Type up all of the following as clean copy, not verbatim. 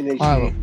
NHG.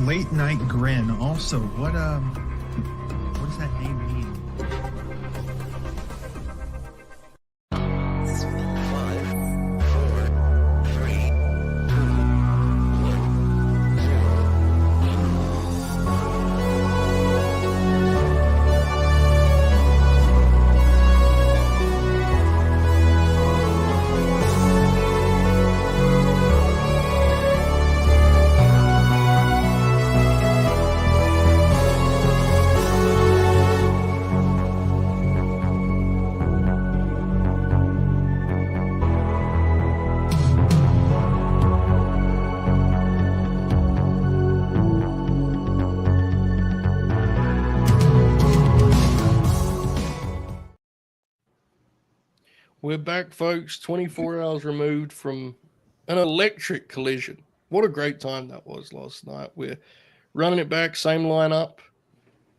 Late night Grin. Also, what does that name mean? We're back, folks. 24 hours removed from an electric collision. What a great time that was last night. We're running it back, same lineup.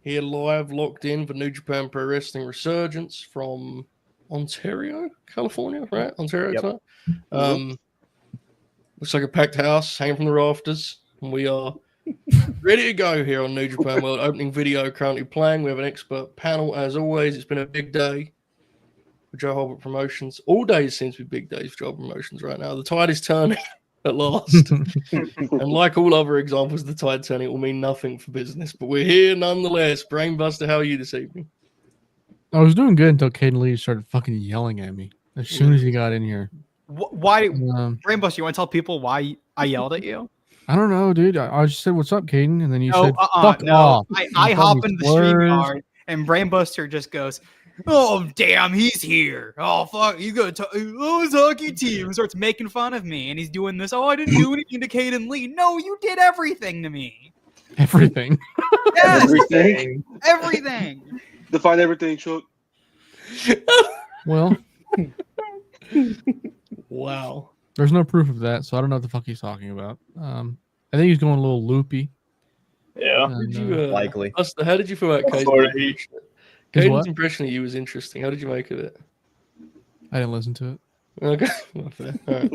Here live, locked in for New Japan Pro Wrestling Resurgence from Ontario, California, right? Ontario time. Looks like a packed house, hanging from the rafters. And we are ready to go here on New Japan World. Opening video currently playing. We have an expert panel, as always. It's been a big day for Joe Holbert Promotions. All days seem to be big days for Joe Promotions right now. The tide is turning at last. And like all other examples of the tide turning, it will mean nothing for business. But we're here nonetheless. Brainbuster, how are you this evening? I was doing good until Caden Lee started fucking yelling at me as soon as he got in here. Why, Brainbuster, you want to tell people why I yelled at you? I don't know, dude. I just said, "What's up, Caden?" And then you said, "Fuck off." I hop into the StreamYard and Brainbuster just goes, "Oh damn, he's here! Oh fuck, he's gonna talk. Oh, his hockey team," and starts making fun of me, and he's doing this. Oh, I didn't do anything to Caden Lee. No, you did everything to me. Everything. Yes, Everything. everything. Define everything, Chuck. Well, Wow. there's no proof of that, so I don't know what the fuck he's talking about. I think he's going a little loopy. Yeah, And, likely. Buster, how did you feel about Caden's? Caden's impression of you was interesting. How did you make of it? I didn't listen to it. Okay. Not fair. All right.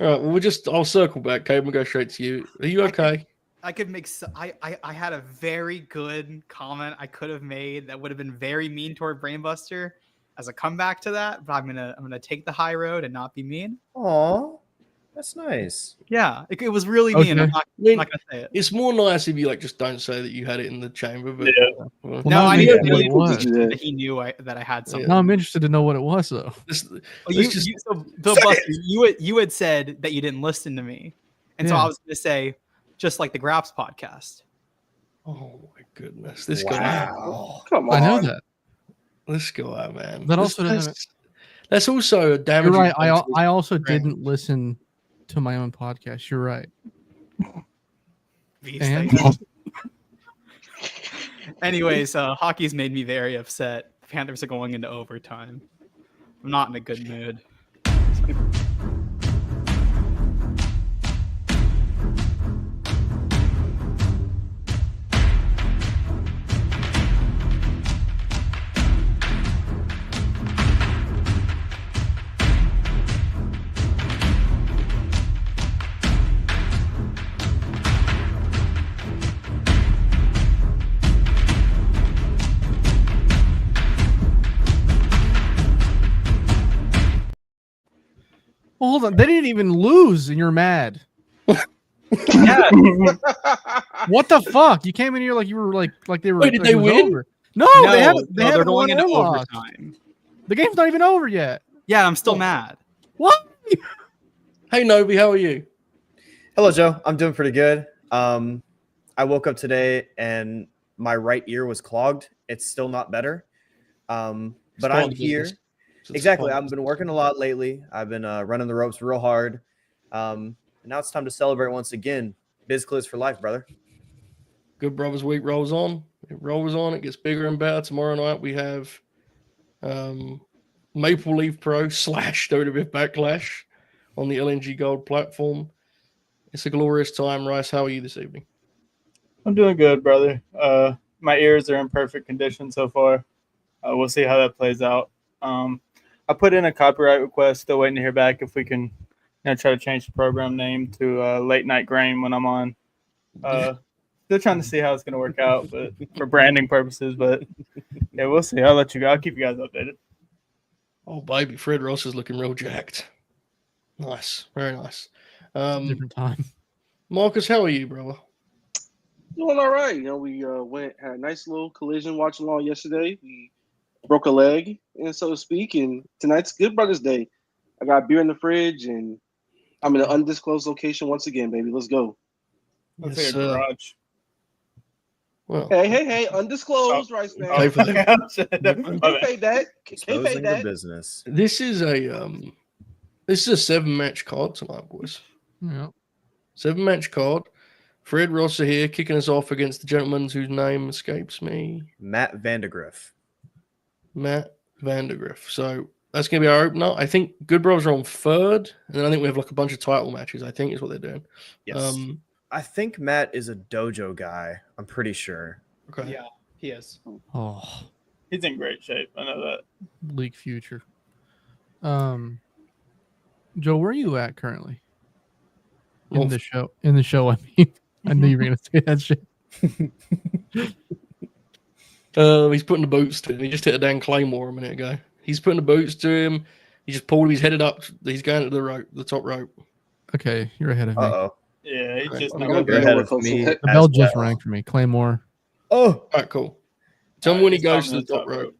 All right. Well, I'll circle back, Caden. We'll go straight to you. Are you okay? I could make. I had a very good comment I could have made that would have been very mean toward Brainbuster as a comeback to that, but I'm gonna take the high road and not be mean. Aw, that's nice. Yeah, it was really mean. Okay. I'm not gonna say it. It's more nice if you just don't say that you had it in the chamber. But Well, No, now I I'm knew interested in what it was. that he knew that I had something. Now I'm interested to know what it was, though. Bill Buster, you had said that you didn't listen to me, and so Yeah. I was going to say, just like the Graps podcast. Oh my goodness, this guy! Wow. Come on. I know that. This guy, man. That also doesn't. That's also a You're damaging. right. point to I also brain. didn't listen to my own podcast. You're right. And? Anyways, hockey's made me very upset. The Panthers are going into overtime. I'm not in a good mood. Well, hold on. They didn't even lose, and you're mad. Yeah. What the fuck? You came in here like you were like they were. Wait, did like they it was win? Over. No, they haven't. They they're haven't going won into or lost. overtime. The game's not even over yet. Yeah, I'm still mad. What? Hey, Nobi, how are you? Hello, Joe. I'm doing pretty good. I woke up today and my right ear was clogged. It's still not better. But I'm here. Exactly. I've been working a lot lately. I've been running the ropes real hard. And now it's time to celebrate once again. BizCliz for life, brother. Good Brothers Week rolls on. It rolls on. It gets bigger and better. Tomorrow night we have Maple Leaf Pro / WWF Backlash on the LNG Gold platform. It's a glorious time. Rice, how are you this evening? I'm doing good, brother. My ears are in perfect condition so far. We'll see how that plays out. I put in a copyright request, still waiting to hear back if we can try to change the program name to Late Night Grain when I'm on. Still trying to see how it's going to work out, but for branding purposes. But yeah, we'll see. I'll let you go. I'll keep you guys updated. Oh, baby, Fred Ross is looking real jacked. Nice, very nice. Different time. Marcus, how are you, brother? Doing all right. We had a nice little collision watch along yesterday. We broke a leg, and so to speak, and tonight's Good Brothers Day. I got beer in the fridge, and I'm in an undisclosed location once again, baby. Let's go. Let's Yes, say a garage. Well, Hey, undisclosed, Rice man. pay for that. Can't pay that. Can't pay Exposing the that. business. This is a 7-match card tonight, boys. Yeah. 7-match card. Fred Ross are here kicking us off against the gentleman whose name escapes me. Matt Vandergriff. Matt Vandergriff. So that's going to be our opener. I think Good Brothers are on third, and then I think we have like a bunch of title matches, I think is what they're doing. Yes. I think Matt is a dojo guy. I'm pretty sure. Okay. Yeah, he is. Oh, He's in great shape. I know that. bleak future. Joe, where are you at currently? Well, In the show, I mean. I knew you were going to say that shit. He's putting the boots to him. He just hit a damn Claymore a minute ago. He's putting the boots to him. He just pulled him. He's headed up. He's going to the rope, the top rope. Okay, you're ahead of me. Uh-oh. Yeah, he's just I'm not gonna good. You're go ahead lower of close me. to The as bell just well. rang for me. Claymore. Oh, All right, cool. Tell him when he He's goes to on the top rope.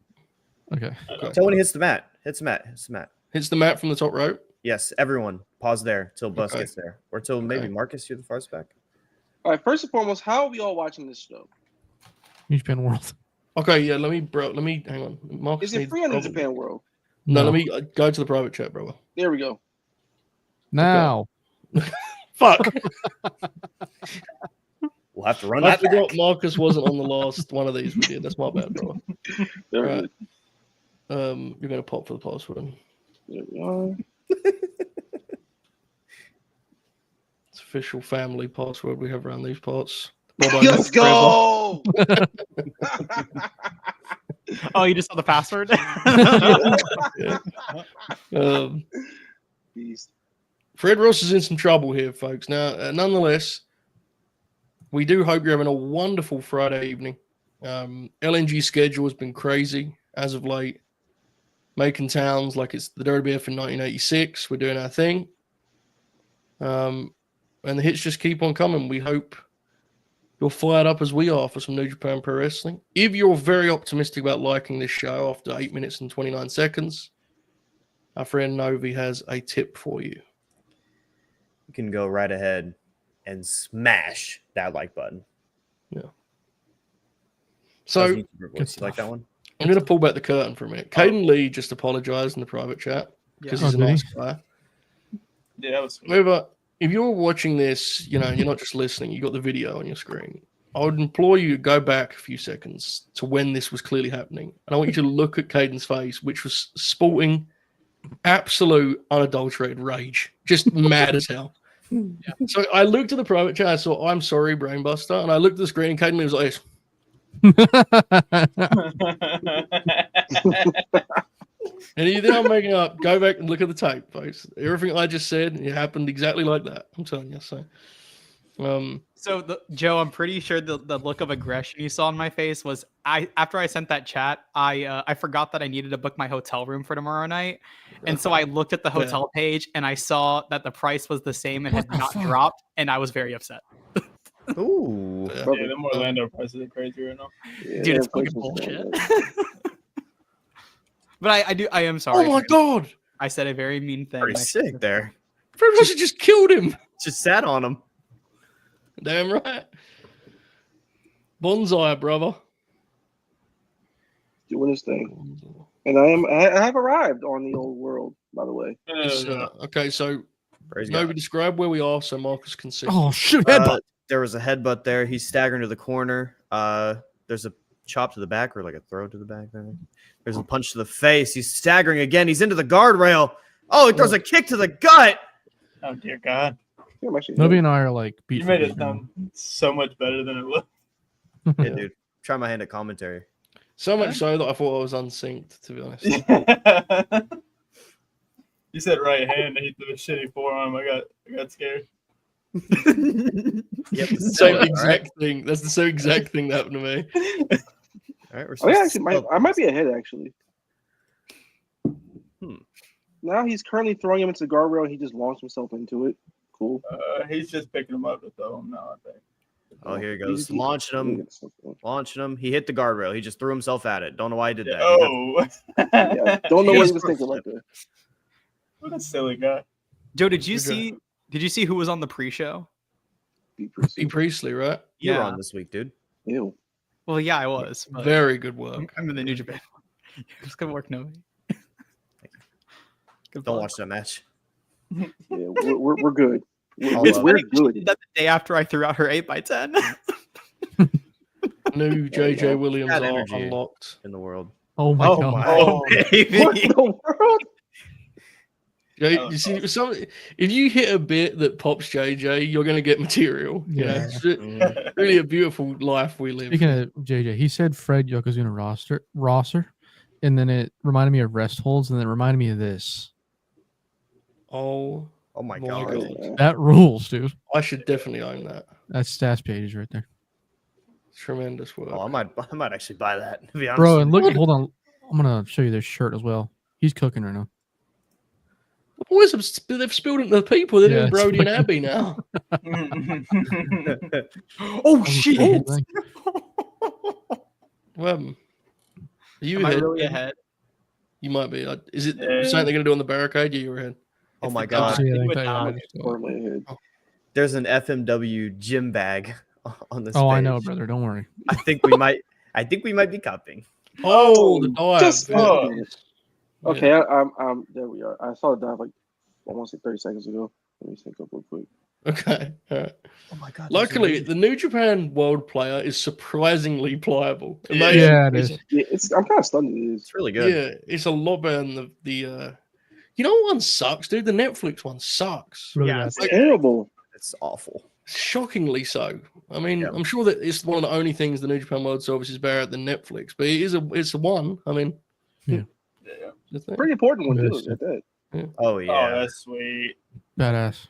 Okay. tell when he hits the mat. Hits the mat. Hits the mat. Hits the mat from the top rope. Yes, everyone. Pause there till Bus Okay. gets there. Or till maybe Okay. Marcus, you're the farthest back. All right, first and foremost, how are we all watching this show? New Japan World. Okay, yeah. Let me hang on. Marcus Is it needs free on the probably- Japan World? No, let me go to the private chat, brother. There we go. Now. Fuck. We'll have to run I that forgot back. Marcus wasn't on the last one of these we did. That's my bad, brother. There, Right. You're gonna pop for the password. there we are. It's official family password we have around these parts. Let's go. Oh, you just saw the password? Yeah. Beast. Fred Ross is in some trouble here, folks. Now, nonetheless, we do hope you're having a wonderful Friday evening. LNG schedule has been crazy as of late, making towns like it's the WWF in 1986. We're doing our thing. And the hits just keep on coming. We hope you're fired up as we are for some New Japan Pro Wrestling. If you're very optimistic about liking this show after 8 minutes and 29 seconds, our friend Novi has a tip for you. You can go right ahead and smash that like button. So You like that one? I'm going to pull back the curtain for a minute. Caden Lee just apologized in the private chat because Yeah. he's a Oh, did he? nice guy. Yeah, that was However, if you're watching this, you're not just listening, you got the video on your screen. I would implore you to go back a few seconds to when this was clearly happening. And I want you to look at Caden's face, which was sporting absolute unadulterated rage, just mad as hell. So I looked at the private chat, I saw, I'm sorry, Brainbuster. And I looked at the screen and Caden Lee was like this. And you think I'm making up, go back and look at the tape, folks. Everything I just said, it happened exactly like that. I'm telling you. So, So Joe, I'm pretty sure the look of aggression you saw on my face was after I sent that chat, I forgot that I needed to book my hotel room for tomorrow night, and so I looked at the hotel page and I saw that the price was the same and had not dropped, and I was very upset. Ooh. yeah. Yeah, the Orlando prices are crazy right now. Yeah, Dude, it's fucking inflation's bullshit. going up. But I am sorry. Oh my God. I said a very mean thing. Pretty sick there. Fred Russell just killed him. Just sat on him. Damn right. Bonsai, brother. doing his thing. And I have arrived on the old world, by the way. Okay, so Praise nobody God. describe where we are so Marcus can see. Oh shit! Headbutt. There was a headbutt there. He's staggering to the corner. There's a chop to the back or like a throw to the back there. There's a punch to the face. He's staggering again. He's into the guardrail. Oh, he throws a kick to the gut. Oh dear God! Nobby and I are like beat. You made it sound so much better than it looked. Yeah, dude. Try my hand at commentary. So much so that I thought I was unsynced, to be honest. You said right hand, and he threw a shitty forearm. I got scared. Yep. Same exact thing. That's the same exact thing that happened to me. All right, Oh, yeah, actually, I might be ahead, actually. Hmm. Now he's currently throwing him into the guardrail, and he just launched himself into it. Cool. He's just picking him up to throw him now, I think. Oh, here he goes. Launching him. He hit the guardrail. He just threw himself at it. Don't know why he did that. Oh. Yeah, don't know what he was thinking like that. What a silly guy. Joe, did you see who was on the pre-show? B. Priestley, right? You were on this week, dude. Ew. Well, yeah, I was. But Very good work. I'm in the New Japan. It's good work, Novi. Don't watch that match. Yeah, we're good. It's We're funny, she good. did that the day after I threw out her 8x10. New JJ Williams That are energy unlocked. in the world. Oh my god! Oh, baby. What in the world? You see, if you hit a bit that pops JJ, you're going to get material. Yeah. It's really a beautiful life we live. Speaking of JJ, he said Fred Yokozuna roster, and then it reminded me of rest holds, and then it reminded me of this. Oh my my God. God. That rules, dude. I should definitely own that. That's stats pages right there, Tremendous work. Oh, I might actually buy that. To be honest, bro. And look, hold on, I'm gonna show you this shirt as well. He's cooking right now. The boys they've spilled into the people. They're doing Yeah, Brody and it's Abby now. Oh shit! Well, are you Am I ahead? really ahead? You might be. Is it something they're going to do on the barricade? Yeah, you're ahead. Oh my If God. they Yeah, would I not. think so. Firmly ahead. There's an FMW gym bag on this. Oh, page. I know, brother. Don't worry. I think we might be copying. Oh, the dive. Just- Yeah. Okay, I'm there. We are. I saw the dive like almost like 30 seconds ago. Let me sync up real quick. Okay. All right. Oh my God. Luckily, the New Japan World player is surprisingly pliable. Yeah, it is. Yeah, I'm kind of stunned. It is. It's really good. Yeah, it's a lot better than the. You know what one sucks, dude? The Netflix one sucks. Really Yeah, bad. it's It's terrible. It's awful. Shockingly so. I mean, Yeah. I'm sure that it's one of the only things the New Japan World Service is better at than Netflix, but it's a one. I mean, Yeah. the thing. Pretty important one It too. is. At that. Oh yeah. Oh, that's sweet. Badass.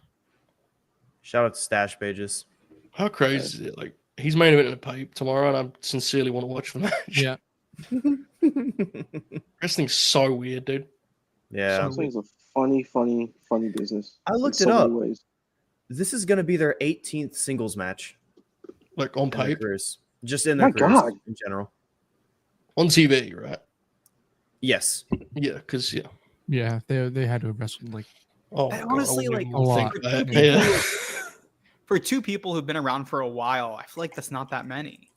Shout out to Stash Pages. How crazy is it? Like he's main event in a pape tomorrow, and I sincerely want to watch the match. Yeah. Wrestling's so weird, dude. Yeah. Wrestling's a funny business. I looked in it so up. many ways. This is going to be their 18th singles match Like on in their pape, careers. Just in their My careers God. in general. on TV, right? Yes. Yeah, because Yeah, they had to have wrestled like Oh, I God, honestly, wouldn't like, even a think lot. that. Yeah. For two people who've been around for a while, I feel like that's not that many.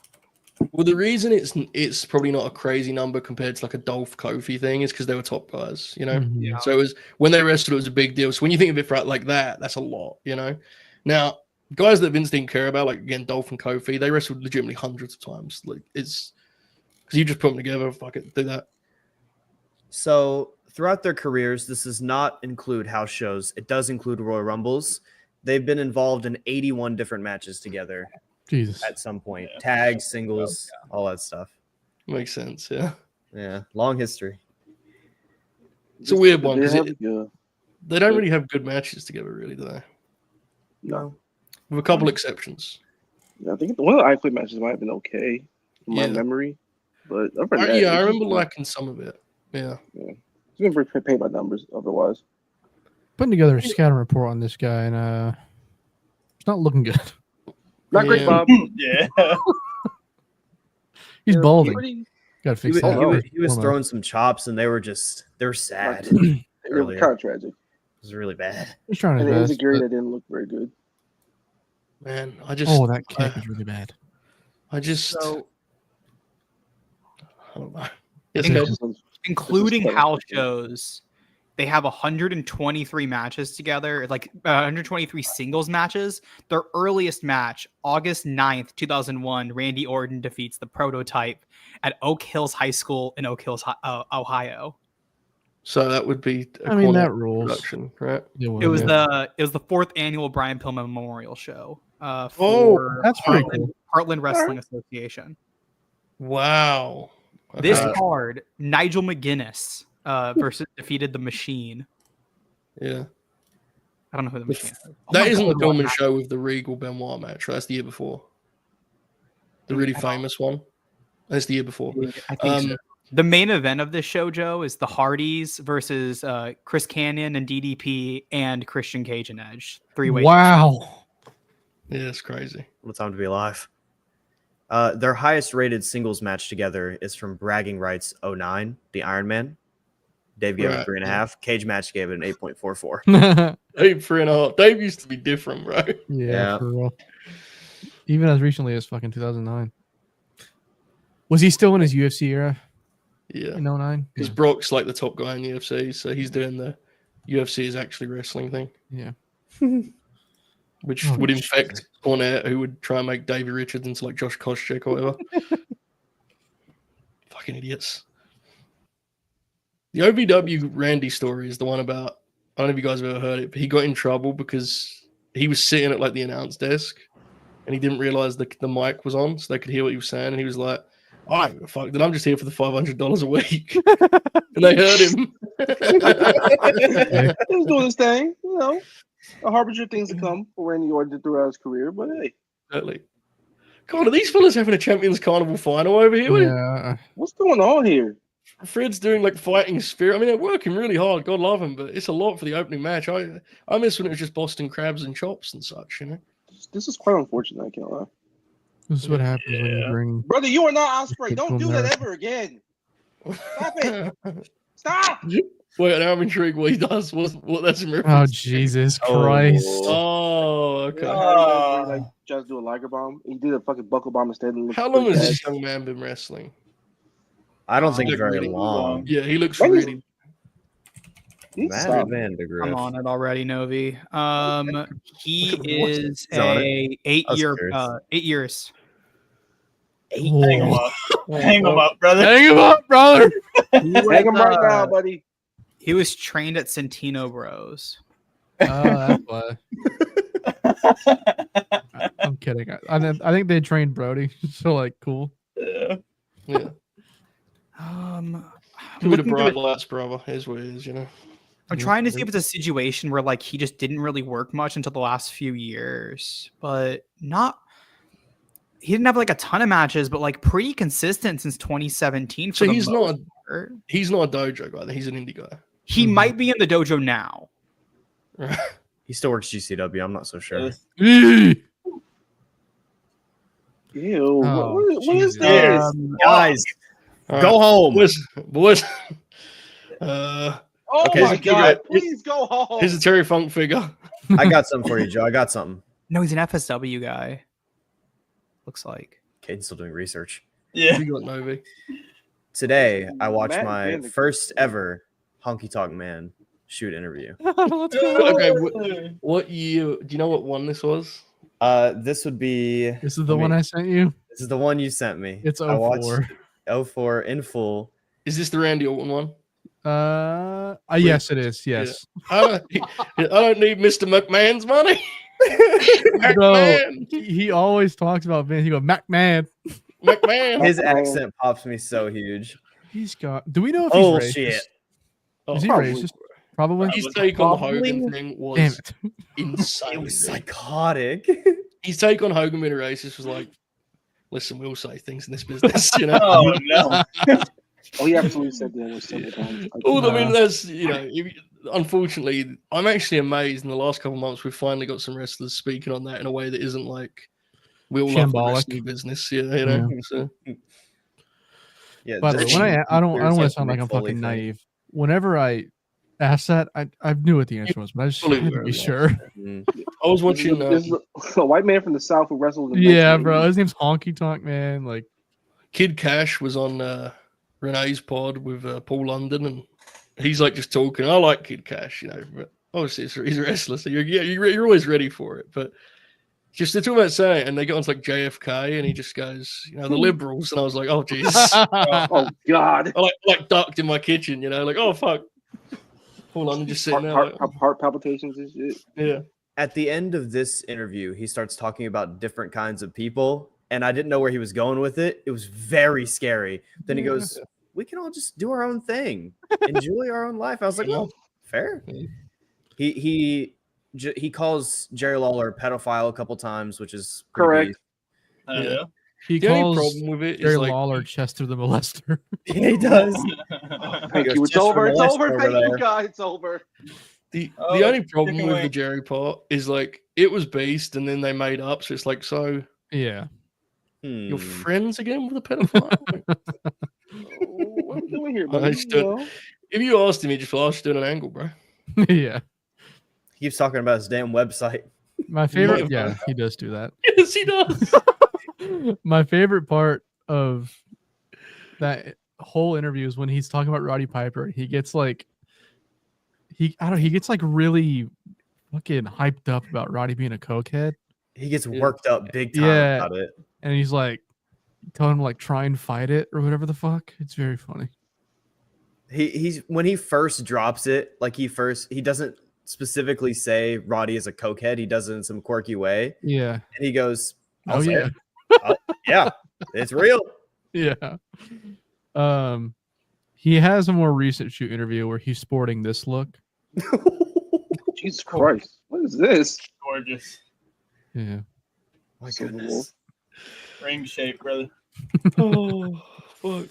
Well, the reason it's probably not a crazy number compared to like a Dolph Kofi thing is because they were top guys, you know. Mhm. Yeah. So it was when they wrestled, it was a big deal. So when you think of it like that, that's a lot, you know. Now, guys that Vince didn't care about, like again Dolph and Kofi, they wrestled legitimately hundreds of times. Like it's because you just put them together, fuck it, do that. So throughout their careers, this does not include house shows. It does include Royal Rumbles. They've been involved in 81 different matches together Jesus. at some point. Tags, singles, all that stuff. Makes sense, yeah. Yeah. Long history. It's a weird one They because have- yeah. they don't really have good matches together, really, do they? No. With a couple exceptions. Yeah, I think one of the iQuit matches might have been okay from my Yeah. memory, but other than that, Yeah, I it's remember just- liking some of it. Yeah. It's been very paid by numbers otherwise. Putting together a scouting report on this guy, and it's not looking good. Not great, Yeah. Bob. Yeah. He's Yeah, balding. pretty- Got to He fix was, that. he was Hormone. throwing some chops, and they were sad. It was Earlier. kind of tragic. It was really bad. He's trying And his the best. insecurity but- that didn't look very good. Man, I just Oh, that kick is really bad. I just So I don't know. It's Inclu- good. Including This is house crazy. shows, they have 123 matches together, like 123 singles matches. Their earliest match, August 9th, 2001, Randy Orton defeats the Prototype at Oak Hills High School in Oak Hills, Ohio. So that would be a I mean, corner that rules. production, right? It was the 4th annual Brian Pillman Memorial Show for that's pretty cool. Heartland Wrestling Association. Wow. This Okay. card, Nigel McGuinness versus defeated the Machine. Yeah. I don't know who the Machine is. Oh That my isn't the God, Pillman show with the Regal Benoit match. Right? That's the year before. The really famous one. That's the year before. I think so. The main event of this show, Joe, is the Hardys versus Chris Canyon and DDP and Christian Cage and Edge. 3-way. Wow. Yeah, it's crazy. What a time to be alive. Their highest rated singles match together is from Bragging Rights 09, the Iron Man. Dave gave it a 3.5. Cage match gave it an 8.44. Dave 3.5. Dave used to be different, bro. Yeah, for real. Even as recently as fucking 2009. Was he still in his UFC era? Yeah. In 09? Because Brock's like the top guy in the UFC, so he's doing the UFC is actually wrestling thing. Yeah. Which would infect Cornette, who would try and make Davey Richards into like Josh Koscheck or whatever. Fucking idiots. The OVW Randy story is the one about, I don't know if you guys have ever heard it, but he got in trouble because he was sitting at like the announce desk and he didn't realize the mic was on so they could hear what he was saying. And he was like, all right, fuck, then I'm just here for the $500 a week. And they heard him. He was doing his thing, you know. A harbinger of things to come for Randy Orton throughout his career, but hey. Certainly. God, are these fellas having a Champions Carnival final over here? Yeah. What's going on here? Fred's doing like fighting spirit. I mean, they're working really hard. God love him, but it's a lot for the opening match. I miss when it was just Boston crabs and chops and such, you know. This is quite unfortunate, I can't lie. This is what happens when you bring. Brother, you are not Ospreay. Don't do that America. ever again. Stop it. Stop. Wait, now I'm intrigued what he does. What that's in Oh, reference. Jesus Christ. Oh, okay. Like, just do a Liger bomb. He did a fucking buckle bomb instead. How long has this young man been wrestling? I don't think Look very really long. Yeah, he looks When really. Matt Van de I'm Griff. on it already, Novi. He Look at the voice. is He's on a I was 8 curious. years. Hang him up. Hang him up, brother. Hang him up, brother. Hang him right now, buddy. He was trained at Santino Bros. Oh, that's why. I'm kidding. I think they trained Brody. So, like, cool. Yeah. Yeah. Could be the looking through bright it- lights, brother. Here's what it is, you know. I'm trying to see if it's a situation where like he just didn't really work much until the last few years, but not. He didn't have like a ton of matches, but like pretty consistent since 2017. For So the he's most not part. he's not a dojo guy. He's an indie guy. He might be in the dojo now. Right. He still works GCW. I'm not so sure. Ew. Oh, What is Jesus. this? Guys, All go home. Boys. Oh Okay, my so God! Please go home. Here's a Terry Funk figure. I got something for you, Joe. I got something. No, he's an FSW guy. Looks like. Caden's still doing research. Yeah. You got Novi. Today, I watched Matt my Van de- first ever Honky Tonk Man shoot interview. Let's go. Okay, what year? Do you know what one this was? This would be. This is the one I sent you. This is the one you sent me. It's I watched 04. 04 in full. Is this the Randy Orton one? Yes, it is. Yes. I don't need Mr. McMahon's money. Bro, McMahon. he always talks about Vince. He goes, McMahon. McMahon. His accent pops me so huge. He's got. Do we know if Oh he's racist? shit! Oh, Is he probably. racist? Probably. His take on the Probably. Hogan thing was Damn it. insane. It was dude. psychotic. His take on Hogan being a racist was like, listen, we all say things in this business, you know. Oh no. Oh, he absolutely said that several times. Well, I mean, that's, you know, unfortunately, I'm actually amazed in the last couple of months we've finally got some wrestlers speaking on that in a way that isn't like we all love the Shambolic. wrestling business, you know. So, Yeah. By the way, just- I don't there's want like to sound the like I'm Mick Foley fucking thing. naive. Whenever I asked that, I knew what the answer was, but I just Fully had to aware be of that. sure. Mm. I was watching. This is a white man from the South who wrestled in the Yeah, 1980s. bro. His name's Honky Tonk Man. Like, Kid Cash was on Renee's pod with Paul London, and he's like just talking. I like Kid Cash, but obviously he's a wrestler, so you're always ready for it. But just they're talking about saying, and they got onto like JFK, and he just goes, the liberals, and I was like, oh Jesus, Oh God. I like ducked in my kitchen, like oh fuck. Paul London just sitting there, heart palpitations and shit. Yeah. At the end of this interview, he starts talking about different kinds of people, and I didn't know where he was going with it. It was very scary. Then he goes, we can all just do our own thing, enjoy our own life. I was like, well, fair. He calls Jerry Lawler a pedophile a couple times, which is correct. Yeah. He The only calls problem with it is Jerry like Lawler Chester the molester. Yeah, he does. Thank you. It's over. It's over. Thank you, God. It's over. the only problem with the Jerry part is like it was Beast, and then they made up. So it's like, so Yeah. you're friends again with a pedophile? What are we doing here, I buddy? stood- If you asked him, he just asked doing an angle, bro. Yeah. He keeps talking about his damn website. My favorite. Yeah, he does do that. Yes, he does. My favorite part of that whole interview is when he's talking about Roddy Piper. He gets like, he gets like really fucking hyped up about Roddy being a cokehead. He gets worked up big time about it. And he's like, telling him like try and fight it or whatever the fuck. It's very funny. He's when he first drops it, like he doesn't specifically say Roddy is a cokehead. He does it in some quirky way. Yeah. And he goes, Oh yeah. Yeah, it's real. Yeah. He has a more recent shoot interview where he's sporting this look. Jesus Christ. What is this? Gorgeous. Yeah. My So goodness. Ring shape, brother. Oh, fuck.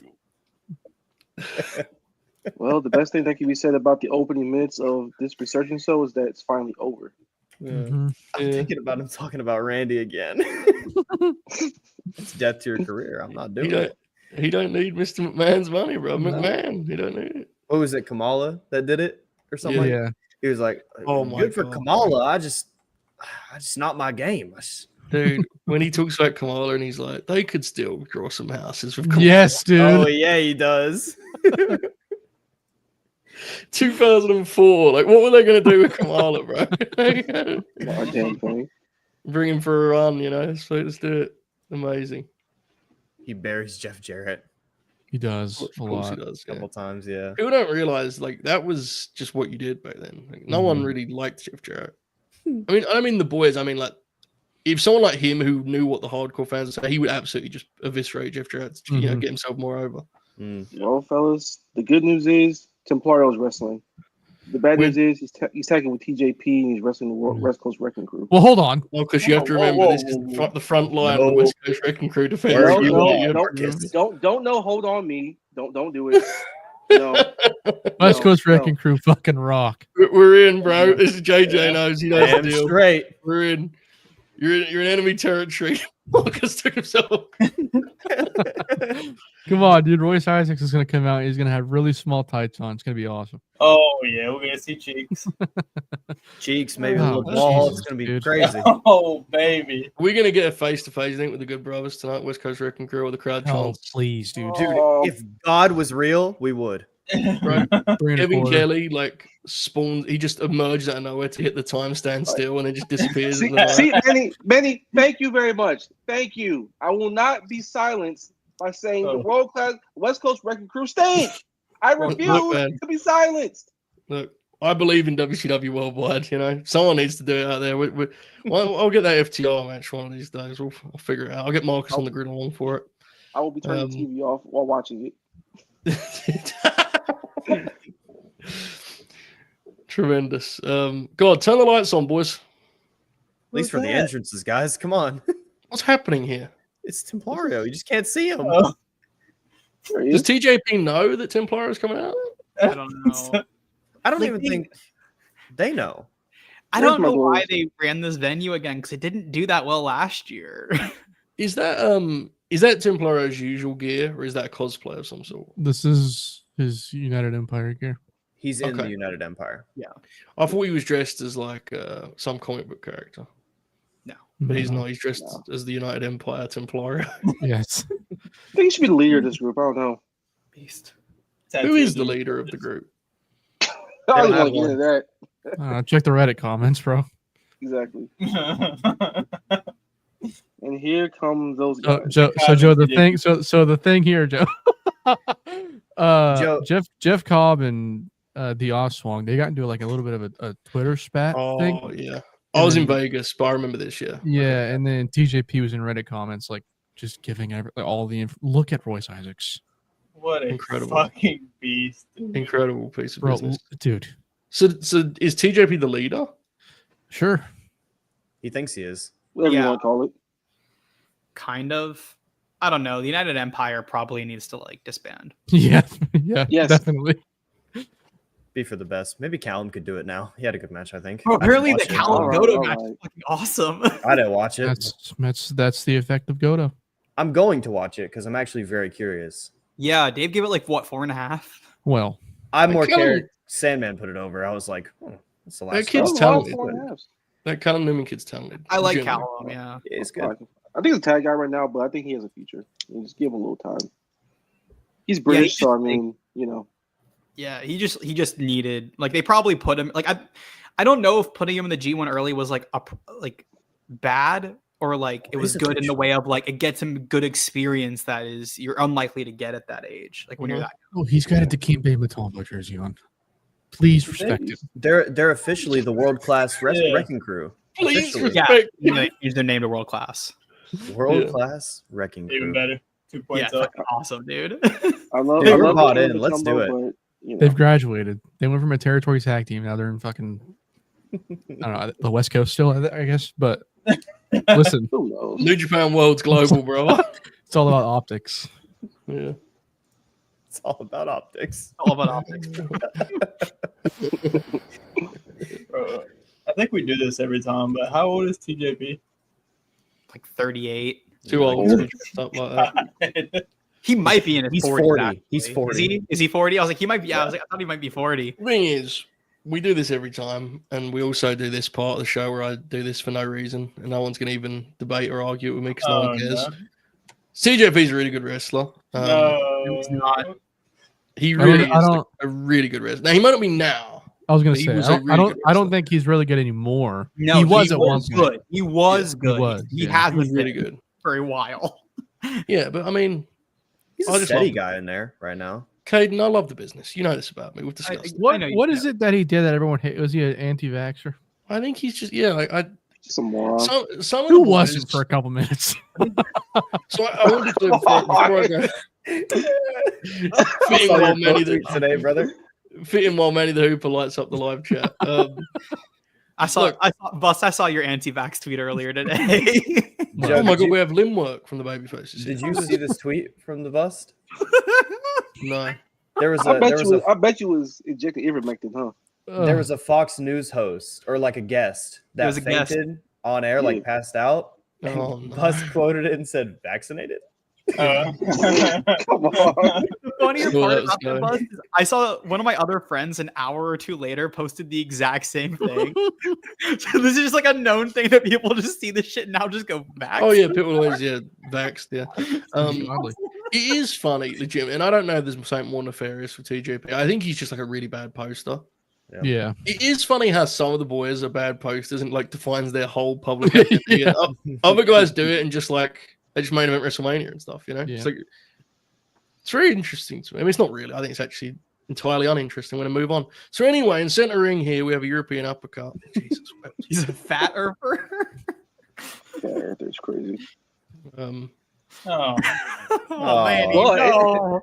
Well, the best thing that can be said about the opening minutes of this Resurgence show is that it's finally over. Yeah. Mhm. I'm thinking about him talking about Randy again. It's death to your career. I'm not doing it. He don't need Mr. McMahon's money, bro. McMahon, he don't need it. What was it, Kamala that did it or something? Yeah. He was like, Oh my good for God. Kamala. I just not my game. Dude, when he talks about Kamala and he's like, they could still draw some houses with Kamala. Yes, dude. Oh yeah, he does. 2004. Like, what were they going to do with Kamala, bro? Goddamn thing. Bring him for a run, So let's do it. Amazing. He buries Jeff Jarrett He does Of a course he lot. does. a couple times. Yeah. People don't realize like that was just what you did back then. Like, no one really liked Jeff Jarrett. I don't mean the boys. I mean like if someone like him who knew what the hardcore fans would say, he would absolutely just eviscerate Jeff Jarrett. Get himself more over. Well, fellas, the good news is Templario's wrestling. The bad news is he's tagging with TJP and he's wrestling the West Coast Wrecking Crew. Well, hold on. Well, because you have to remember this is the front line of the West Coast Wrecking Crew defense. Don't hold on me. Don't do it. No. West Coast Wrecking Crew fucking rock. We're in, bro. This is JJ knows. He knows the Damn deal. straight. We're in. You're in enemy territory. Marcus took himself. Come on, dude. Royce Isaacs is going to come out. He's going to have really small tights on. It's going to be awesome. Oh yeah, we're gonna see cheeks. Cheeks, maybe a Oh, little ball. Jesus, It's gonna be dude. crazy. Oh baby. We're going to get a face-to-face, I think, with the Good Brothers tonight. West Coast Wrecking Crew with the crowd Oh, chants. please, dude. Dude, Oh. if God was real, we would. Bro, 3 Kevin1/4. Kelly, like, spawned. He just emerged out of nowhere to hit the time stand still and then just disappears. in the night. See, Benny, thank you very much. Thank you. I will not be silenced by saying the world-class West Coast Wrecking Crew stink. I refuse man. to be silenced. Look, I believe in WCW worldwide. Someone needs to do it out there. I'll get that FTR match one of these days. I'll figure it out. I'll get Marcus on the Grinalong for it. I will be turning the TV off while watching it. Tremendous. God, turn the lights on, boys. At least for the entrances, guys. Come on. What's happening here? It's Templario. You just can't see him. There he Does is. TJP know that Templar is coming out? I don't know. I don't even think they know. I Where's don't my know why boys? they ran this venue again because it didn't do that well last year. Is that Templario's usual gear, or is that a cosplay of some sort? This is his United Empire gear. He's in the Okay. United Empire. I thought he was dressed as like some comic book character, but he's not. He's dressed as the United Empire Templario. Yes. I think he should be the leader of this group. I don't know. Beast. Who is the leader of the group? I don't have want to get into that. Check the Reddit comments, bro. Exactly. And here come those So, guys. Joe, the thing. So the thing here, Joe. Joe- Jeff Cobb and the Offswang, they got into like a little bit of a Twitter spat thing. Oh yeah, I was in Vegas, but I remember this. Yeah. Yeah, and then TJP was in Reddit comments, like just giving all the look at Royce Isaacs, What a Incredible. fucking beast. Incredible piece of bro, business. dude. So is TJP the leader? Sure. He thinks he is. Whatever you Yeah. want to call it. Kind of. I don't know. The United Empire probably needs to like disband. Yeah. Yes. Definitely. Be for the best. Maybe Callum could do it now. He had a good match, I think. Bro, I didn't apparently the watch it. Callum Alright, Goto alright. match is fucking awesome. I didn't watch it. That's the effect of Goto. I'm going to watch it because I'm actually very curious. Yeah, Dave gave it like what 4.5. Well, I'm more Callum- cared. Sandman put it over. I was like, that's the That last. kid's one. talented. 4.5. That Callum Newman kid's talented. I like Generally. Callum. Yeah. Yeah, it's I good. like him. I think he's a tag guy right now, but I think he has a future. You just give him a little time. He's British, so I mean, you know. Yeah, he just needed like they probably put him like I don't know if putting him in the G1 early was like bad or like it was good in the way of like it gets him good experience that is you're unlikely to get at that age. Like when you're that he's got a Dikembe Mutombo jersey on. Please respect him. They're officially the world class wrecking crew. Please Officially. respect. yeah, use their name to world class. World class wrecking Even crew. better. 2 Yeah, points up. fucking awesome, dude. I love Dude, I we're love bought him in. Let's do it. But, you know. They've graduated. They went from a territory tag team. Now they're in fucking, I don't know, the West Coast still, I guess. But listen, Who knows? New Japan World's global, bro. it's all about optics. Yeah. It's all about optics. All about optics. Bro, I think we do this every time, but how old is TJP? Like 38. Too old to be dressed up like that. He might be in his He's 40s. 40. actually. He's 40. Is he 40? I was like, he might be. Yeah, I was like, I thought he might be 40. The thing is, we do this every time, and we also do this part of the show where I do this for no reason, and no one's going to even debate or argue it with me because no one cares. No. CJP's a really good wrestler. No. He's not. He really I is don't- a really good wrestler. Now, he might not be now. I was gonna He say, was I a don't, really good I don't wrestler. think he's really good anymore. No, he was at one point. good. He was Yeah, he good. was, He yeah. has He was been really good. for a while. Yeah, but I mean, He's I a just steady love- guy in there right now. Caden, I love the business. You know this about me. We've discussed it. What know you what do. is it that he did that everyone hated? Was he an anti-vaxxer? I think he's just, yeah, like, Just a moron. some of Who the wasn't boys- for a couple minutes? So I wanted to, before I go, fitting Saw while your Manny post the, today, brother. fitting while Manny the Hooper lights up the live chat. I saw your anti-vax tweet earlier today. Joe, Oh my did god, you- we have limb work from the babyfaces. Did you see this tweet from the bust? No. There was I a bet there was you. a I bet you was injected ivermectin, huh? there was a Fox News host or like a guest that was a guest. fainted on air, like passed out. And Oh, no. Bust quoted it and said, "Vaccinated." Come on. The funnier Cool, part that was about the good. buzz is I saw one of my other friends an hour or two later posted the exact same thing. So this is just like a known thing that people just see this shit and now just go back. Oh yeah, people always vaxxed. Yeah. Oddly. It is funny, legit, and I don't know if there's something more nefarious for TJP. I think he's just like a really bad poster. Yeah. It is funny how some of the boys are bad posters and like defines their whole public identity. Yeah. And other guys do it and just like they just main event WrestleMania and stuff, you know? Yeah. It's like it's very interesting to me. I mean, it's not really. I think it's actually entirely uninteresting. We're going to move on. So anyway, in center ring here, we have a European uppercut. Jesus. He's a fat earther. Yeah, that's crazy. Oh. Oh, Oh, man. boy. No.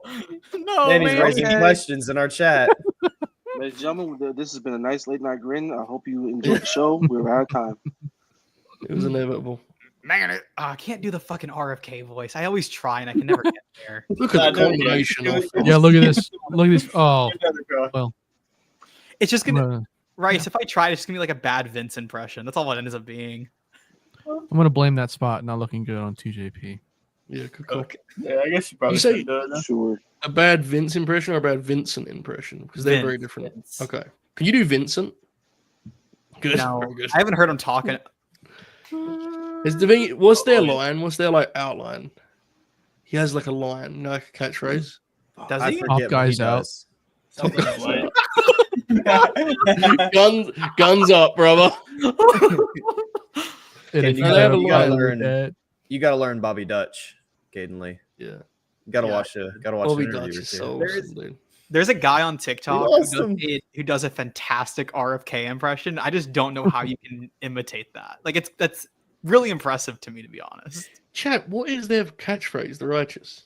No, And he's man. raising questions in our chat. Ladies and gentlemen, this has been a nice late night grin. I hope you enjoyed the show. We're out of time. It was inevitable. Man, I can't do the fucking RFK voice. I always try and I can never get there. Look at the No, no, combination no. of Yeah, look at this. Look at this. Oh, It's just I'm gonna gonna, Rice. If I try, it's just gonna be like a bad Vince impression. That's all it ends up being. I'm gonna blame that spot not looking good on TJP. yeah, good call. Yeah, I guess you probably You say- should do it. Then. Sure. A bad Vince impression or a bad Vincent impression? Because they're very different. Vince. Okay. Can you do Vincent? Good. No, Very good. I haven't heard him talking. Is the thing, what's their line? What's their like outline? He has like a line, like a catchphrase. Does I he? forget what guys he out. does. Guns up, brother. And if You they have a you gotta line learn. that, You gotta learn Bobby Dutch, Caden Lee. Yeah. You gotta Yeah. watch Bobby an interview Dutch or is two. so There awesome, dude. There's a guy on TikTok Awesome. who does a fantastic RFK impression. I just don't know how you can imitate that. Like that's really impressive to me, to be honest. Chat, what is their catchphrase? The righteous.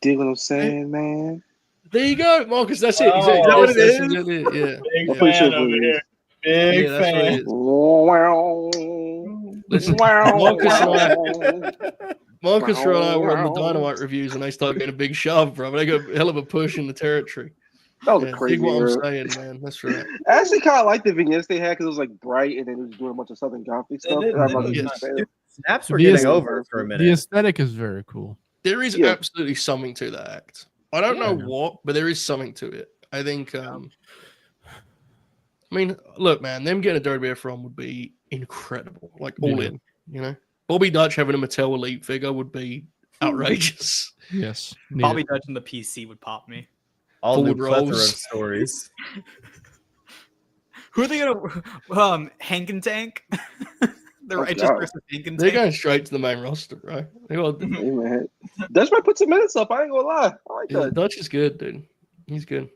Dig what I'm saying, man? There you go, Marcus. That's it. Oh, Exactly. is that what it That's is? exactly it. Yeah. Big Yeah. Pretty fan sure over it here. is. Big Yeah, that's what it fan. is. Wow. Listen, Marcus and I were on the Dynamite reviews, and they started getting a big shove, bro. They got a hell of a push in the territory. That was Yeah, a crazy dig what I'm word. saying, man. That's right. I actually kind of liked the vignettes they had because it was like bright and then it was doing a bunch of Southern Gothic stuff. did, And I'm they not a did. huge Yes. fan. Snaps were The getting is- over for a the minute. aesthetic is very cool. There is Yeah. absolutely something to that act. I don't know Yeah. what, but there is something to it. I think. I mean, look, man, them getting a Dirty Bear from would be incredible. Like all Yeah. in, you know. Bobby Dutch having a Mattel Elite figure would be outrageous. Yes. Bobby Dutch and the PC would pop me. All new forward plethora of rolls. stories. Who are they gonna Hank and Tank? The Oh, righteous God. versus Hank and They're Tank. going straight to the main roster, right? They got, Hey, man. Dutch might put some minutes up. I ain't gonna lie. I like yeah, that. Dutch is good, dude. He's good.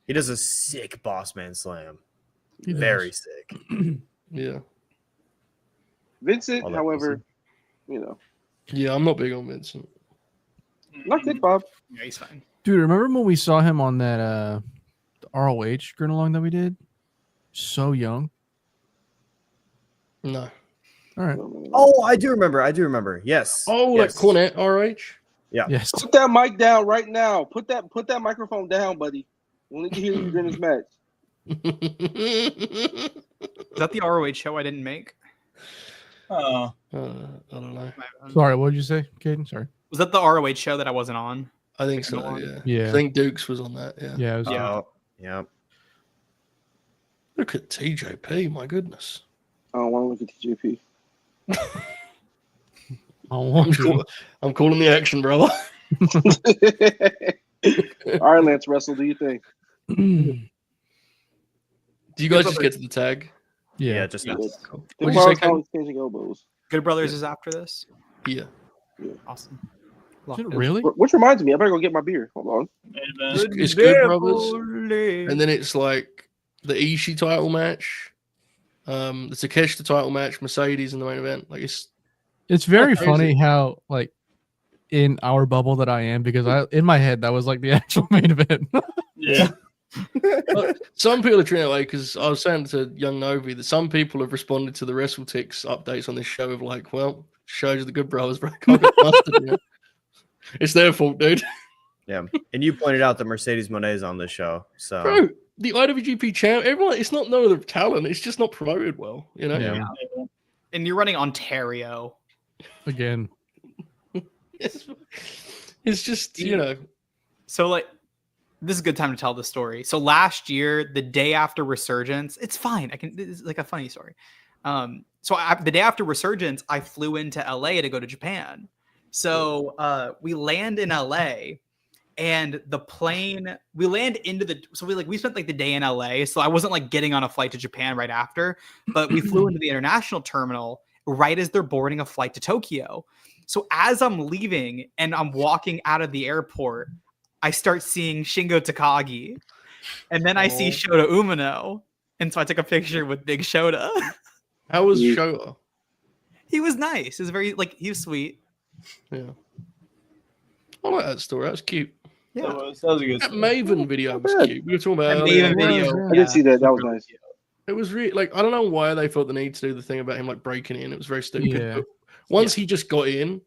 He does a sick boss man slam. He does. Very sick. Yeah. Vincent, All that however, you know, Yeah, I'm not big on Vincent. not good, Bob. Yeah, he's fine. Dude, remember when we saw him on that the ROH Grinalong that we did? So young. No. All right. Oh, I do remember. Yes. Oh, yes. like Cornet, RH? Yes. Put that mic down right now. Put that microphone down, buddy. We need to hear you during this match. Is that the ROH show I didn't make? Oh, I don't know. Sorry, what did you say, Caden? Sorry. Was that the ROH show that I wasn't on? I think so, Grinalong? yeah. Yeah. I think Dukes was on that, yeah. Yeah, it was Yeah. Oh, yeah. Look at TJP, my goodness. I don't want to look at TJP. I'm calling the action, brother. All right, Lance Russell, do you think? Do you guys just get to the tag? Yeah, Yeah. just Yeah. Cool. The What'd you say, crowd's always changing elbows. Good Brothers is after this. Yeah. Awesome. Is it really? Which reminds me, I better go get my beer. Hold on. hey, man. It's Good Brothers. And then it's like the Ishii title match. The Takeshita title match, Mercedes in the main event. Like It's very crazy. funny how, like, in our bubble that I am, because in my head that was like the actual main event. Yeah. some people are treating it like, because I was saying to Young Novi that some people have responded to the WrestleTix updates on this show of like, well, shows you the Good Brothers, bro. Can't get busted, you know? It's their fault, dude. Yeah. And you pointed out that Mercedes Moné is on this show. So Bro, the IWGP champ, everyone, it's not none of the talent. It's just not promoted well, you know? Yeah. And you're running Ontario. Again. It's just, you know. So like this is a good time to tell the story. So last year, the day after Resurgence, it's fine. It's like a funny story. The day after Resurgence, I flew into LA to go to Japan. So we land in LA, and the plane we land into the we spent like the day in LA. So I wasn't like getting on a flight to Japan right after, but we flew into the international terminal right as they're boarding a flight to Tokyo. So as I'm leaving and I'm walking out of the airport, I start seeing Shingo Takagi, and then I see Shota Umino, and so I took a picture with Big Shota. How was Shota? He was nice. He was he was sweet. Yeah. I like that story. That's cute. Yeah. That was a good That story. Maven video was bad. cute. We were talking about That it earlier. Maven video. I did see that. That was nice. It was really like, I don't know why they felt the need to do the thing about him like breaking in. It was very stupid. Yeah. But once he just got in,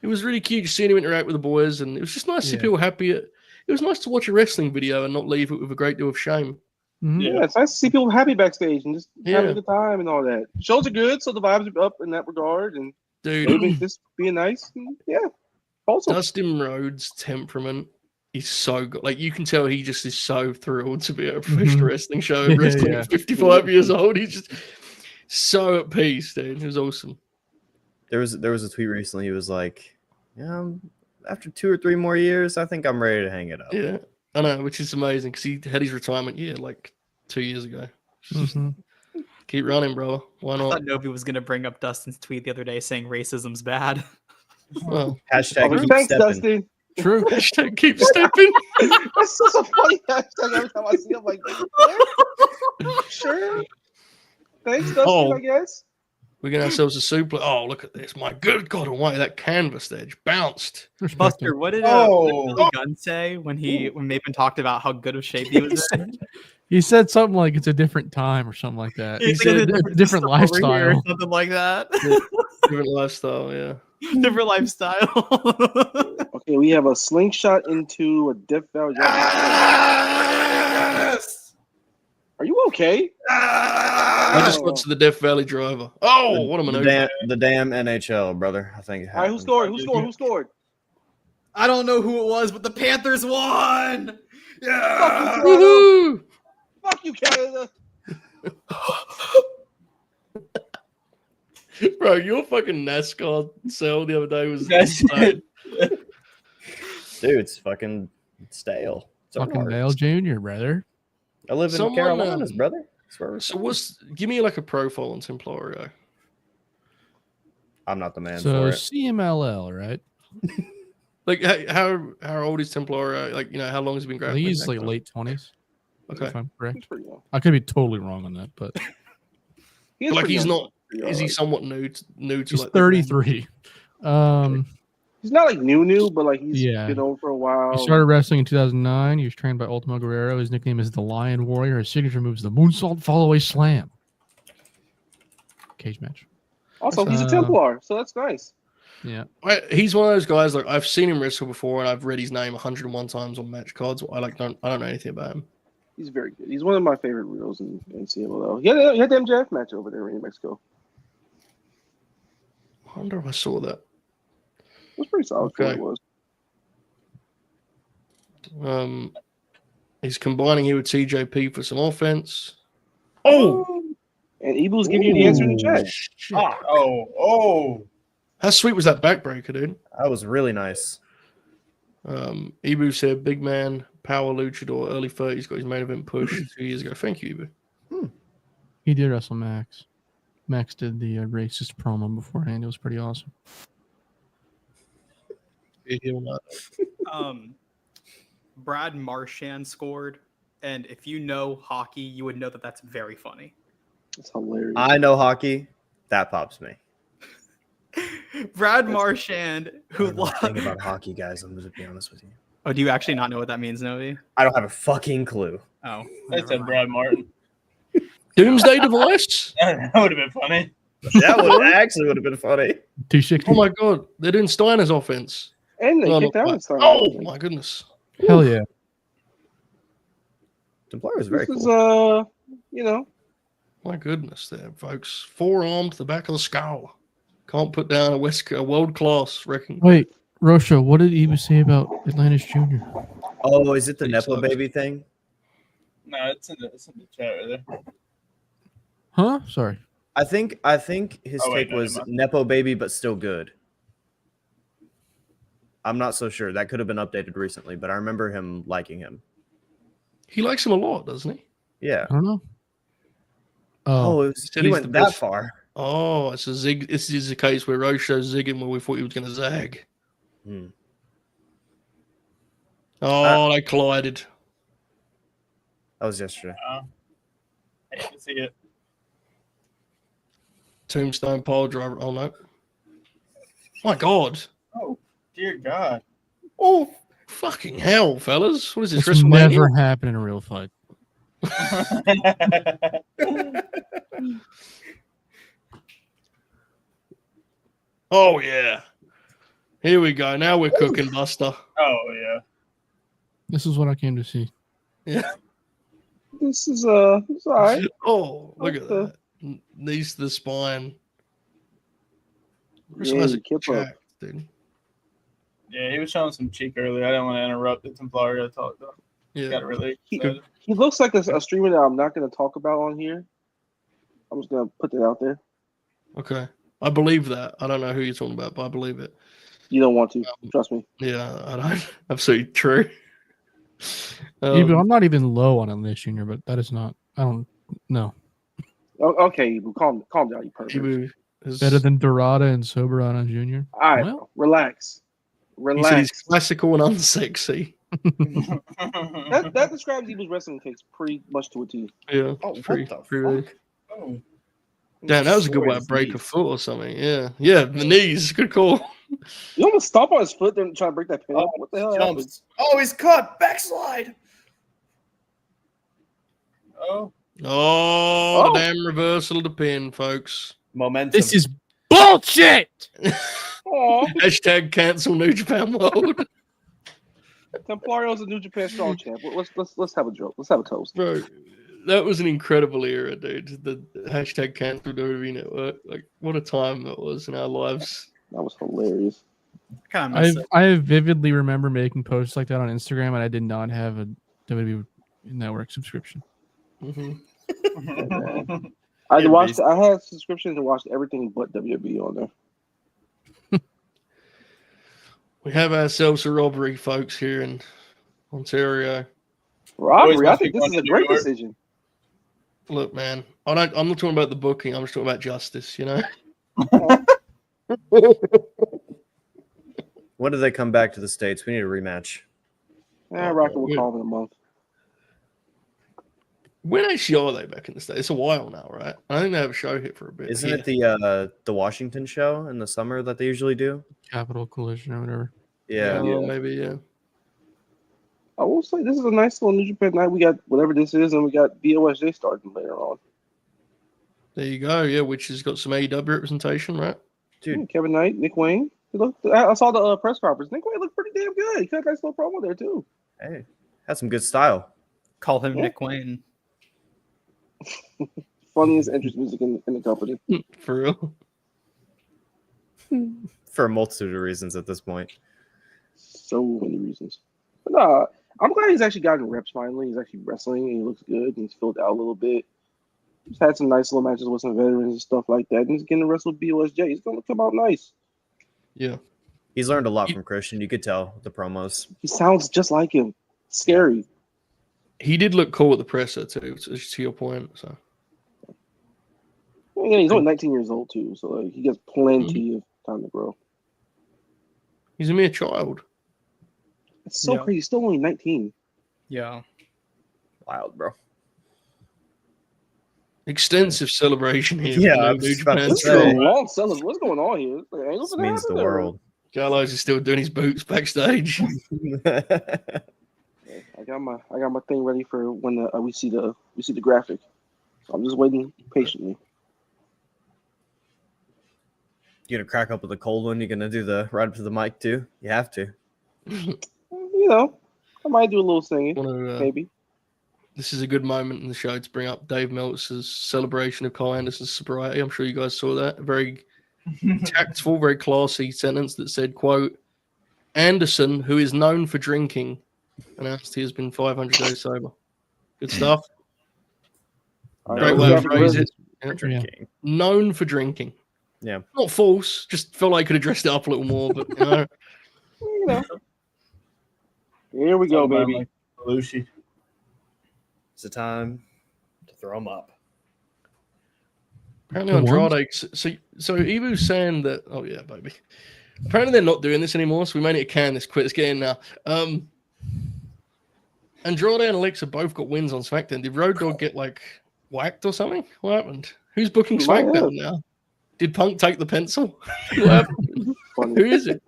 it was really cute just seeing him interact with the boys, and it was just nice to see Yeah. people happy. It was nice to watch a wrestling video and not leave it with a great deal of shame. Mhm. Yeah, it's nice to see people happy backstage and just having Yeah. a good time and all that. Shows are good, so the vibes are up in that regard, and Dude, Maven just being nice. And, yeah, also Dustin Rhodes' temperament is so good. Like, you can tell he just is so thrilled to be at a professional wrestling show, Yeah, wrestling yeah. at 55 years old. He's just so at peace, dude. It was awesome. there was a tweet recently. He was like, "Yeah, after 2 or 3 more years, I think I'm ready to hang it up. Yeah, I know, which is amazing because he had his retirement year like 2 years ago. Just keep running, bro. Why I not? thought Novi was gonna bring up Dustin's tweet the other day saying racism's bad. Well, Hashtag keep thanks, stepping. Dustin. True. hashtag keep stepping. That's such a funny hashtag. Every time I see it, I'm like, what? Sure. Thanks, Dustin, Oh. I guess. We're getting ourselves a suplex. Oh, look at this. My good God almighty, that canvas edge bounced. Buster, what did Oh. Billy Gunn say when Maven talked about how good of shape he was in? He said something like it's a different time or something like that. He He said said it's a different stuff over here or lifestyle. something like that. Different lifestyle, yeah. Different lifestyle. Okay, we have a slingshot into a Death Valley. Are you okay? I just got to the Death Valley driver. Oh, what a maneuver. The damn NHL, brother. I think it All right, who happened. scored? Who scored? I don't know who it was, but the Panthers won. Yeah. Woohoo! Fuck you, Canada. Bro, your fucking NASCAR cell the other day was That's insane. Dude, it's fucking stale. It's Fucking hard. Dale Jr., brother. I live in Someone, Carolinas, brother. That's where we're So from. give me like a profile on Templario. I'm not the man So for it. CMLL, right? Like how old is Templario? Like, you know, how long has he been I grappling? think he's that like guy? late 20s. Okay. If I'm correct. He's pretty young. I could be totally wrong on that, but He is But like pretty he's young. not is he somewhat new to he's like the- 33. He's not like new, but like he's Yeah. been over for a while. He started wrestling in 2009. He was trained by Ultimo Guerrero. His nickname is the Lion Warrior. His signature move is the Moonsault Fallaway Slam. Cage match. Also, he's a Templar, so that's nice. Yeah. He's one of those guys like I've seen him wrestle before and I've read his name 101 times on match cards. I don't know anything about him. He's very good. He's one of my favorite reels in CMLL. He had the MJF match over there in Mexico. I wonder if I saw that. It was pretty solid for what it was. He's combining here with TJP for some offense. Oh, and Ibu's giving you the answer in the chat. shit. Oh. How sweet was that backbreaker, dude? That was really nice. Ibu said, "Big man, power luchador, early 30s, got his main event push 2 years ago." Thank you, Ibu. He did wrestle Max. Max did the racist promo beforehand. It was pretty awesome. Brad Marchand scored, and if you know hockey, you would know that that's very funny. It's hilarious. I know hockey. That pops me. Brad Marchand, I who don't know a thing about hockey, guys. I'm going to be honest with you. Oh, do you actually not know what that means, Novi? I don't have a fucking clue. Oh, I never said mind. Brad Martin. Doomsday device. That would have been funny. That actually would have been funny. 260. Oh my god, they're doing Steiner's offense. and they No, kicked no, out my- and started. Oh my goodness. Hell yeah. Templar is very This is cool. My goodness, there, folks. Forearm to the back of the skull. Can't put down a world class wrecking. Wait, Rosha, what did Ibu say about Atlantis Jr.? Oh, is it the He Nepo sucks. baby thing? No, it's in the chat right there. Huh? Sorry. I think his Oh, wait, take no, was never mind. Nepo baby, but still good. I'm not so sure. That could have been updated recently, but I remember him liking him. He likes him a lot, doesn't he? Yeah. I don't know. Oh, Oh, said he he's went the that best. far. Oh, it's a zig. This is a case where Rosho's zigging where we thought he was going to zag. Hmm. Oh, they collided. That was yesterday. I hate to see it. Tombstone pile driver. Oh no! My God! Oh, dear God. Oh, fucking hell, fellas! What is this? this WrestleMania? never happened in a real fight. Oh yeah. Here we go. Now we're cooking, Buster. Oh, yeah. This is what I came to see. Yeah. This is it's all right. Oh, look at Okay. that. Knees to the spine. Yeah, Russell Kippo. jacked, dude. Yeah, he was showing some cheek earlier. I didn't want to interrupt the Templario talk, though. Yeah. Got really He- excited. He looks like a streamer that I'm not going to talk about on here. I'm just going to put that out there. Okay. I believe that. I don't know who you're talking about, but I believe it. You don't want to. Trust me. Yeah, I don't. Absolutely true. Ibu, I'm not even low on Unleash Junior, but that is not. I don't know. Okay, Ibu, calm down, you pervert. Ibu is Better than Dorada and Soberano Junior. All right, Well, bro. Relax. He said he's Relax. classical and unsexy. That describes Ibu's wrestling takes pretty much to a T. Yeah, Oh, pretty what the really. fuck? Oh. Damn, that was a good way to break a foot or something. Yeah, the knees. Good call. You almost stomp on his foot then trying to break that pin. What the hell happened? Jumps. Oh, he's caught. Backslide. Oh. Oh, the damn reversal of the pin, folks. Momentum. this is bullshit. Aw, Hashtag cancel New Japan World. Templarios a New Japan Strong Champ. Let's have a joke. Let's have a toast. Bro, that was an incredible era, dude. The hashtag cancel WWE Network. Like, what a time that was in our lives. That was hilarious. Kind of miss it. I vividly remember making posts like that on Instagram, and I did not have a WWE Network subscription. Mm-hmm. I Yeah, had subscriptions and watched everything but WWE on there. We have ourselves a robbery, folks, here in Ontario. Robbery. I must think be this is going a to great New York. decision. Look, man, I'm not talking about the booking. I'm just talking about justice, you know? When do they come back to the States? We need a rematch. Rocket will call in a month. When actually are they back in the States? It's a while now, right? I think they have a show here for a bit. Isn't Yeah. it the Washington show in the summer that they usually do? Capital Collision or whatever. Yeah. Maybe, yeah. I will say this is a nice little New Japan night. We got whatever this is, and we got BOSJ starting later on. There you go, yeah, which has got some AEW representation, right? Dude, Kevin Knight, Nick Wayne. I saw the press conference. Nick Wayne looked pretty damn good. He got a nice little promo there too. hey, had some good style. Call him Yeah. Nick Wayne. Funniest entrance music in the company. For real. For a multitude of reasons at this point. So many reasons. But nah, I'm glad he's actually gotten reps finally. He's actually wrestling and he looks good and he's filled out a little bit. He's had some nice little matches with some veterans and stuff like that. And he's getting to wrestle BOSJ. He's going to come out nice. Yeah. He's learned a lot from Christian. You could tell the promos. He sounds just like him. Scary. He did look cool at the presser, too, to your point. So Yeah, he's only 19 years old too, so like, he gets plenty of time to grow. he's a mere child. It's so Yeah. crazy. He's still only 19. Yeah. Wild, bro. Extensive celebration here. Yeah, for I New was about Japan to This is say. a long celebration. What's going on here? Like, angles This gonna means the happen, or- world. Gallows is still doing his boots backstage. Yeah, I got my thing ready for when we see the graphic. So I'm just waiting patiently. You gonna crack up with a cold one? You gonna do the right up to the mic too? You have to. You know, I might do a little singing, Wanna, maybe. This is a good moment in the show to bring up Dave Meltzer's celebration of Kyle Anderson's sobriety. I'm sure you guys saw that. A very tactful, very classy sentence that said, quote, Anderson, who is known for drinking, announced he has been 500 days sober. Good stuff. Great way to phrase it. For Yeah. drinking. Known for drinking. Yeah. Not false, just felt like I could have dressed it up a little more, but you know. You know. Here we go, baby. Lucy. It's the time to throw him up. Apparently The ones? Andrade. So Ibu's saying that. Oh yeah, baby. Apparently they're not doing this anymore, so we may need to can this quick. Let's get in now. Andrade and Alexa both got wins on SmackDown. Did Road Dogg get like whacked or something? What happened? Who's booking He might SmackDown now? Did Punk take the pencil? What happened? Funny. Who is it?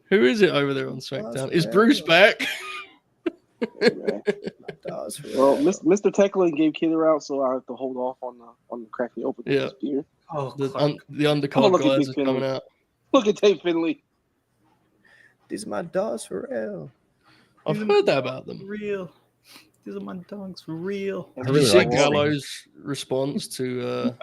Who is it over there on SmackDown? Is Bruce back? Man. Well, Mr. Tekla gave Kidder out, so I have to hold off on the cracking open Yeah. this beer. Oh, The I'm undercard gonna look at guys Big are Finley. coming out. Look at Dave Finley. These are my dogs for real. I've heard that about them. real. These are my dogs for real. I Did really you see like this thing. Gallows' response to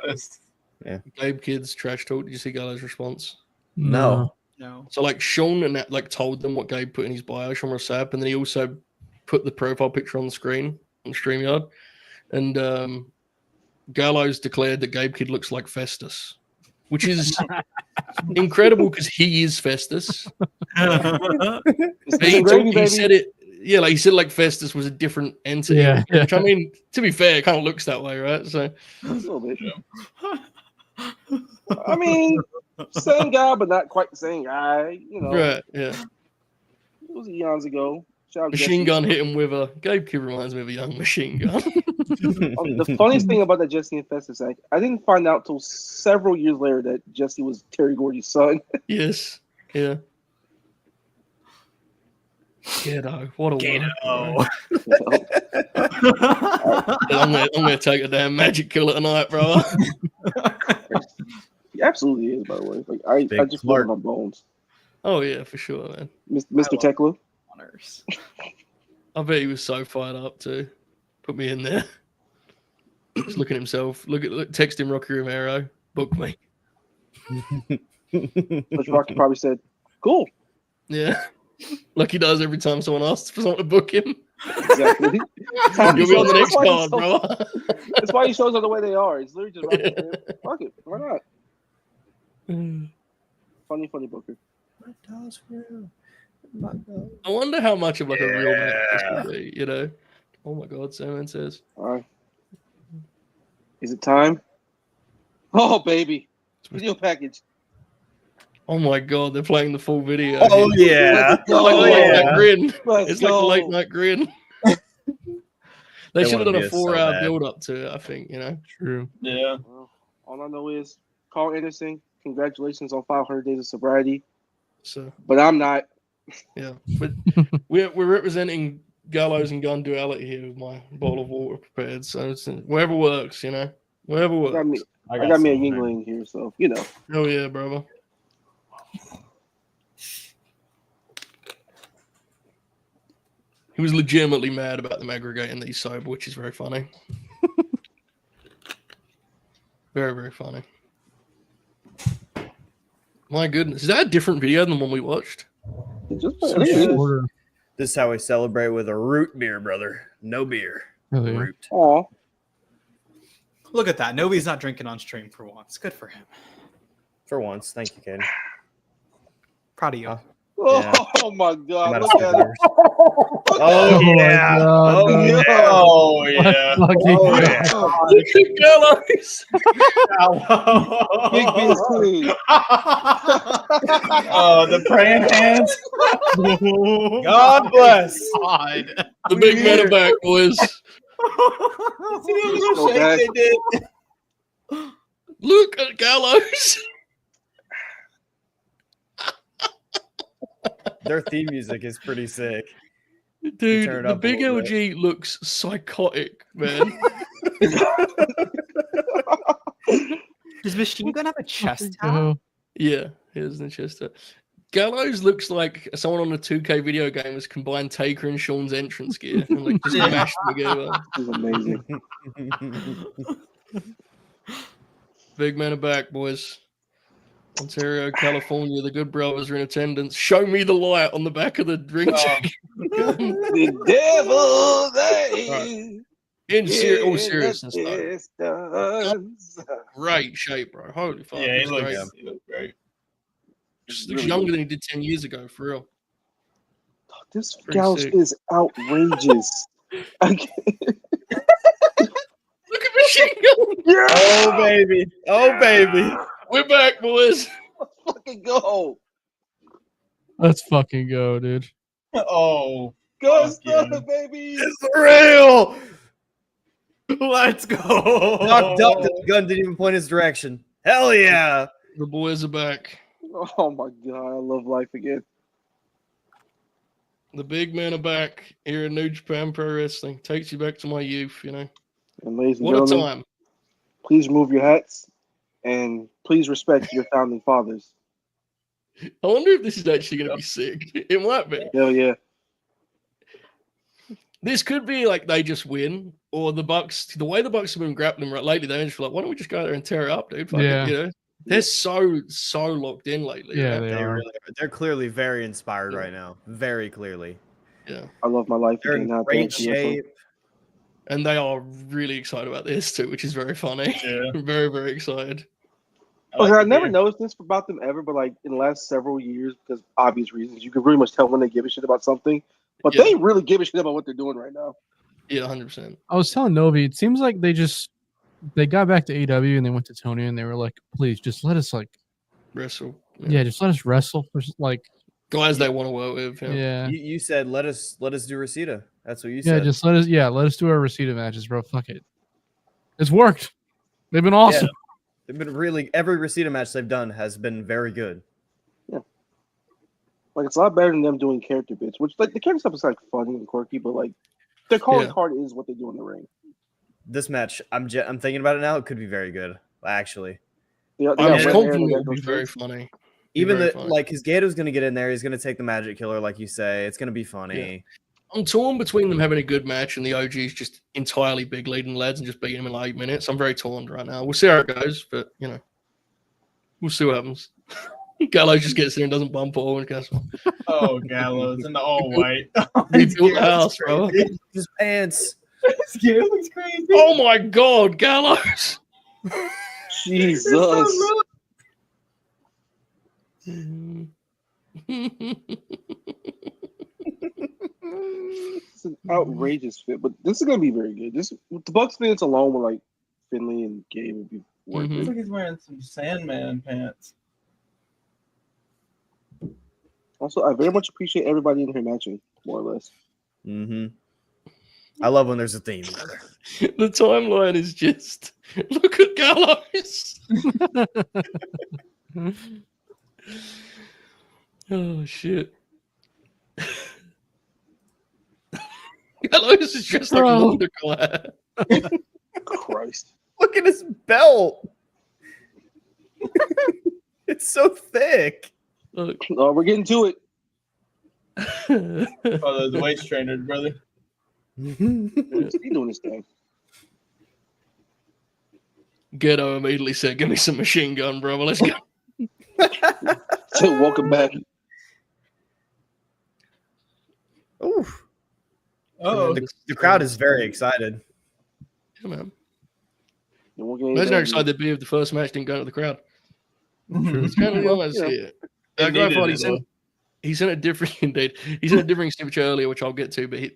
Yeah. Gabe Kidd's trash talk? Did you see Gallows' response? No. No. So like Sean and that, like told them what Gabe put in his bio, Sean Rossap, and then he also put the profile picture on the screen on StreamYard. And Gallows declared that Gabe Kidd looks like Festus. which is incredible because he is Festus. He said it. Yeah, like he said, like Festus was a different entity. Yeah, Which I mean, to be fair, it kind of looks that way, right? So A little bit. I mean, same guy, but not quite the same guy. You know, right, yeah. it was eons ago. Shout out Machine Jesse. Gun hit him with a Gabe Kid reminds me of a young Machine Gun. The funniest thing about that Jesse and Festus act, I didn't find out till several years later that Jesse was Terry Gordy's son. Yes, yeah. Ghetto, what a Gato. I'm gonna take a damn magic killer tonight, bro. He absolutely is, by the way. Like I just feel it in my bones. Oh yeah, for sure, man. Mr. Tekla. Honors. I bet he was so fired up too. Put me in there. Just look at himself. Text him Rocky Romero. Book me. Which Rocky probably said, "Cool." Yeah. Like he does every time someone asks for someone to book him. Exactly. You'll be on the next card, bro. That's why he shows up the way they are. It's literally just Rocky saying, fuck it. Why not? Funny Booker. I wonder how much of like a real match this would be, you know? Oh my god, Simon says. All right. Is it time? Oh baby. Video package. Oh my god, they're playing the full video. Oh yeah. It's like the late night grin. Let's It's like the go. late night grin. They should have wanna done be a so 4-hour bad. build up to it, I think, you know. True. Yeah. Well, all I know is Carl Anderson, congratulations on 500 days of sobriety. So But I'm not. yeah. But we're representing Gallows and Gun duality here with my bottle of water prepared. So it's wherever works, you know. Wherever I got works. me a some, Yingling here, so you know. Oh yeah, brother. He was legitimately mad about them aggregating these sober, which is very funny. Very, very funny. My goodness. Is that a different video than the one we watched? Just So I think it is. shorter. This is how we celebrate with a root beer, brother. No beer. Really? Root. Aw. Look at that. Nobody's not drinking on stream for once. Good for him. For once. Thank you, Caden. Proud of you. Yeah. Oh my god, I'm look out at of it. Oh, my yeah. God, Oh, dude. yeah. Oh yeah. Fucking Oh, God. yeah. Big B's clean. Oh, the praying hands. God bless. God. The big men are back, boys. Go back. Look at Gallows. Their theme music is pretty sick. Dude, turn it the up a big little LG looks psychotic, man. Does Machine Gun have a chest Fucking out? go. Yeah, here's Manchester. Gallows looks like someone on a 2K video game has combined Taker and Sean's entrance gear and like just mashed them together. This is amazing. Big men are back, boys. Ontario, California, the good brothers are in attendance. Show me the light on the back of the ring jacket. The devil's eyes. All seriousness, though. Distance. Great shape, bro. Holy fuck. Yeah, he he's great. looks great. Just looks younger than he did 10 years ago, for real. This Pretty gouge sick. is outrageous. I can't- Look at Machine Gun. Yeah, Oh, baby. Oh, baby. We're back, boys. let's fucking go. Let's fucking go, dude. Oh, Go, Fuck yeah. Stunner, baby. It's real. Let's go. Doc ducked and the gun didn't even point his direction. Hell yeah. The boys are back. Oh my god, I love life again. The big men are back here in New Japan Pro Wrestling. Takes you back to my youth, you know. And ladies and What a gentlemen, time. please remove your hats and please respect your founding fathers. I wonder if this is actually going to be sick. It might be. Hell yeah. This could be like they just win, or the Bucks. The way the Bucks have been grappling right lately, they're just like, why don't we just go there and tear it up, dude? Fuck Yeah. it, you know, they're so locked in lately. Yeah, you know? they They are. really are. They're clearly very inspired right now. Very clearly. Yeah, I love my life They're again. in Now, great thank you. shape. and they are really excited about this too, which is very funny. yeah. Very, very excited. Okay, I the never beer. noticed this about them ever, but like in the last several years, because obvious reasons, you can really much tell when they give a shit about something. But Yeah. they really give a shit about what they're doing right now. Yeah, 100%. I was telling Novi, it seems like they got back to AEW and they went to Tony and they were like, please just let us Wrestle. just let us wrestle for Guys they want to work with. yeah. You said let us do Reseda. That's what you Yeah, said. just let us do our Reseda matches, bro. Fuck it. It's worked. They've been awesome. They've been really every Reseda match they've done has been very good. Like it's a lot better than them doing character bits, which like the character stuff is like funny and quirky, but like their calling card is what they do in the ring. This match, I'm thinking about it now. It could be very good, actually. Yeah, I'm confident it'll be very funny. Even because Gato's going to get in there, he's going to take the Magic Killer, like you say. It's going to be funny. Yeah. I'm torn between them having a good match and the OGs just entirely big leading lads and just beating them in like 8 minutes. I'm very torn right now. We'll see how it goes, but we'll see what happens. Gallows just gets there and doesn't bump all and guess what? Oh, Gallows in the all white. Rebuilt the house, bro. His pants. Scared looks crazy. Oh my god, Gallows! Jesus. It's an outrageous fit, but this is gonna be very good. This with the Bucks fans alone with like Finley and Gabe would be worth Looks it. like he's wearing some Sandman pants. Also, I very much appreciate everybody in here matching, more or less. Mm-hmm. I love when there's a theme. The timeline is just look at Gallows. Oh shit. Gallows is just like Mordecai. Christ. Look at his belt. It's so thick. Look. Oh, we're getting to it. Oh, those waist trainers, brother. He's doing his thing. Ghetto immediately said, "Give me some machine gun, brother. Let's go." So welcome back. Oof. Oh, The crowd is very excited. Yeah, man. Imagine Imagine how excited they'd be if the first match didn't go to the crowd. It's kind of almost here. He sent a different indeed. He sent a different signature earlier, which I'll get to. But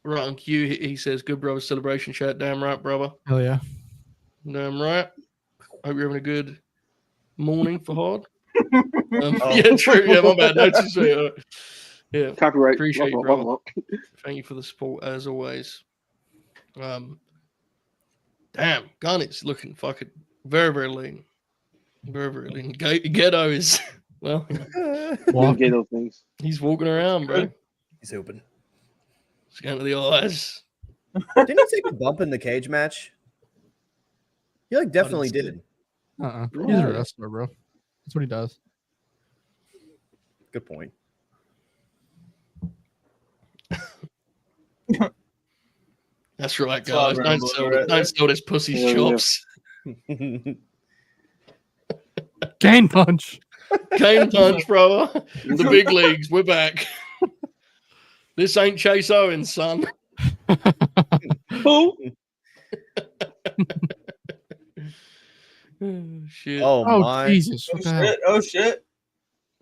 right on cue, he says, "Good brother celebration chat." Damn right, brother. Hell yeah. Damn right. Hope you're having a good morning for hard. Yeah, true. Yeah, my bad. No, yeah, Copyright. appreciate you, brother. Thank you for the support as always. Damn, Garnet's looking fucking very, very lean. Very, very lean. Ghetto is well. Get those things. He's walking around, bro. He's open. Scan to the eyes. Didn't he take a bump in the cage match? He definitely did. He's a wrestler, bro. That's what he does. Good point. That's right, guys. Don't sell this pussy's chops. Cane punch. Cane punch, bro. The big leagues. We're back. This ain't Chase Owens, son. Who? Shit. Oh my. Jesus. What the hell? shit. Oh, shit.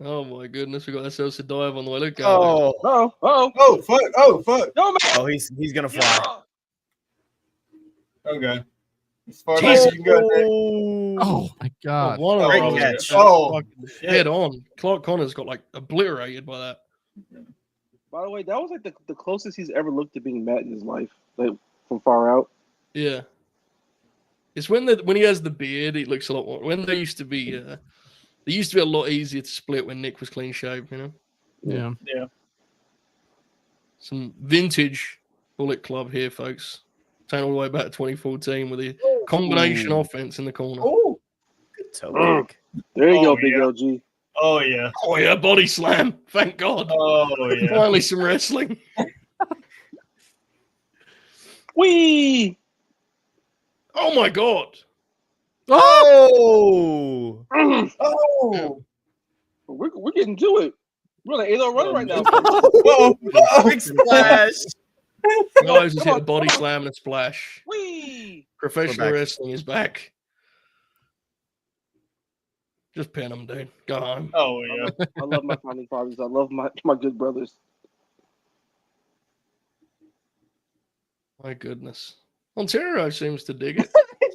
Oh my goodness, we got ourselves a dive on the way. Look, Oh. Oh, fuck. Oh, fuck. No, man. Oh, he's gonna fly. Okay. As far Jesus. as you can go, Nick. Oh my god. One of Great them catch. Oh, shit. head on. Clark Connors got obliterated by that. By the way, that was the closest he's ever looked to being met in his life, from far out. Yeah. It's when he has the beard, it looks a lot more. When they used to be, a lot easier to split when Nick was clean shaved, Yeah. Yeah. Some vintage Bullet Club here, folks. Taking all the way back to 2014 with the combination offense in the corner. Oh, Good toe kick. There you go, Big yeah. LG. Oh, yeah. Oh yeah, body slam! Thank God. Oh, yeah. Finally, some wrestling. Whee! Oh my God! Oh! Oh! We're getting to it. We're on an 8-0 run right now. Whoa! Big splash. Guys just hit a body slam and a splash. Whee! Professional back. wrestling is back. Just pin them, dude. Go home. Oh yeah. I love my founding fathers. I love my good brothers. My goodness. Ontario seems to dig it.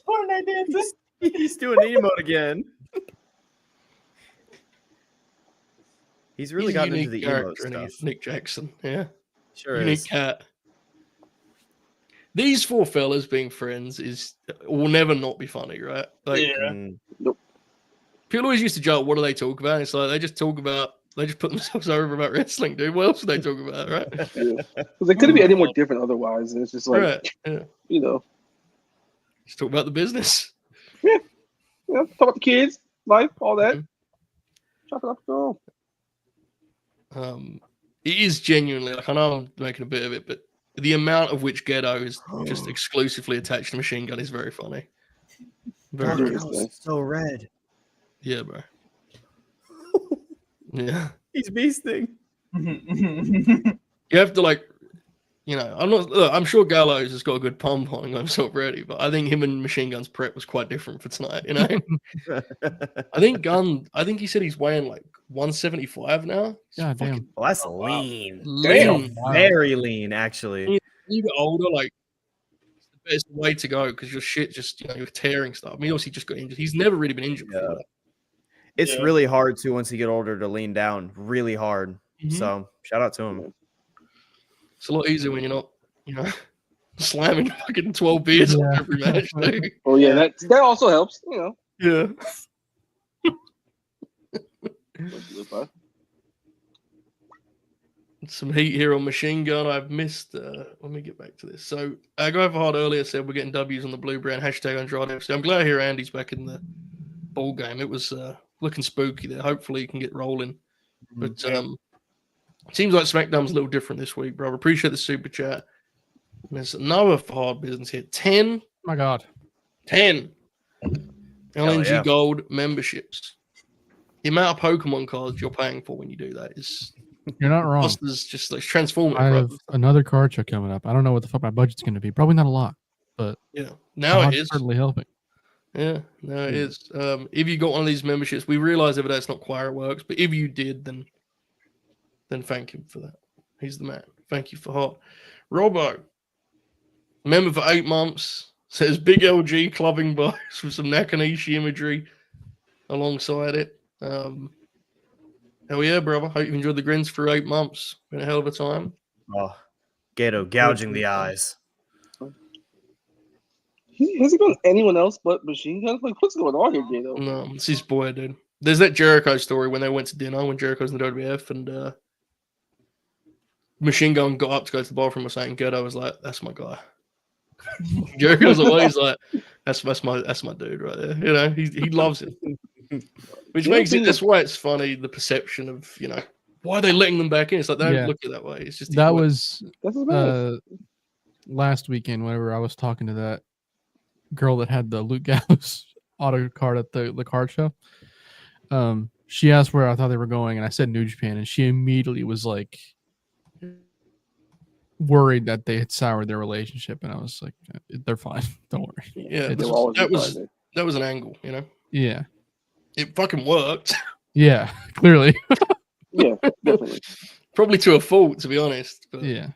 Fortnite dances. He's doing emote again. He's really He's a gotten into unique the emote character, isn't he? stuff. Nick Jackson. Yeah. Sure Unique is. cat. These four fellas being friends will never not be funny, right? Like, Yeah. Mm. people always used to joke, what do they talk about? And it's like they just put themselves over about wrestling, dude. What else do they talk about, right? Yeah. Because it couldn't be any more different otherwise. And it's just like, Right. Yeah. you know, Just talk about the business. talk about the kids, life, all that. Mhm. Chop it up, go. It is genuinely, like, I know I'm making a bit of it, but the amount of which Ghetto is just exclusively attached to Machine Gun is very funny. Very, God, very Seriously. funny. Ghetto's so red. Yeah, bro. Yeah. He's beasting. You have to, like, you know, I'm sure Gallows has got a good pom pom himself ready, but I think him and Machine Gun's prep was quite different for tonight, you know? I think he said he's weighing like 175 now. God damn. Oh, that's lean. Lean. Very lean, actually. You get older, like, it's the best way to go because your shit just, you know, you're tearing stuff. I mean, obviously, he just got injured. He's never really been injured before that. It's Yeah. really hard too once you get older to lean down. Really hard. Mhm. So shout out to him. It's a lot easier when you're not, you know, slamming fucking 12 beers Yeah. off every match, dude. Oh, yeah, that also helps, you know. Yeah. Some heat here on Machine Gun. I've missed. Let me get back to this. So, Go for Hard earlier said we're getting W's on the Blue Brand. Hashtag Andrade FC. I'm glad to hear Andy's back in the ball game. It was looking spooky there. Hopefully, he can get rolling. But seems like SmackDown's a little different this week, bro. Appreciate the super chat. And there's another hard business here. 10 My God. LNG yeah. Gold memberships. The amount of Pokemon cards you're paying for when you do that is You're not wrong. is just like transformative. I have Right? another card show coming up. I don't know what the fuck my budget's going to be. Probably not a lot, but Yeah, now it odds is. certainly helping. Yeah, no, it is. If you got one of these memberships, we realize every day it's not quite how it works, but if you did, then thank him for that. He's the man. Thank you for hot. Robo, member for 8 months, says big LG clubbing box with some Nakanishi imagery alongside it. Hell yeah, brother. Hope you enjoyed the grins for 8 months. Been a hell of a time. Oh, Gato gouging the eyes. Has he been anyone else but Machine Gun? Like, what's going on here, Gato? No, it's his boy, dude. There's that Jericho story when they went to dinner when Jericho's in the WWF and Machine Gun got up to go to the bathroom or something. Ghetto was like, "That's my guy." Jericho's always like, "That's my dude right there." You know, he loves it, which makes it. That's why it's funny. The perception of, you know, why are they letting them back in? It's like they don't look at it that way. It's just That was That's his man. last weekend whenever I was talking to that girl that had the Luke Gallows auto card at the card show. She asked where I thought they were going, and I said New Japan, and she immediately was like worried that they had soured their relationship, and I was like, they're fine, don't worry. Yeah, It's- that was an angle, you know. Yeah, It fucking worked. yeah, clearly. Yeah, definitely. Probably to a fault, to be honest. But Yeah,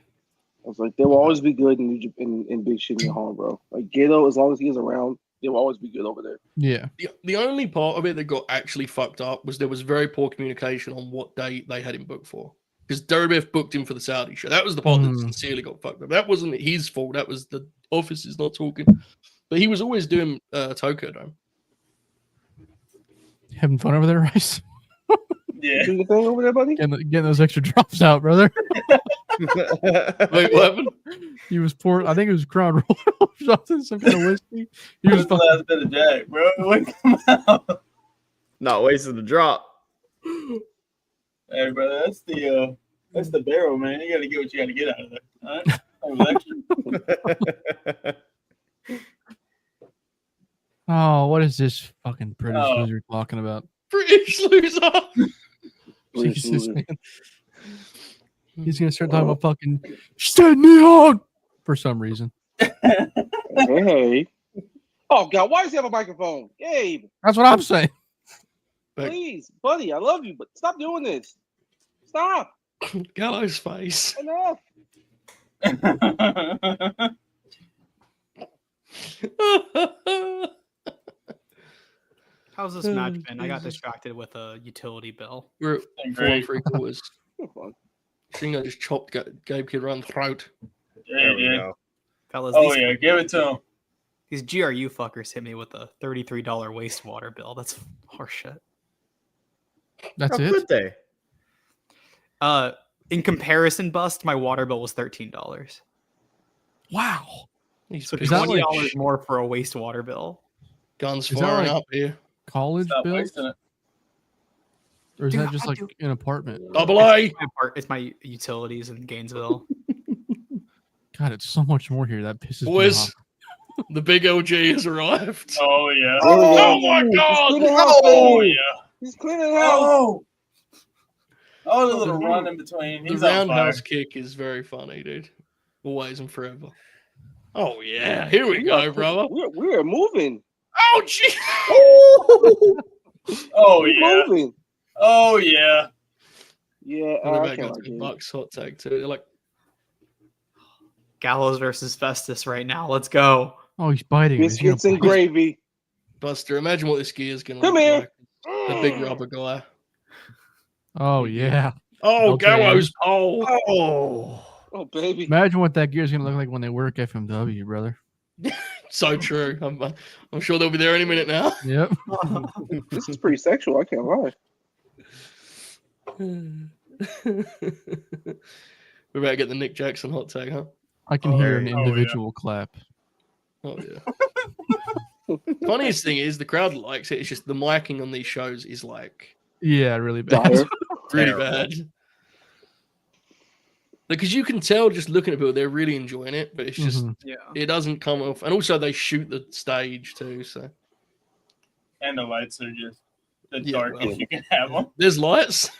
I was like, they will always be good in Big Shit Hall, bro. Like, Gato, as long as he is around, they will always be good over there. yeah. the only part of it that got actually fucked up was there was very poor communication on what date they had him booked for. Because Derbeff booked him for the Saudi show. That was the part that sincerely got fucked up. That wasn't his fault. That was the officers not talking. But he was always doing Tokyo Dome. Having fun over there, Rice? Yeah. Do the thing over there, buddy? Getting those extra drops out, brother. Wait, what happened? He was pouring, I think it was Crown Royal or something, some kind of whiskey. He was the last bit of Jack, bro. Wait, come out. Not wasting the drop. Hey, brother, that's the barrel, man. You gotta get what you gotta get out of there. All right? That was extra. Oh, what is this fucking British Oh. loser talking about? British loser. British Jesus, loser. man. He's gonna start talking about fucking Stan Neon for some reason. Hey. Oh, God, why does he have a microphone? Gabe. That's what I'm saying. Back, Please, buddy, I love you, but stop doing this. Stop. Gallows face. Enough. How's this match been? I got distracted with a utility bill. We're at Great. 4 3/4. Come on. Shingo just chopped Gabe Kid around the throat. There we go. Fellas, Oh yeah, give it to him. these GRU fuckers hit me with a $33 wastewater bill. That's horseshit. That's How it. could they? In comparison, Bust, my water bill was $13. Wow. He's So Is that $20 like- more for a wastewater bill. guns Is that firing like- up here. College Stop bills, wasting it. or is Dude, that just I like do- an apartment? Double A. It's my utilities in Gainesville. God, it's so much more here. That pisses me Boys, off. the big OG has arrived. Oh yeah. Oh my He's god! cleaning house, Oh baby. yeah. He's cleaning house. Oh. Oh, the little run in between. The He's on fire. roundhouse kick is very funny, dude. Always and forever. Oh yeah, here we go, brother. We're moving. Oh gee. Oh We're yeah. moving. Oh yeah. Yeah, Oh, I they're can't back like into it. Bucks hot tag too. They're like, Gallows versus Festus right now. Let's go. Oh, he's biting. He's gonna Biscuits and bite. gravy. Buster, imagine what this gear is gonna Come look here. like. The big rubber guy. Oh yeah. Oh, LJN. Gallows pole. Oh, Oh, baby. Imagine what that gear's gonna look like when they work FMW, brother. so true. I'm sure they'll be there any minute now. Yep. This is pretty sexual. I can't lie. We better get the Nick Jackson hot tag, huh? I can Oh, hear an yeah. individual clap. Oh yeah. Funniest thing is the crowd likes it. It's just the miking on these shows is like Yeah, really bad. Dire. really Terrible. bad. Because you can tell just looking at people, they're really enjoying it, but it's just Mhm. Yeah. it doesn't come off. And also they shoot the stage too, so And the lights are just the Yeah, darkest well. you can have them. there's lights.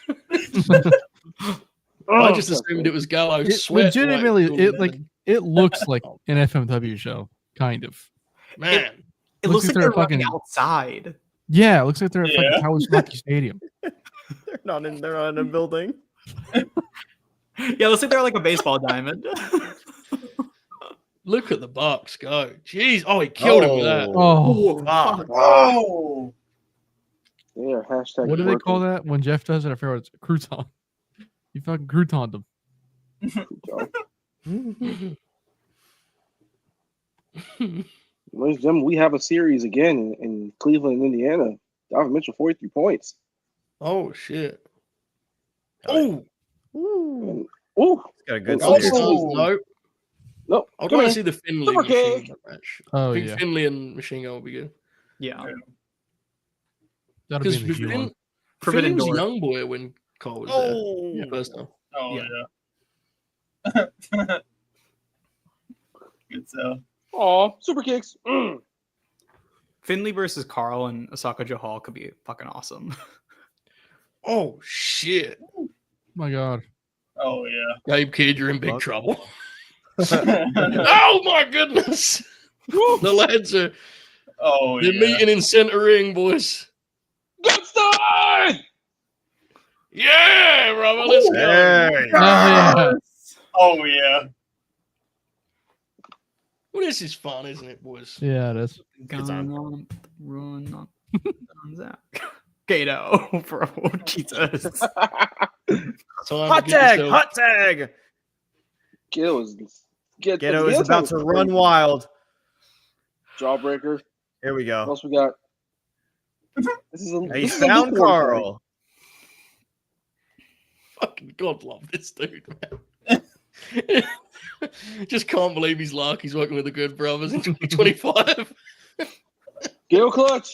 Oh, I just assumed it was Gallows It sweat. legitimately, like, it like it looks like an FMW show, kind of. man. It Looks looks like like they're they're running fucking- outside. Yeah, it looks like they're at Yeah. fucking Kawasaki Stadium. They're not in a building. Yeah, it looks like they're like a baseball diamond. Look at the Bucks go. Jeez. Oh, he killed him with that. Oh, Fuck. Oh. Yeah, hashtag. what do they call working. that when Jeff does it? I forget what it's crouton. You fucking croutoned them. Ladies and gentlemen, we have a series again in Cleveland, Indiana. Donovan Mitchell, 43 points. Oh shit. Oh, And, ooh, Got a good Oh, series. no. no. I'd come want to here. see the Finley Super Machine kick. Gun match. Oh I think yeah, Finley and Machine Gun will be good. Yeah. that'll be Because in the G1. Finley Forbidden was a door. young boy when Cole was Oh. there. First time. Oh Yeah. yeah. Good so. Aw, super kicks. Mm. Finley versus Carl and Osaka Johal could be fucking awesome. Oh shit. Oh my god. Oh yeah. Gabe Kidd, you're in big Fuck. trouble. Oh Oh my goodness. The lads are they're yeah. meeting in center ring, boys. Good start! Yeah, brother. Let's go. There you Oh, yeah. Oh yeah. Well, this is fun, isn't it, boys? Yeah, it is. It's on. Run on. Zach. Gato, bro. Jesus. Time Hot to get tag! yourself- Hot tag! Ghetto is Ghetto is about to run wild. Jawbreaker. Here we What go. else we got? This is a, He this is a found lukewarm Carl. Fucking God love this dude, man. Just can't believe he's lucky he's working with the Good Brothers in 2025. thing. Ghetto clutch.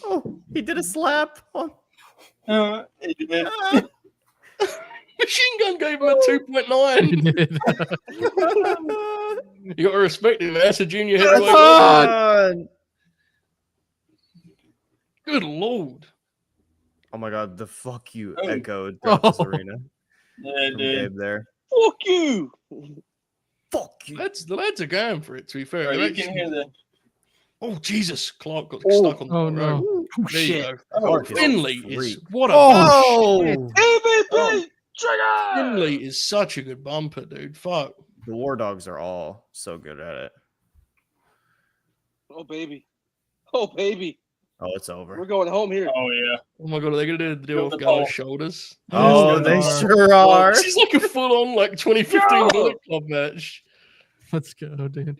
Oh, he did a slap. Oh, He did. Machine Gun gave him a 2.9. He did. You got to respect him. That's a junior heavyweight. come on. Good lord. Oh my god, the fuck you Oh. echoed throughout this Oh. arena. Yeah, From dude. Gabe there. Fuck you. Fuck you. The lads are going for it, to be fair. Bro, They're you can actually- hear the. Oh, Jesus. Clark got Oh. stuck on the Oh, road. no. There you shit. go. Mark is a Finley is freak. what a Oh, EVP trigger. Finley is such a good bumper, dude. Fuck. the War Dogs are all so good at it. Oh baby, oh baby, Oh, it's over. we're going home here. Oh yeah. Oh my god, are they gonna do the deal Feel with the Gallows' ball. shoulders? Oh, they sure are. This is like a full-on like 2015 Bullet Club match. Let's go, dude.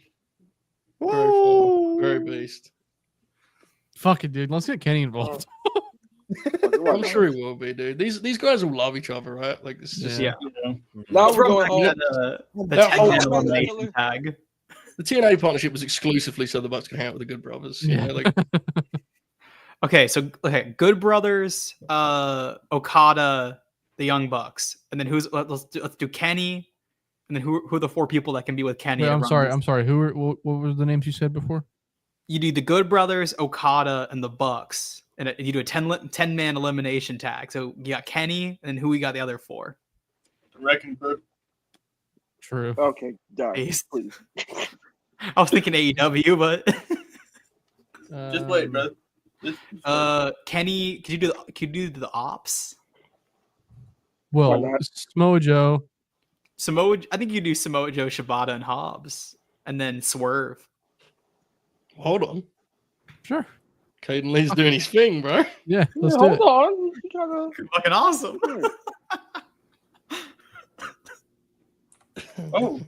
Very fun. Very beast. Fuck it, dude. Let's get Kenny involved. I'm sure he will be, dude. These guys all love each other, right? Like this is just Yeah. Now we're From going home. the That whole 10-man time- elimination tag. the TNA partnership was exclusively so the Bucks could hang out with the Good Brothers. You know, like Okay, so Good Brothers, Okada, the Young Bucks, and then let's do Kenny, and then who are the 4 people that can be with Kenny? Wait, to I'm run sorry. this? I'm sorry. What were the names you said before? You do the Good Brothers, Okada, and the Bucks, and you do a 10-man elimination tag. So you got Kenny, and then who we got the other 4? Wrecking Crew. True. Okay, die, Ace. please. I was thinking AEW, but Just wait, bro. Kenny, could you do the Ops? Why Well, not? Samoa Joe. I think you do Samoa Joe, Shibata, and Hobbs, and then Swerve. hold on. Sure. Caden Lee's doing his thing, bro. Yeah, let's do Hold it. on. You gotta... Fucking awesome. Oh,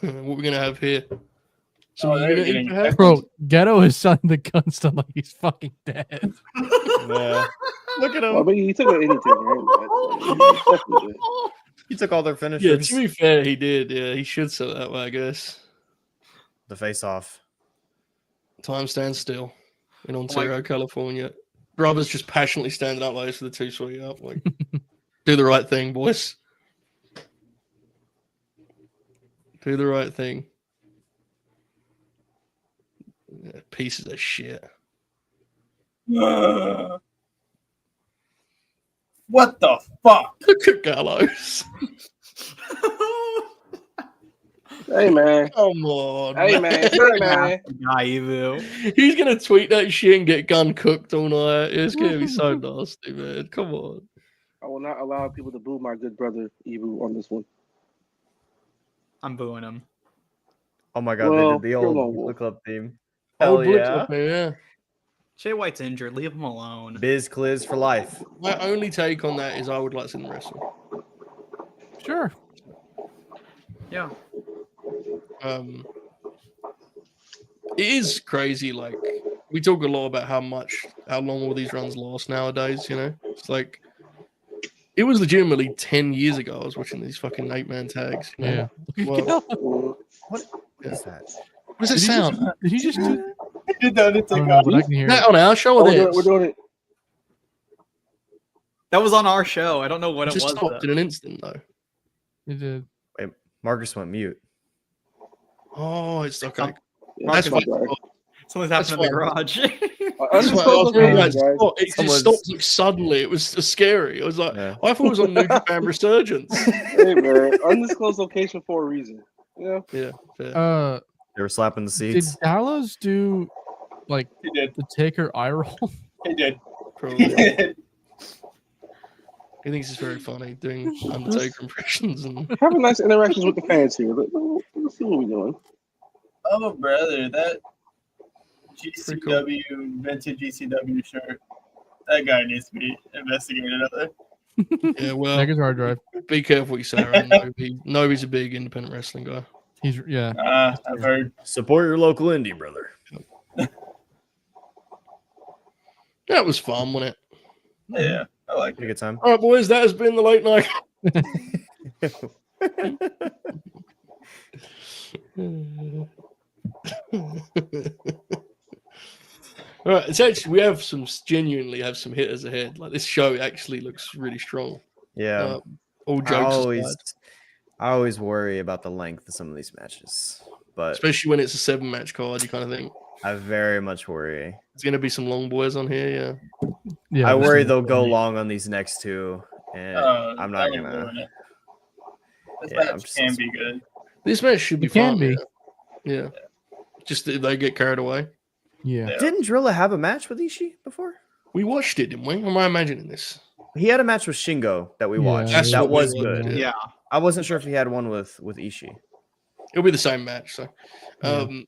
What we're gonna have here? Some Oh, they're unity, getting- perhaps? Bro, Ghetto is selling the gun stuff like he's fucking dead. Yeah. Look at Oh, him. but he took an anything, right? That's good. He took all their Yeah, finishers. to be fair, he did. Yeah, he should sell it that way, I guess. The face off. Time stands still in Ontario, California. Brothers just passionately standing up like this with the 2 sweet up. Like, do the right thing, boys. Do the right thing. Yeah, pieces of shit. what the fuck? Look at Gallows. Hey man, Come on. hey man, hey man. Naivu. He's gonna tweet that shit and get gun cooked all night. It's gonna be so nasty, man. Come on. I will not allow people to boo my good brother Ebu on this one. I'm booing him. Oh my god, Well, they did the you're old lone Bullet wolf. Club theme. Oh, Hell Blitz yeah. up here, yeah. Jay White's injured. Leave him alone. Biz Cliz for life. My only take on that is I would like to see them wrestle. Sure. Yeah. It is crazy. Like we talk a lot about how long all these runs last nowadays. You know, it's like it was legitimately 10 years ago. I was watching these fucking 8-man tags. You know? Yeah. Well, What is that? what does it sound? Did he just do that? He did that. I don't know, but I can hear That it. on our show Oh, or we're, doing, theirs? we're doing it. That was on our show. I don't know what It it just was. stopped though. in an instant though. It did. Marcus went mute. Oh, it's okay. Yeah, That's my fine. guy. Something's That's happened in the fine. garage. That's why I was Undisclosed doing location, that. guys. It just Someone's- stopped like suddenly. It was scary. I was like, Yeah. I thought it was on New Japan Resurgence. Hey man, undisclosed location for a reason. Yeah. Yeah, fair. They were slapping the Did seats. Gallows do like He did. the Taker eye roll? He did. Probably. He did. He thinks it's very funny doing Undertaker impressions and Having nice interactions with the fans here. Let's see what we're doing. Oh, brother, that Pretty cool. GCW, vintage GCW shirt. That guy needs to be investigated out there. yeah. Well, Taker's hard drive. be careful what you say. Aaron. Nobody's a big independent wrestling guy. He's yeah. I've heard. Support your local indie, brother. That was fun, wasn't it? Yeah, I like Had a it. good time. All right, boys. That has been the late night. All right, it's actually we have genuinely have some hitters ahead. Like this show actually looks really strong. Yeah. All I jokes always, aside, I always worry about the length of some of these matches, but especially when it's a 7-match card. You kind of think I very much worry. there's going to be some long boys on here. Yeah, Yeah. I worry they'll go long on these next two, and I'm not that would gonna. ruin it. This Yeah, I'm match just- can be good. this match should be It can fun. be. Yeah. Just that they get carried away. Yeah. Didn't Drilla have a match with Ishii before? We watched it, didn't we? Am I imagining this? He had a match with Shingo that we Yeah, watched. That's that what we was watched, good. Yeah. I wasn't sure if he had one with Ishii. It'll be the same match. So,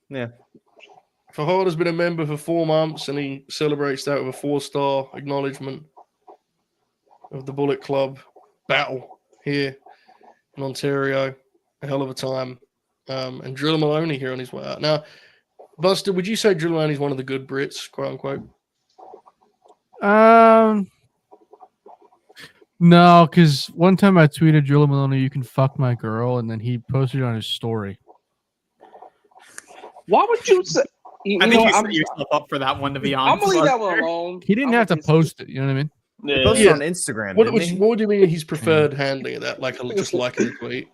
Yeah. Fajada's been a member for 4 months, and he celebrates that with a 4-star acknowledgement of the Bullet Club battle here in Ontario. A hell of a time. And Drilla Maloney here on his way out. Now, Buster, would you say Drilla Maloney's one of the good Brits, quote unquote? No, because one time I tweeted Drilla Maloney, "You can fuck my girl," and then he posted it on his story. Why would you say? I think you set yourself up for that one, to be honest. I'm gonna leave that one alone. He didn't have to post it. You know what I mean? He Yeah. posted Yeah. on Instagram. What, didn't he? what do you mean his preferred handling of that? Like just liking the tweet?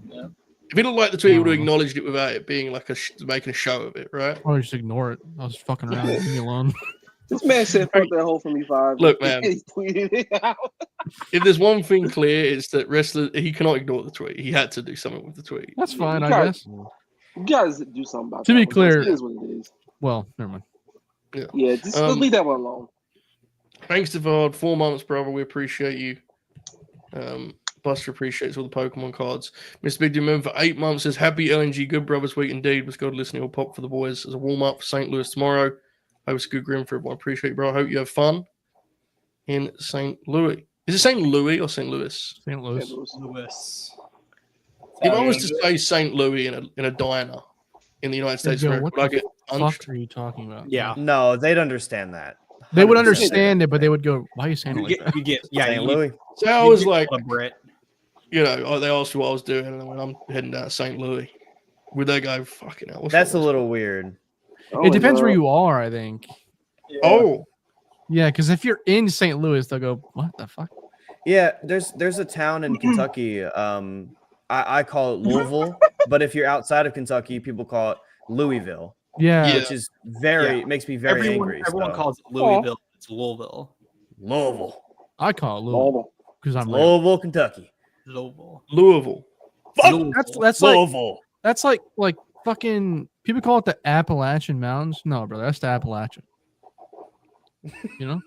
Yeah. If he didn't like the tweet, he would have acknowledged it without it being like making a show of it, right? Or just ignore it. I was fucking around. Leave me alone. This man said fuck that hole for me 5. Look, man. He tweeted it out. If there's one thing clear, it's that wrestler he cannot ignore the tweet. He had to do something with the tweet. That's fine, You I gotta- guess. You guys do something about To that be one. clear- It is what it is. Well, never mind. Yeah, just let's leave that one alone. Thanks to Vard, 4 months, brother. We appreciate you. Buster appreciates all the Pokemon cards. Mr. Big Demon for 8 months says, "Happy LNG Good Brothers Week indeed. Let's go to listening or pop for the boys as a warm up for St. Louis tomorrow. Hope it's a good grin for everyone. Appreciate you, bro. I hope you have fun in St. Louis. Is it St. Louis or St. Louis? St. Louis. Lewis. If I was to say St. Louis in a diner in the United States, Yo, of America, what would I the get punched? fuck are you talking about? Yeah. No, they'd understand that. They would 100%. understand it, but they would go, "Why are you saying it You like get, that?" you get, yeah, St. you Louis. So I was get like, a Brit. you know, they asked what I was doing, and when I'm heading down to St. Louis, would they go, fucking hell? what's That's a wrong?" little weird. Oh, It depends no. where you are, I think. Oh, Yeah, because if you're in St. Louis, they'll go, "What the fuck?" Yeah, there's a town in Kentucky. I call it Louisville, but if you're outside of Kentucky, people call it Louisville, Yeah. Yeah. which is makes me very angry. Everyone so. calls it Louisville. It's Louisville. Louisville, I call it Louisville Louisville. because I'm rare. Louisville, Kentucky. Louisville. Louisville. That's like Louisville. that's like fucking people call it the Appalachian Mountains. No, brother, that's the Appalachian. You know,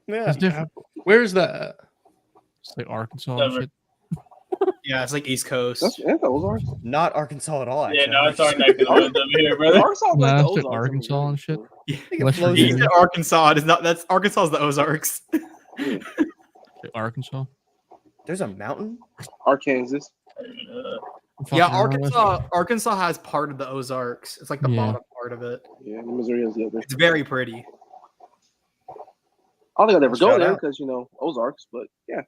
Yeah. it's different. Where is that at? It's like Arkansas and Never. shit. Yeah, it's like East Coast. That's the Ozarks. Not Arkansas at all. Yeah, Actually. no, it's our neck of the woods up here, brother. Arkansas is like Nah, the it's like Ozarks. Arkansas and shit. I think West it flows He Virginia. in. said Arkansas. It is not. That's Arkansas is the Ozarks. Like Arkansas. There's a mountain. Arkansas. Yeah, Fucking Arkansas has part of the Ozarks. It's like the Yeah. bottom part of it. Yeah, Missouri has the other. It's very pretty. I don't think I'd ever go Shout there out. because Ozarks, but yeah.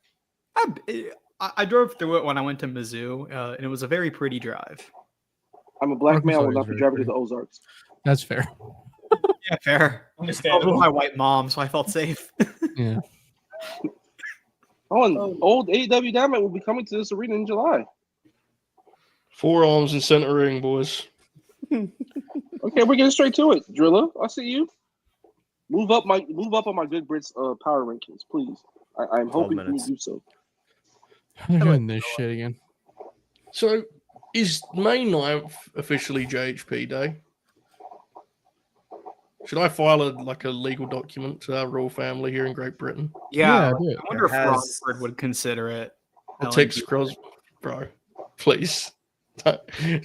I drove through it when I went to Mizzou, and it was a very pretty drive. I'm a black man. I will Arkansas not is be very driving to pretty. the Ozarks. That's fair. Yeah, fair. I was with Understandable. my white mom, so I felt safe. Yeah. Oh, and old AEW Dynamite will be coming to this arena in July. Forearms and center ring, boys. Okay, we're getting straight to it. Drilla, I see you. Move up on my good Brits power rankings, please. I'm 12 hoping you minutes. do so. They're doing this shit again. So, is May 9th officially JHP Day? Should I file a legal document to our royal family here in Great Britain? Yeah, do it. I wonder if There has- Rockford would consider it. I'll text Cros, bro. Please.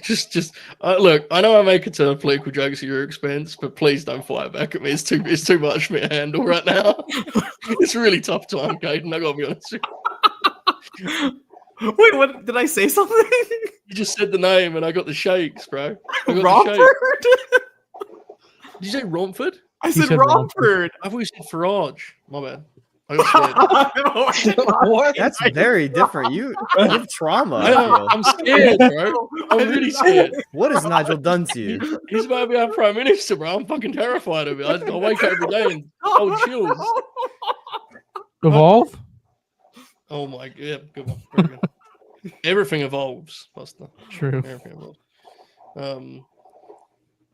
Just look. I know I make it to political jokes at your expense, but please don't fire back at me. It's too much for me to handle right now. It's a really tough time, Caden. I gotta be honest with you. Wait, what? Did I say something? You just said the name and I got the shakes, bro. I got the Romford? shakes. Did you say Romford? I He said said Romford. I thought you said Farage. My bad. I got scared. What? That's very different. You have trauma. I I know. feel. I'm scared, bro. I'm really scared. What has Nigel done to you? He's about to be our prime minister, bro. I'm fucking terrified of it. I wake up every day and hold chills. Evolve? Oh my god, yeah, good one. Very good. Everything evolves, Buster. True. Everything evolves.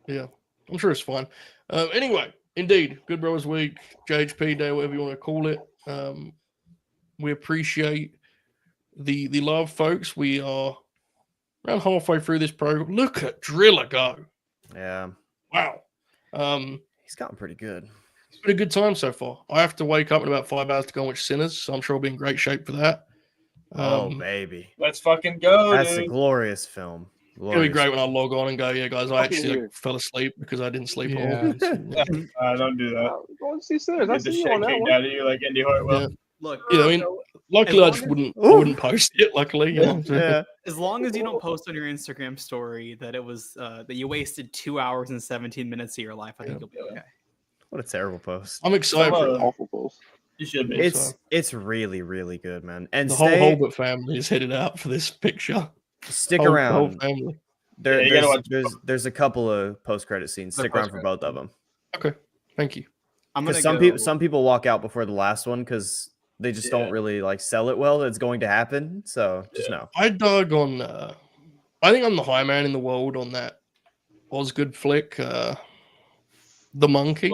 Yeah, I'm sure it's fine. Anyway, indeed, Good Brothers Week, JHP Day, whatever you want to call it. We appreciate the love, folks. We are around halfway through this program. Look at Driller go. Yeah, Wow. he's gotten pretty good. It's been a good time so far. I have to wake up in about 5 hours to go and watch Sinners, so I'm sure I'll be in great shape for that. Oh baby, Let's fucking go, that's a dude. glorious film. It's gonna be Glorious. great when I log on and go, yeah, guys, I Fucking actually weird. fell asleep because I didn't sleep Yeah. at all. So, Don't do that. Go and see Sinners. I Get the see you shit on that kicked one. out of you like Andy Hartwell. yeah. Look, Yeah, I mean, luckily as I long just as- wouldn't post it. Luckily, you know. Yeah. as long as you don't post on your Instagram story that it was that you wasted 2 hours and 17 minutes of your life, I think you'll be okay. What a terrible post. I'm excited for that. Awful post. You should be. It's really, really good, man. And The whole stay, Holbert family is headed out for this picture. stick The whole around. family. There, Yeah, you gotta there's a couple of post-credit scenes. The Stick around for post-credit both of them. Okay, thank you. I'm gonna Because some people walk out before the last one because they just don't really like sell it well that it's going to happen. So just know. I dug on. I think I'm the high man in the world on that Osgood flick, The Monkey.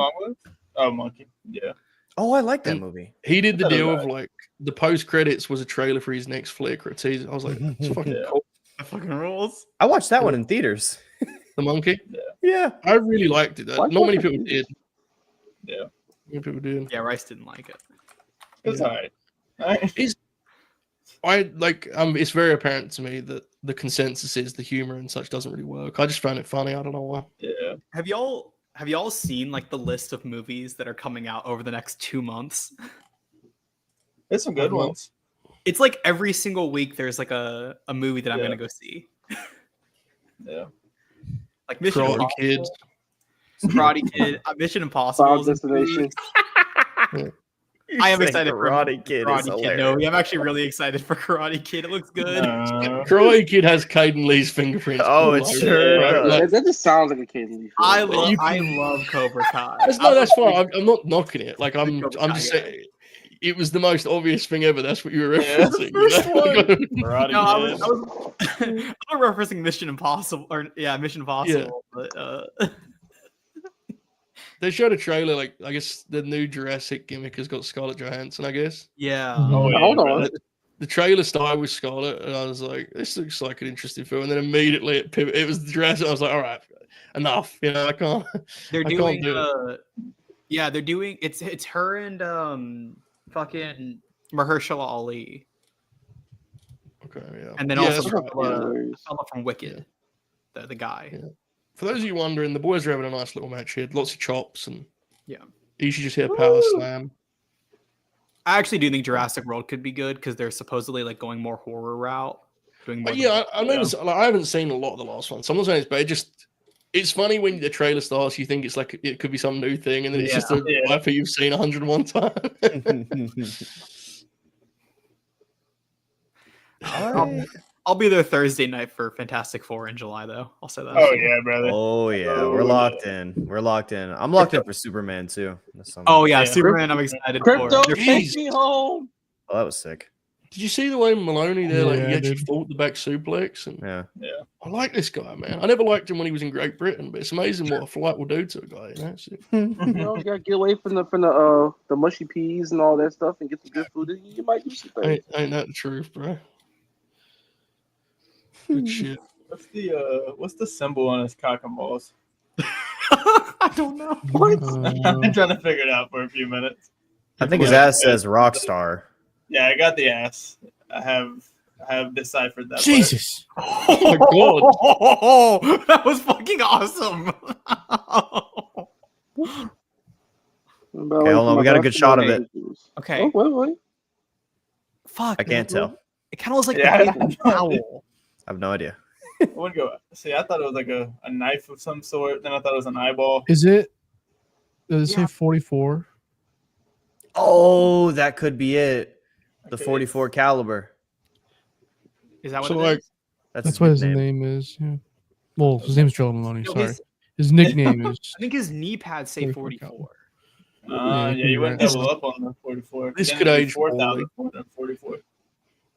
Oh, Monkey. Yeah. Oh, I like that And- movie. He did the That was deal of right. like the post credits was a trailer for his next flick or a teaser. I was like, it's fucking Yeah. cool. fucking rules. I watched that one in theaters. The Monkey. Yeah. I really liked it. Why Not many fucking people did. Yeah. Many people did. Yeah, Rice didn't like it. It's Yeah. alright. Alright. I like. It's very apparent to me that the consensus is the humor and such doesn't really work. I just found it funny. I don't know why. Yeah. Have y'all seen like the list of movies that are coming out over the next 2 months? There's some good ones. It's like every single week there's like a movie that I'm Yeah. gonna go see. Yeah. Like Mission Karate Impossible, Kids. Karate Kid, Mission Impossible. Final is a movie. Destination. I am Saying excited for Karate Kid. Karate is Kid. hilarious. No, I'm actually really excited for Karate Kid. It looks good. Karate Kid has Caden Lee's fingerprints. Oh, all it over sure right? does. Like, That just sounds like a kid movie. I You love Cobra Kai. that's fine. I'm not knocking it. Like I'm Cobra Kai just guy. saying. It was the most obvious thing ever. That's what you were Yeah, referencing. you know? Karate No, I Kid. was I'm not referencing Mission Impossible or Mission Impossible, but They showed a trailer, like I guess the new Jurassic gimmick has got Scarlett Johansson. I guess yeah. Oh, yeah, Hold on. brother. the trailer started with Scarlett, and I was like, "This looks like an interesting film." And then immediately it pivoted. It was Jurassic. I was like, "All right, enough." You know, I can't. They're I can't doing do yeah, they're doing it's her and fucking Mahershala Ali. Okay, yeah. And then Yeah, also that's the right. fella from Wicked. The guy. Yeah. For those of you wondering, the boys are having a nice little match here. Lots of chops, and Yeah. you should just hit a power slam. I actually do think Jurassic World could be good because they're supposedly like going more horror route. Doing more But yeah, I noticed. Like, I haven't seen a lot of the last one. So I'm not saying it's bad. It's funny when the trailer starts, you think it's like it could be some new thing, and then it's just a life that you've seen 101 times. I'll be there Thursday night for Fantastic Four in July, though. I'll say that. Oh yeah, brother. Oh yeah, we're locked in. We're locked in. I'm locked in for Superman too. Oh yeah, Yeah. Superman. I'm excited Crypto, for. take me home. Oh, that was sick. Did you see the way Maloney there? Like Yeah, he I actually did. fought the back suplex, and Yeah. I like this guy, man. I never liked him when he was in Great Britain, but it's amazing what a flight will do to a guy. You know? You know, you gotta get away from the mushy peas and all that stuff and get some good food. You might do some things. Ain't that the truth, bro? Good shit. What's the symbol on his cock and balls? I don't know. What? I've been trying to figure it out for a few minutes. I think his ass says Rockstar. Yeah, I got the ass. I have deciphered that. Jesus. Oh my god! Oh, that was fucking awesome. Okay, hold on, we got a good shot of it. Okay. Oh, wait. Fuck. I can't tell. It kind of looks like Yeah, the I baby know. owl. I have no idea. I wouldn't go. See, I thought it was like a knife of some sort. Then I thought it was an eyeball. Is it? Does it Yeah. say 44? Oh, that could be it. The Okay. 44 caliber. Is that what So it like, is? That's what his name is. Yeah. Well, his name's Joe Maloney. No, Sorry. his- His nickname is. I think his knee pads say 44. 44. Yeah, Yeah, you went this- double up on the 44. this Then could it'd be age 4,444.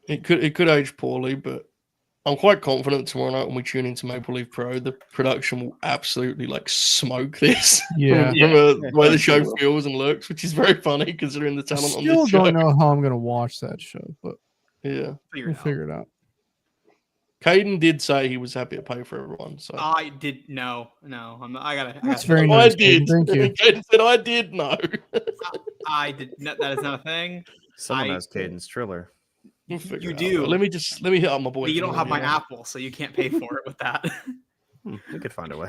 it could age poorly, but I'm quite confident tomorrow night when we tune into Maple Leaf Pro, the production will absolutely like smoke this. Yeah. Yeah. From the way the show feels and looks, which is very funny considering the I talent on still this show. don't know how I'm gonna watch that show, but Yeah. Figure we'll it out. figure it out. Caden did say he was happy to pay for everyone. So I did no. I gotta. That's I very I nice. did. Caden. Thank you. Caden said I did know. I did. No, that is not a thing. Someone I- has Caden's Triller. We'll figure You it out. do. But let me hit on my boy. But you don't have my Yeah. Apple, so you can't pay for it with that. We could find a way.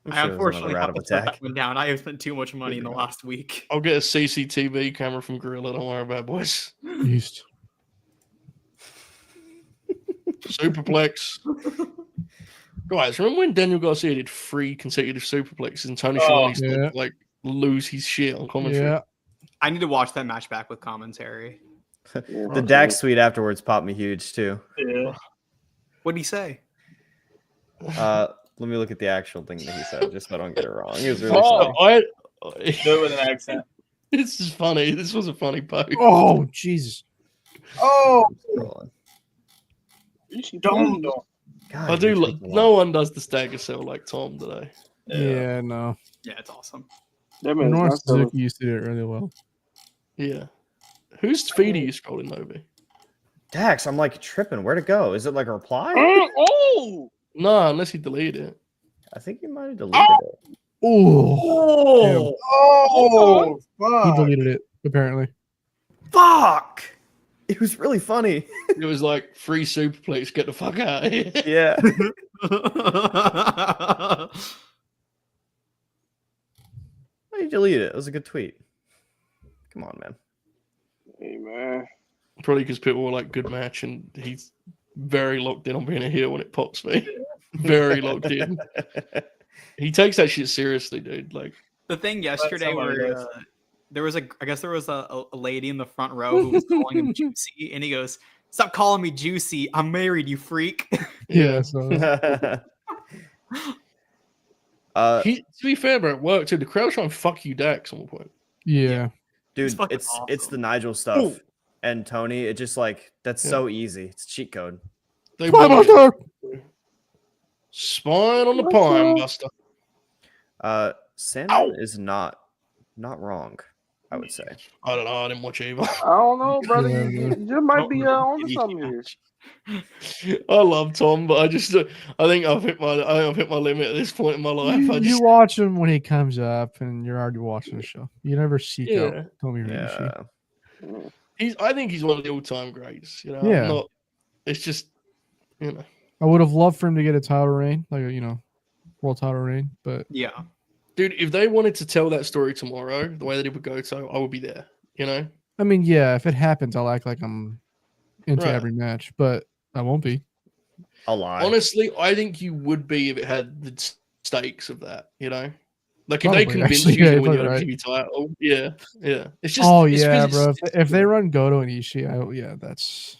I'm I sure there's unfortunately another have route to of put attack. that one down. I have spent too much money in the last week. I'll get a CCTV camera from Gorilla. Don't worry about it, boys. Beast. Superplex. Guys, remember when Daniel Garcia did 3 consecutive superplexes and Tony Oh, Schiavone started yeah. to, like lose his shit on commentary? Yeah. I need to watch that match back with commentary. The Dax tweet afterwards popped me huge too. Yeah. What did he say? Let me look at the actual thing that he said, just so I don't get it wrong. He was really Oh, funny. Do it with an accent. This is funny. This was a funny post. Oh, Jesus. Oh, Rolling. don't. God, I do. you're Lo- taking a no while. one does the stagger cell like Tom today. Yeah, no. Yeah, it's awesome. That man's North not so. Suzuki used to do it really well. Yeah. Whose feed are you scrolling, Novi? Dax, I'm like tripping. Where'd it go? Is it like a reply? Oh, No, unless he deleted it. I think you might have deleted it. Oh, Oh, he fuck. deleted it, apparently. Fuck! It was really funny. It was like free superplex. Get the fuck out of here. Yeah. Why you deleted it? It was a good tweet. Come on, man. hey man. Probably because people were like, "Good match," and he's very locked in on being a heel when it pops me. Very locked in. He takes that shit seriously, dude. Like, The thing yesterday somebody where does. there was a lady in the front row who was calling him juicy, and he goes, "Stop calling me juicy. I'm married, you freak." Yeah, so to be fair, bro, it worked too. The crowd was trying to fuck you, Dax, on one point. yeah. Dude, It's fucking it's awesome. the Nigel stuff Ooh. and Tony. It just like that's so easy. It's cheat code. They Spy wanted Buster! spine on the pine buster. Sandman is not wrong, I would say. I don't know. I didn't watch either. I don't know, brother. Yeah, You might be on something here. I love Tom, but I think I've hit my limit at this point in my life. You watch him when he comes up, and you're already watching the show. You never seek Yeah. out Tommy Rishi. Yeah. I think he's one of the all-time greats. You know, Yeah. It's just, you know, I would have loved for him to get a title reign, like world title reign, but Yeah. dude. If they wanted to tell that story tomorrow, the way that it would go, so I would be there. You know, I mean, yeah, if it happens, I'll act like I'm into Right. every match, but I won't be. I'll lie. honestly, I think you would be if it had the stakes of that. You know, like if they Probably, convinced actually, you yeah, to win you're your right. TV title, yeah. It's just, Oh it's 'cause yeah, it's- bro. it's- If they run Goto and Ishii, that's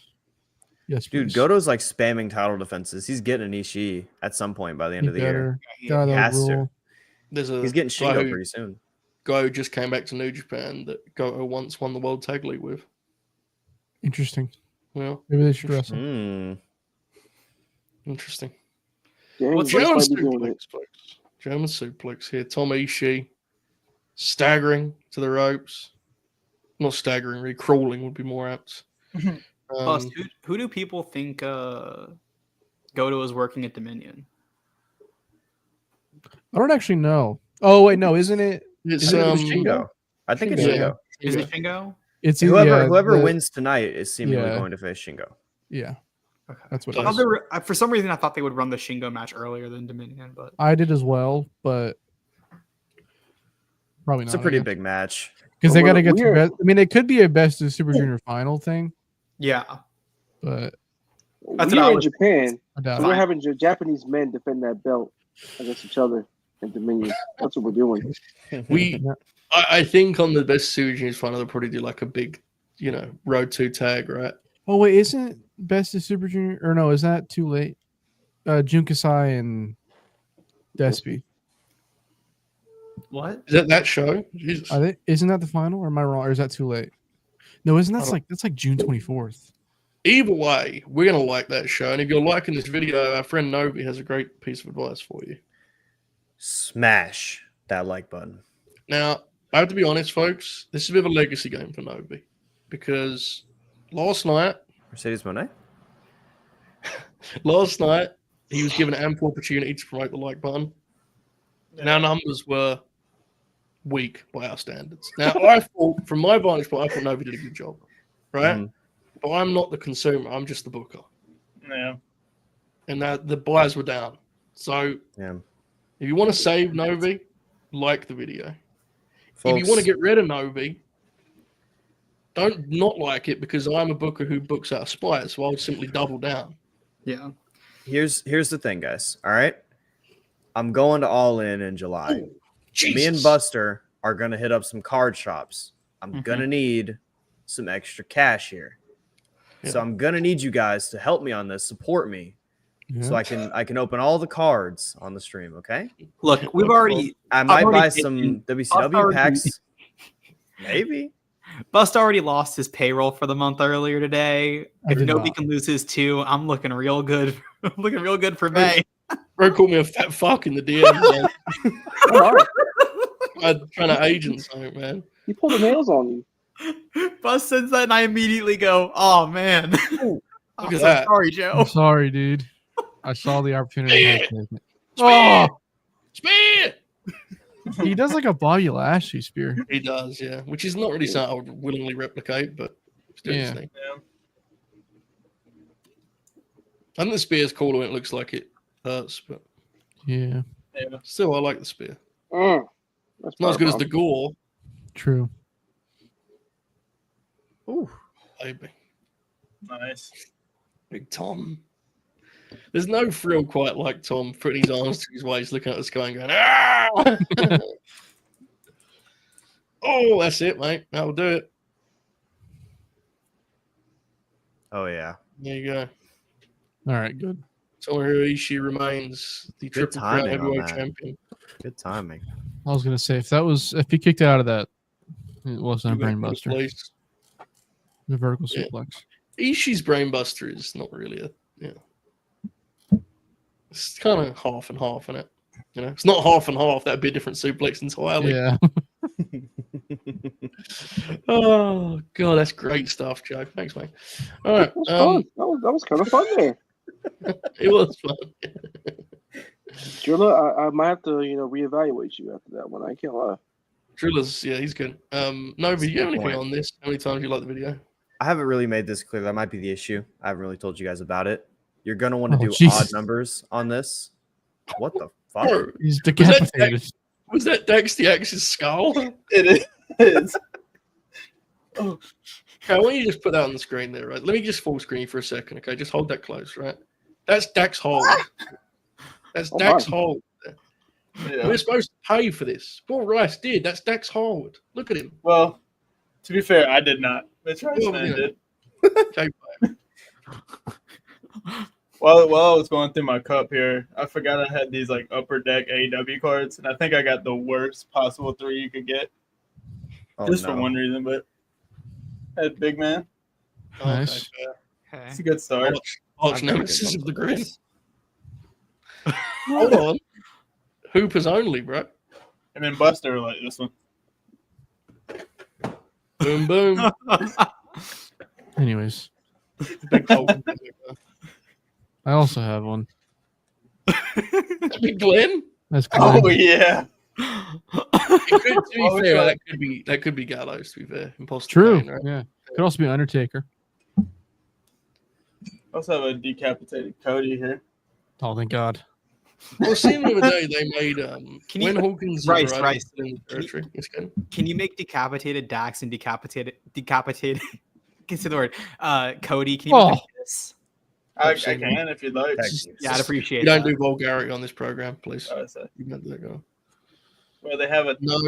yes, Dude, please. Goto's like spamming title defenses. He's getting an Ishii at some point by the end He of the year. better. He God, that has to. rule. there's a He's getting guy Shingo who- pretty soon. guy who just came back to New Japan that Goto once won the World Tag League with. Interesting. Well, Maybe they should wrestle. interesting. James German might be doing it. suplex. German suplex here. Tom Ishii staggering to the ropes. Not staggering, really crawling would be more apt. Plus, who do people think Goto is working at Dominion? I don't actually know. Oh wait, no, isn't it? It's I think it's Shingo. I think it's Yeah. Shingo. Is it Shingo? It's Whoever the- wins tonight is seemingly Yeah. going to face Shingo. Yeah, Okay. that's what I it I is. thought they were- for some reason, I thought they would run the Shingo match earlier than Dominion, but I did as well, but probably not. It's a pretty big match. because they But got to get to we're- best. I mean, it could be a best of Super Junior final thing, yeah. but That's We're what I in was- Japan. I doubt We're it. having Japanese men defend that belt against each other in Dominion. That's what we're doing. we I think on the best Super Juniors final they'll probably do like a big, road to tag, right? Oh wait, isn't best of Super Junior or no? Is that too late? Jun Kasai and Despy. What? Is that show? Jesus. Isn't that the final? Or am I wrong? Or is that too late? No, isn't I that's don't- like June 24th? Either way, we're gonna like that show. And if you're liking this video, our friend Novi has a great piece of advice for you. Smash that like button. Now, I have to be honest, folks. This is a bit of a legacy game for Novi because last night, Mercedes Moné? Last night, he was given ample opportunity to promote the like button, and our numbers were weak by our standards. Now, I thought, from my vantage point, I thought Novi did a good job, right? Mhm. But I'm not the consumer; I'm just the booker, Yeah. and the buyers were down. So, Yeah. if you want to save Novi, like the video. If you Folks, want to get rid of Novi, don't not like it because I'm a booker who books out of spite, so I would simply double down. Yeah. here's the thing, guys. All right. I'm going to All In July. Oh, Me and Jesus. Buster are gonna hit up some card shops. I'm Mhm. gonna need some extra cash here. So Yeah. I'm gonna need you guys to help me on this, support me, so Yeah. I can open all the cards on the stream. Okay. Look, we've already I might already buy taken- some WCW already- packs. Maybe. Bust already lost his payroll for the month earlier today. I If did nobody not. can lose his too, I'm looking real good. I'm looking real good for May. Bro called me a fat fuck in the DMs. I'm trying to agent something, man. He pulled the nails on you. Bust sends that, and I immediately go, "Oh man, Look I'm at so that. sorry, I'm Joe." sorry, dude. I saw the opportunity. Man. to take it. Spear! Spear! He does like a Bobby Lashley spear. He does, yeah. Which is not really something I would willingly replicate, but still Yeah. thing. I think the spear's cooler when it looks like it hurts, but Yeah, still, I like the spear. That's Not as good as powerful. the gore. true. Ooh, baby. Nice. Big Tom. There's no thrill quite like Tom putting his arms to his waist, looking at the sky and going, ah! Oh, that's it, mate. That'll do it. Oh yeah. There you go. All right, good. Tomohiro Ishii remains the Good Triple Crown timing on Heavyweight that. Champion. Good timing. I was gonna say if he kicked out of that, it wasn't a You got brainbuster. place. The vertical Yeah. suplex. Ishii's brainbuster is not really a it's kind of half and half, isn't it? You know, it's not half and half. That'd be a different suplex entirely. Yeah. Oh god, that's great stuff, Joe. Thanks, mate. All right, That was fun. That was kind of fun there. it was fun. Drilla, I might have to, reevaluate you after that one. I can't lie. Triller's, yeah, he's good. Novi, do you have anything on this? How many times you like the video? I haven't really made this clear. That might be the issue. I haven't really told you guys about it. You're gonna want to do Jesus. odd numbers on this. What the fuck? Bro, He's that decapitated. was that Dax the Axe's skull? It is. Okay, why don't you just put that on the screen there, right? Let me just full screen you for a second, okay? Just hold that close, right? That's Dax Hold. That's Oh, Dax my. Hold. Yeah. We're supposed to pay for this. Paul Rice did. That's Dax Hold. Look at him. Well, to be fair, I did not. Mitch Rice Well, man yeah. did. Okay, While I was going through my cup here, I forgot I had these like upper deck AEW cards, and I think I got the worst possible 3 you could get, Oh, just no. for one reason. But I had Big Man. Nice. fair. It's a good start. Arch I've got a good nemesis one of the for Grin. this. Hold on. Hoopers only, bro. And then Buster like this one. Boom, boom. Anyways, Big Hulk. I also have one. Big Glenn. That's Oh Glenn. yeah. It could, to be Oh, fair, which that could be Gallows. To be fair, Imposter True. Pain, right? Yeah. Could also be Undertaker. Also have a decapitated Cody here. Oh, thank God. Well, seeing the other day they made Can when you- Hawkins Rice, arrived Rice. in the territory. It's good. Can you make decapitated Dax and decapitated? Can say the word. Cody, can you Oh. make this? I Absolutely. can if you'd like. Tag teams. Yeah, I'd appreciate You don't that. do vulgarity on this program, please. I would say. You don't do that, go. Well, they have a No.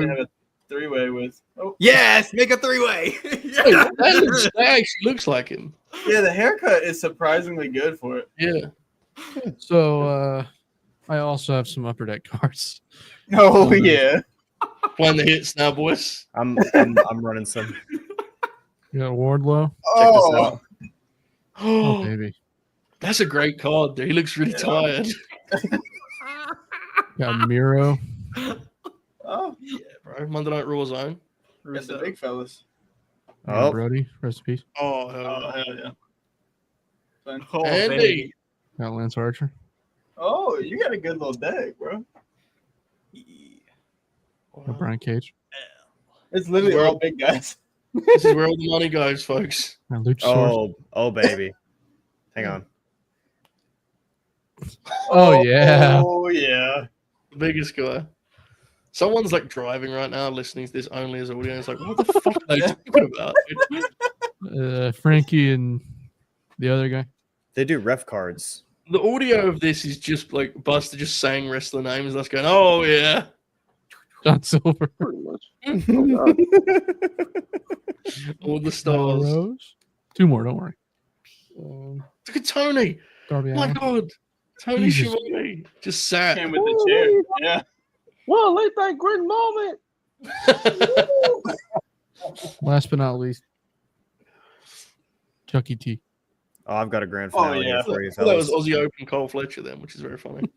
3-way with. Oh Yes, make a 3-way. Hey, that actually looks like him. yeah, the haircut is surprisingly good for it. Yeah. So I also have some upper deck cards. Oh yeah. Playing the hits now, boys. I'm running some. You got Wardlow. Check this out. Oh, Oh, baby. that's a great card, dude. He looks really Yeah. tired. Got Miro. Oh, Yeah, bro. Monday Night Raw zone. got the big fellas. Oh. Brody. Rest in peace. Oh, Oh hell. hell yeah. Fun. Oh, Andy. baby. Got Lance Archer. Oh, you got a good little deck, bro. Got Brian Cage. It's literally Well- all big guys. This is where all the money goes, folks. Got Luchasaurus. Oh, baby. Hang on. Oh, yeah. Oh yeah. The biggest guy. Someone's like driving right now, listening to this only as audio. It's like, what the fuck are they talking about? Frankie and the other guy. They do ref cards. The audio of this is just like Buster just saying wrestler names. That's going, oh yeah. John Silver. Pretty much. All the stars. Rose. 2 more, don't worry. Look at Tony. Darby Oh my Allin. God. Tony Jesus. Schiavone just sat. Came with the chair. Yeah. Well, late night Grin moment. Last but not least, Chucky T. Oh, I've got a grand Oh, finale yeah. here for you, Well, that was fellas. Aussie Open Cole Fletcher then, which is very funny.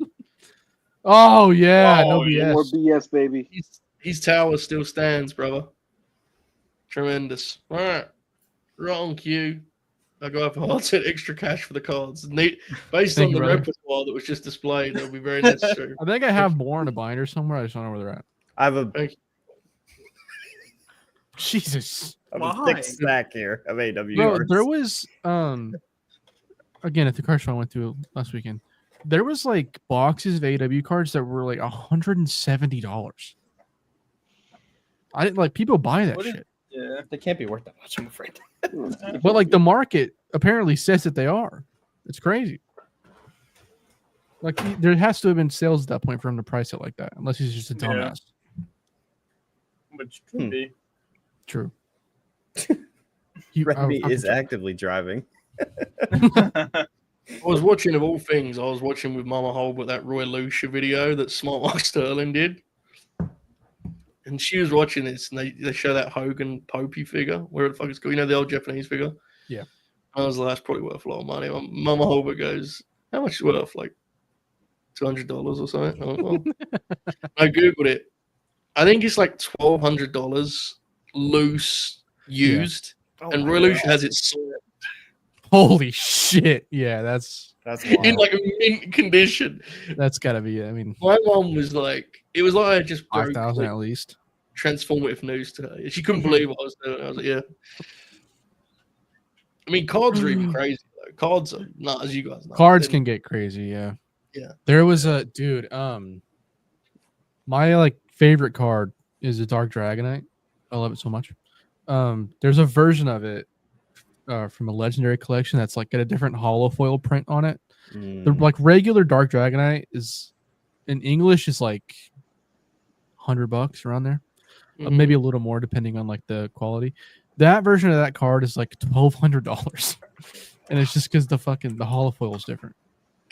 Oh, yeah. Oh, no yeah. More BS. BS, baby. His tower still stands, brother. Tremendous. All right. Right on cue. I got a hard set extra cash for the cards. Neat. Based Thank on you, the brother. repertoire that was just displayed, that'll be very necessary. I think I have more in a binder somewhere. I just don't know where they're at. I have a Jesus. Why? thick stack here of AW Bro, cards. there was again at the card show I went to last weekend. There was like boxes of AW cards that were like $170. I didn't like people buy that What is- shit. Yeah. They can't be worth that much, I'm afraid. But like the market apparently says that they are. It's crazy. Like there has to have been sales at that point for him to price it like that, unless he's just a Yeah. dumbass. Which could be. True. Remy I- is actively driving. I was watching, of all things, I was watching with Mama Holbert that Roy Lucia video that Smart Mark Sterling did. And she was watching this, and they show that Hogan Popey figure, where the fuck it's called, you know, the old Japanese figure? Yeah. I was like, that's probably worth a lot of money. Mama Holbert goes, how much is it worth? Like $200 or something? I went, well. I Googled it. I think it's like $1,200 loose, used. Oh and my Roy God. Lucia has it sold Holy shit. Yeah, that's in like a mint condition. gotta be it. I mean, My mom was like, it was like I just broke 5,000 like, at least. transformative news to her. She couldn't believe what I was doing. I was like, yeah. I mean, cards are even crazy though. Cards are not, as you guys know. Cards They're- can get crazy, yeah. Yeah. There was a dude, my like favorite card is a Dark Dragonite. I love it so much. There's a version of it from a legendary collection that's like got a different hollow foil print on it. The like regular Dark Dragonite is in English is like $100 around there. Mhm. Maybe a little more depending on like the quality. That version of that card is like $1,200. And it's just because the hollow foil is different.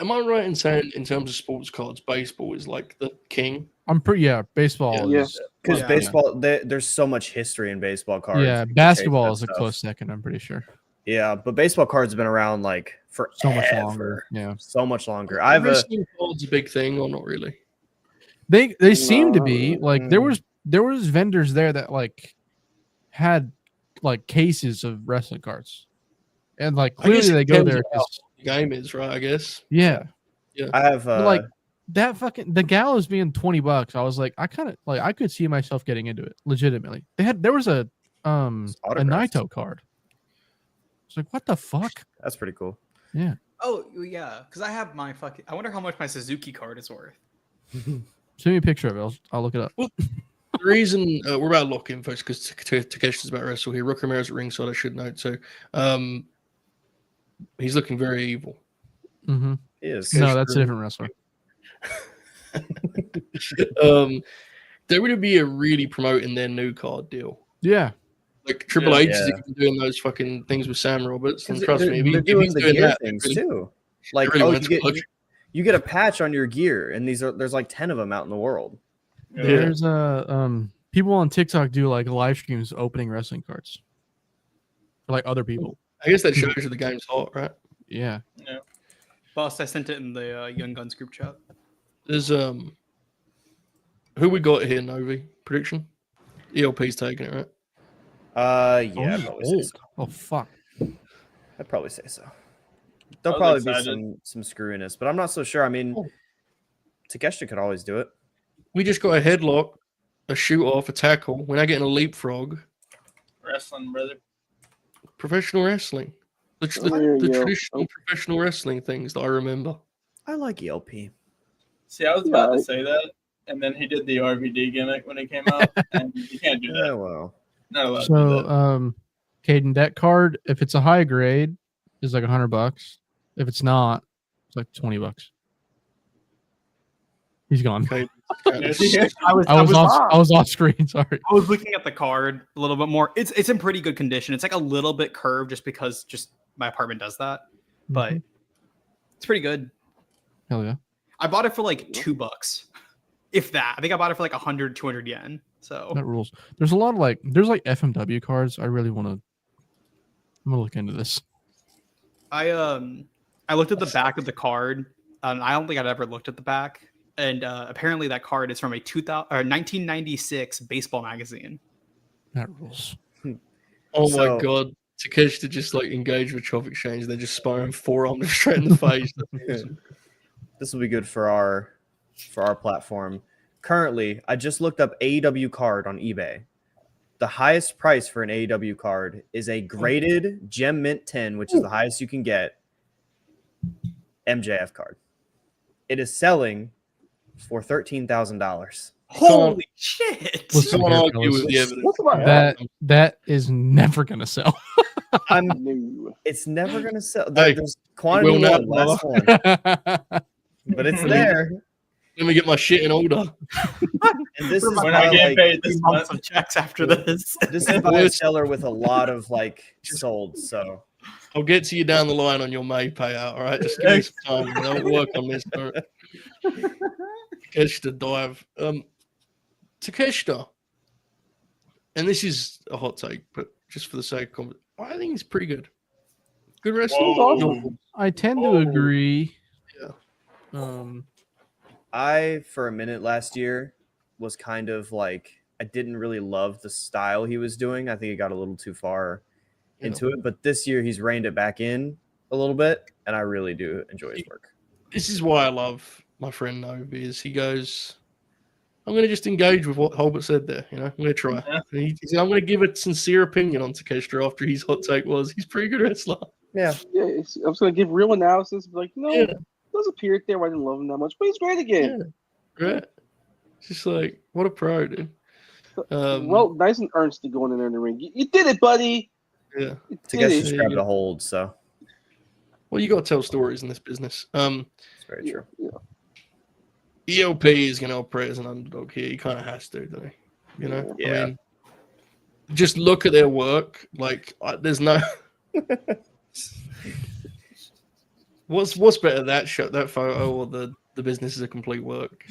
Am I right in saying, in terms of sports cards, baseball is like the king? I'm pretty baseball Yeah. is Because Yeah. baseball, there's so much history in baseball cards. yeah, You can chase basketball that is a stuff. close second, I'm pretty sure. Yeah, but baseball cards have been around like for So much longer. Yeah. So much longer. I have a Wrestling cards a big thing or not really? They seem to be like there Mm. was vendors there that like had like cases of wrestling cards. And like I guess clearly it they go depends there on how 'cause- the game is, right? I guess. yeah. I have But, like that fucking the gallows being $20, I was like, I kind of like I could see myself getting into it legitimately. There was a autographs. Naito card. It's like what the fuck? that's pretty cool. Oh yeah, because I have my fucking. I wonder how much my Suzuki card is worth. Send me a picture of it. I'll look it up. The reason we're about to lock in, folks, because Takeshi's about to wrestle here. Rook Ramirez at ringside, I should note. So he's looking very evil. Mm-hmm. It is. No, that's a different wrestler. They're going to be really promoting their new card deal. Yeah. Like Triple H is Yeah. even doing those fucking things with Sam Roberts. And 'Cause trust they're- me, if they're if doing he's the doing gear that, things really, too. Like really oh, wants to push. you get a patch on your gear, and there's like 10 of them out in the world. Yeah. There's people on TikTok do like live streams opening wrestling cards for like other people. I guess that shows you the game's hot, right? Yeah. Boss, I sent it in the Young Guns group chat. There's who we got here, Novi prediction. ELP's taking it, right? Yeah, I'd probably say so. Oh fuck. I'd probably say so. There'll I probably was be excited. some screwiness, but I'm not so sure. I mean, Oh. Takeshita could always do it. We just got a headlock, a shoot off, a tackle. We're not getting a leapfrog. Wrestling, brother. Professional wrestling. The There you go. traditional professional wrestling things that I remember. I like ELP. See, I was about Yeah, to say that, and then he did the RVD gimmick when he came out, and you can't do Yeah, that. well, Not allowed to do So, that. Caden, that card, if it's a high grade, is like $100. If it's not, it's like $20. He's gone. Okay. I was I was off screen. Sorry. I was looking at the card a little bit more. It's in pretty good condition. It's like a little bit curved just because my apartment does that, but Mhm. it's pretty good. Hell yeah. I bought it for like $2, if that. I think I bought it for like 100, 200 yen. So That rules. There's a lot of there's FMW cards. I really want to. I'm gonna look into this. I looked at the back of the card, and I don't think I'd ever looked at the back. And apparently that card is from a 1996 baseball magazine. That rules. Oh So- my god. Takeshita just engage with Chop Exchange. They're just sparring forearm straight in the face. this will be good for our platform. Currently, I just looked up AEW card on eBay. The highest price for an AEW card is a graded Gem Mint 10, which is the highest you can get, MJF card. It is selling for $13,000. Holy shit! Let's Can't see here, argue fellas. with the evidence. What's about That is never gonna sell. No. It's never gonna sell. Hey, There's quantity will not, one, last one, but it's there. Let me get my shit in order. And this is We're why, not getting paid Three this months month. of checks after this. this is by a seller with a lot of sold. So I'll get to you down the line on your May payout. All right, just give me some time. And I'll work on this. All right. Takeshita dive. Takeshita, and this is a hot take, but just for the sake of it, I think he's pretty good. Good wrestler. Whoa. I tend to Oh. agree. Yeah. I, for a minute last year, was kind of I didn't really love the style he was doing. I think he got a little too far into it. But this year, he's reined it back in a little bit, and I really do enjoy his work. This is why I love my friend Nova, is he goes, I'm going to just engage with what Holbert said there. I'm going to try. Yeah. And he said, I'm going to give a sincere opinion on Takeshita after his hot take was he's a pretty good wrestler. Yeah. Yeah, I was going to give real analysis. No, Yeah. there's a period there where I didn't love him that much, but he's great again. Right? It's just what a pro, dude. Well, nice and earnest to going in there in the ring. You did it, buddy. Yeah. You To did get it. just grabbed a hold, so Well, you got to tell stories in this business. it's very true. Yeah. ELP is going to operate as an underdog here. He kind of has to, doesn't he? Yeah. I mean, just look at their work. There's no. What's better, that photo, or the business is a complete work?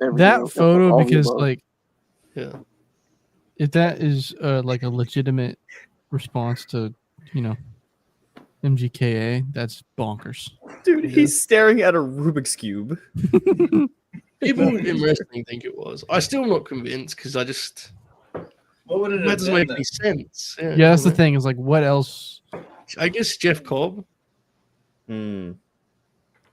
Everything That else, photo, all the because above. Yeah. if that is a legitimate response to MGKA, that's bonkers. Dude, he's staring at a Rubik's Cube. People in wrestling think it was. I'm still not convinced because I just What would it that have doesn't been make any sense. Yeah, that's the thing. Is what else? I guess Jeff Cobb. Hmm.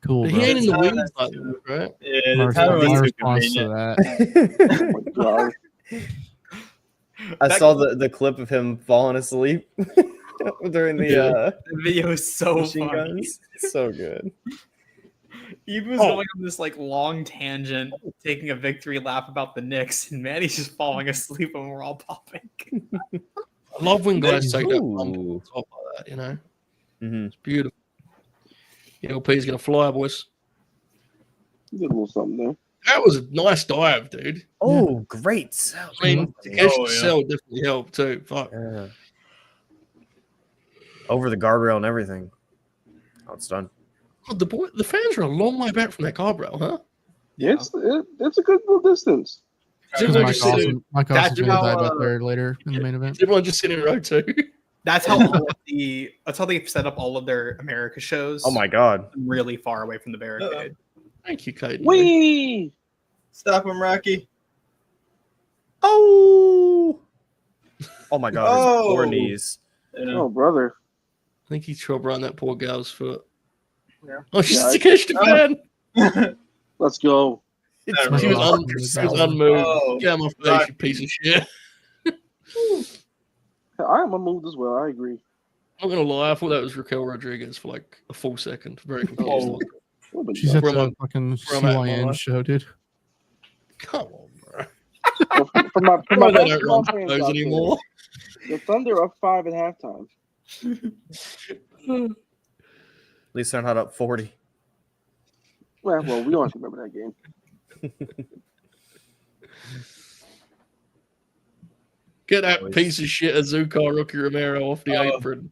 Cool, But bro. he ain't in the It's wings not like that that, right? Yeah, My the timing my was too response to convenient. that. Oh my God. I saw the clip of him falling asleep during the The video is so machine funny. guns. So good. He was Oh. going on this long tangent, taking a victory lap about the Knicks, and Manny's just falling asleep, and we're all popping. I love when guys take that Ooh. bump on top like that. Mhm. It's beautiful. ELP's gonna fly, boys. You did a little something there. That was a nice dive, dude. Oh, great. Sell. I mean, Oh, Takeshi's yeah. cell definitely helped too. Fuck. Yeah. Over the guardrail and everything. Oh, it's done. God, the fans are a long way back from that guardrail, huh? Yeah, it's a good little distance. Is Because everyone Mike just sitting, Awesome, Mike That's Awesom's gonna how, dive out there later in the main event. is everyone just sitting in row two? That's how that's how they've set up all of their America shows. Oh my god. Really far away from the barricade. Thank you, Caden. Wee! Stop him, Rocky. Oh. Oh my god. His Oh. poor knees. Yeah. Oh, brother. think he chopped around that poor gal's foot. Yeah. Oh, she's Yeah, a Takeshi fan. Let's go. She was unmoved. Oh, Get out of my face, Rocky. you piece of shit. I am unmoved as well. I agree. I'm not gonna lie, I thought that was Raquel Rodriguez for like a full second. Very confused. Oh. Oh, but She's yeah. at From the a- fucking from a- CYN show, dude. Come on, bro. For my Well, they don't basketball run fans those out there, anymore. the Thunder up 5 at halftime. At least they're not up 40. Well, we don't have to remember that game. Get that piece of shit Azucar Rookie Romero off the Oh. apron.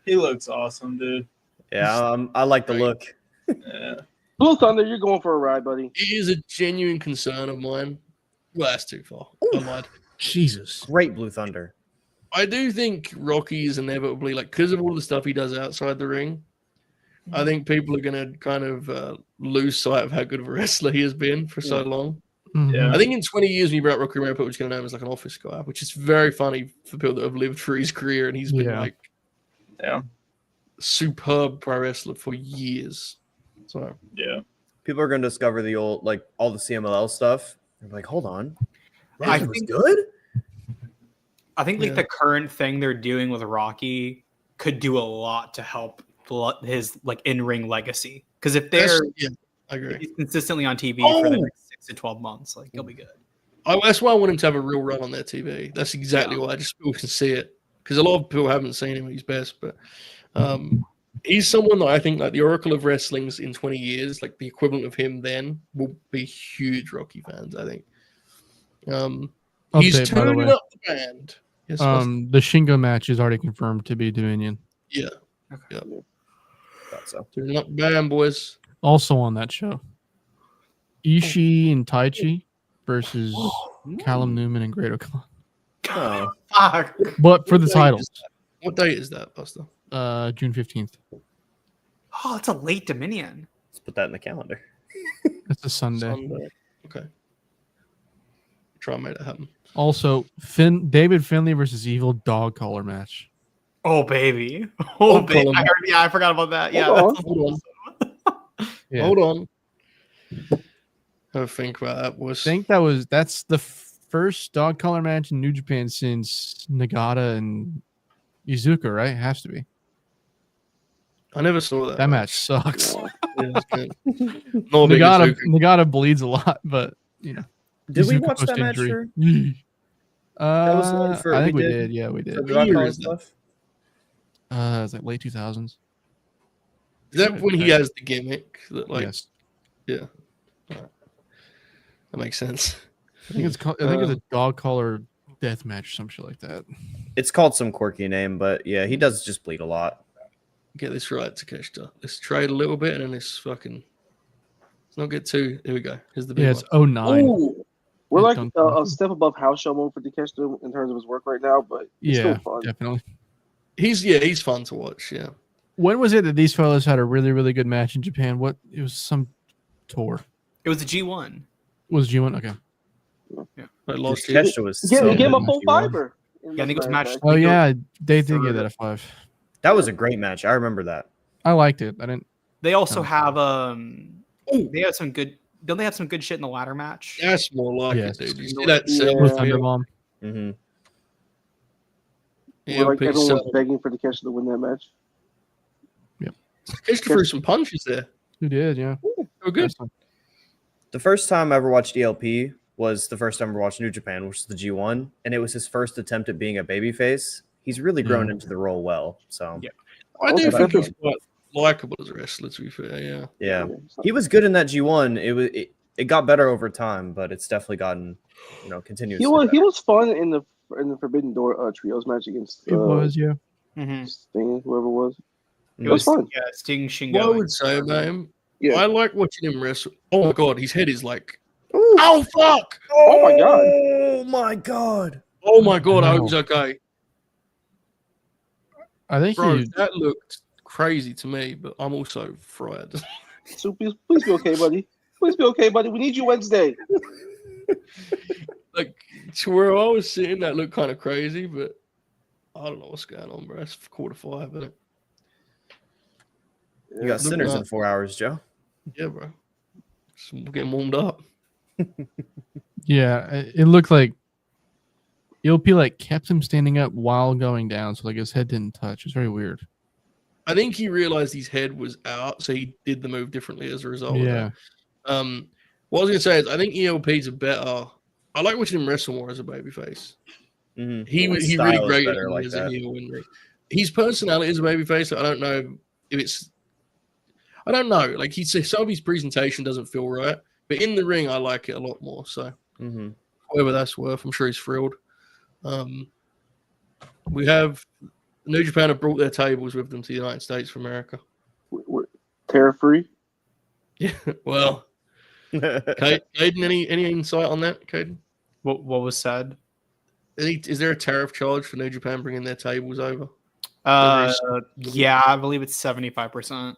He looks awesome, dude. Yeah, I like the look. Yeah. Blue Thunder, you're going for a ride, buddy. It is a genuine concern of mine. Well, that's too far. I lied. Jesus. Great Blue Thunder. I do think Rocky is inevitably, like, because of all the stuff he does outside the ring, I think people are going to kind of lose sight of how good of a wrestler he has been for so long. Mhm. Yeah. I think in 20 years, when you brought Rocky Romero, people are just going to know him as like an office guy, which is very funny for people that have lived through his career, and he's been Yeah. like Yeah. superb pro wrestler for years. So Yeah. People are going to discover the old, like, all the CMLL stuff. They're like, hold on. I That was think- good? I think like Yeah. the current thing they're doing with Rocky could do a lot to help his like in-ring legacy. Because if they're yeah, I agree. he's consistently on TV for the Oh! next 6 to 12 months, like he'll be good. That's why I want him to have a real run on their TV. That's exactly why. I just people can see it because a lot of people haven't seen him at his best, but he's someone that I think like the Oracle of Wrestling's in 20 years, like the equivalent of him then will be huge Rocky fans. I think. He's Update, by the turning way. up the band. Yes, The Shingo match is already confirmed to be Dominion. yeah, Thought so. turning up the band, boys. Also on that show, Ishii and Taichi versus Callum Newman and Great O'Con. Oh, Fuck. But for the What date titles, is that? What date is that, Buster? June 15th. Oh, it's a late Dominion. let's put that in the calendar. That's a Sunday. Sunday. Okay. Try and make it happen. Also, David Finlay versus Evil Dog Collar match. Oh baby. Oh baby. Colin. I forgot about that. Yeah. Hold That's Hold on. Yeah. Hold on. Have a think about that, boys. I think that's the first dog collar match in New Japan since Nagata and Izuka, right? It has to be. I never saw that. That match sucks. Yeah. Yeah, it's good. Not a big Izuka. Nagata bleeds a lot, but you know. Did we Izuka watch that match? post-injury. That was the one for- I think we we did? did. Yeah, we did. For What the rock year collar is that? stuff? It was like late 2000s. Is that when he has the gimmick? That like, Yes. yeah, Alright. That makes sense. I think it's called. I think it's a dog collar death match or some shit like that. It's called some quirky name, but yeah, he does just bleed a lot. Get this right, Takeshita. Let's trade a little bit, and then this fucking. Let's not get too. Here we go. Here's the big Yeah, it's one. 09. Ooh. We're Yeah, like dun- a step above house show mode for Takeshita in terms of his work right now, but it's Yeah, still fun. definitely. He's fun to watch. Yeah. When was it that these fellas had a really, really good match in Japan? What? It was some tour. It was the G1. Was G1? Okay. Like last year. Takeshita was Give so him a good. full fiber. Yeah, I think it was match. Oh, yeah. They did Third. give that a 5. That was a great match. I remember that. I liked it. I didn't. They also Oh. have Ooh. they have some good. Don't they have some good shit in the ladder match? That's more like Yes. it, dude. You see that Yeah. cell With Yeah. Thunderbomb. hmm We're like ELP everyone was cell. begging for Takeshita to win that match. Takeshita threw some punches there. Who did? Yeah. They were good. The first time I ever watched ELP was the first time I ever watched New Japan, which is the G1, and it was his first attempt at being a babyface. He's really grown Yeah. into the role well. So Yeah. I do Okay. think he's quite likable as a wrestler. To be fair, yeah. yeah, he was good in that G1. It got better over time, but it's definitely gotten continuously. He was fun in the Forbidden Door trios match against It was, yeah. Mm-hmm. Sting, whoever it was. It It was was fun. yeah, Sting Shingo. What I would say about him, Yeah. I like watching him wrestle. Oh my god, his head is like, oh fuck! Oh my god. Oh my god! Oh my god, I hope Wow. he's okay, I think bro. he. That looked crazy to me, but I'm also fried. So please be okay, buddy. Please be okay, buddy. We need you Wednesday. Like to where I was sitting, that looked kind of crazy, but I don't know what's going on, bro. It's 4:45, isn't it? You got sinners up. in 4 hours, Joe. Yeah, bro. We're getting warmed up. Yeah, it looked like ELP like kept him standing up while going down, so like his head didn't touch. It's very weird. I think he realized his head was out, so he did the move differently as a result Yeah. of that. What I was gonna say is I think ELP's a better. I like watching him wrestle more as a babyface. Mm-hmm. He really Style is great better like as that. a heel. His personality as a babyface, I don't know if it's. I don't know. Like some of his presentation doesn't feel right, but in the ring, I like it a lot more. So whatever that's worth, I'm sure he's thrilled. We have New Japan have brought their tables with them to the United States of America. We're tariff-free. Yeah. Well, Caden, any insight on that, Caden? What was said? Is there a tariff charge for New Japan bringing their tables over? Yeah, I believe it's 75%.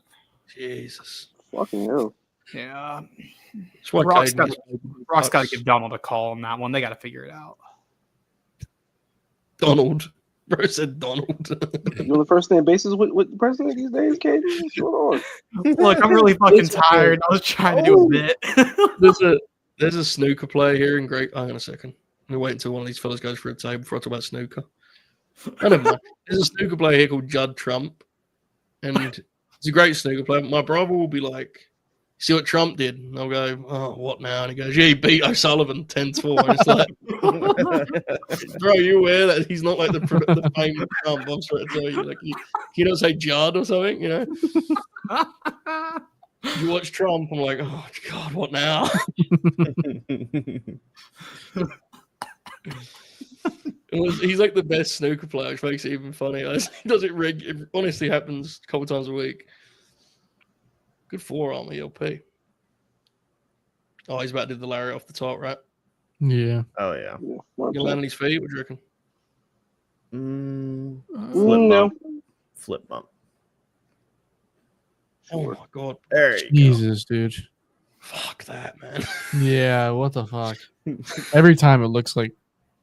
Jesus. Fucking hell. Yeah. That's why Rock's Caden got to gets give Donald a call on that one. They got to figure it out. Donald. Bro said Donald. You on the first name basis with the president these days, Katie? What's going on? Look, I'm really fucking tired. I was trying to do a bit. There's a snooker player here in Great. Hang on a second. Let me wait until one of these fellas goes for a table before I talk about snooker. I don't mind. There's a snooker player here called Judd Trump, and he's a great snooker player. My brother will be like, "See what Trump did?" And I'll go, "Oh, what now?" And he goes, "Yeah, he beat O'Sullivan 10-4." And it's like, bro, you aware that he's not like the famous Trump? I'm trying to tell you, like, he don't say Judd or something, you know. You watch Trump, I'm like, oh God, what now? He's like the best snooker player, which makes it even funnier. He does it it honestly happens a couple times a week. Good forearm, ELP. Oh, he's about to do the Larry off the top, right? Yeah. Oh yeah. You gonna land on his feet? What do you reckon? Flip no. bump. Flip bump. Oh my God. There you Jesus, dude. Fuck that, man. Yeah, what the fuck? Every time it looks like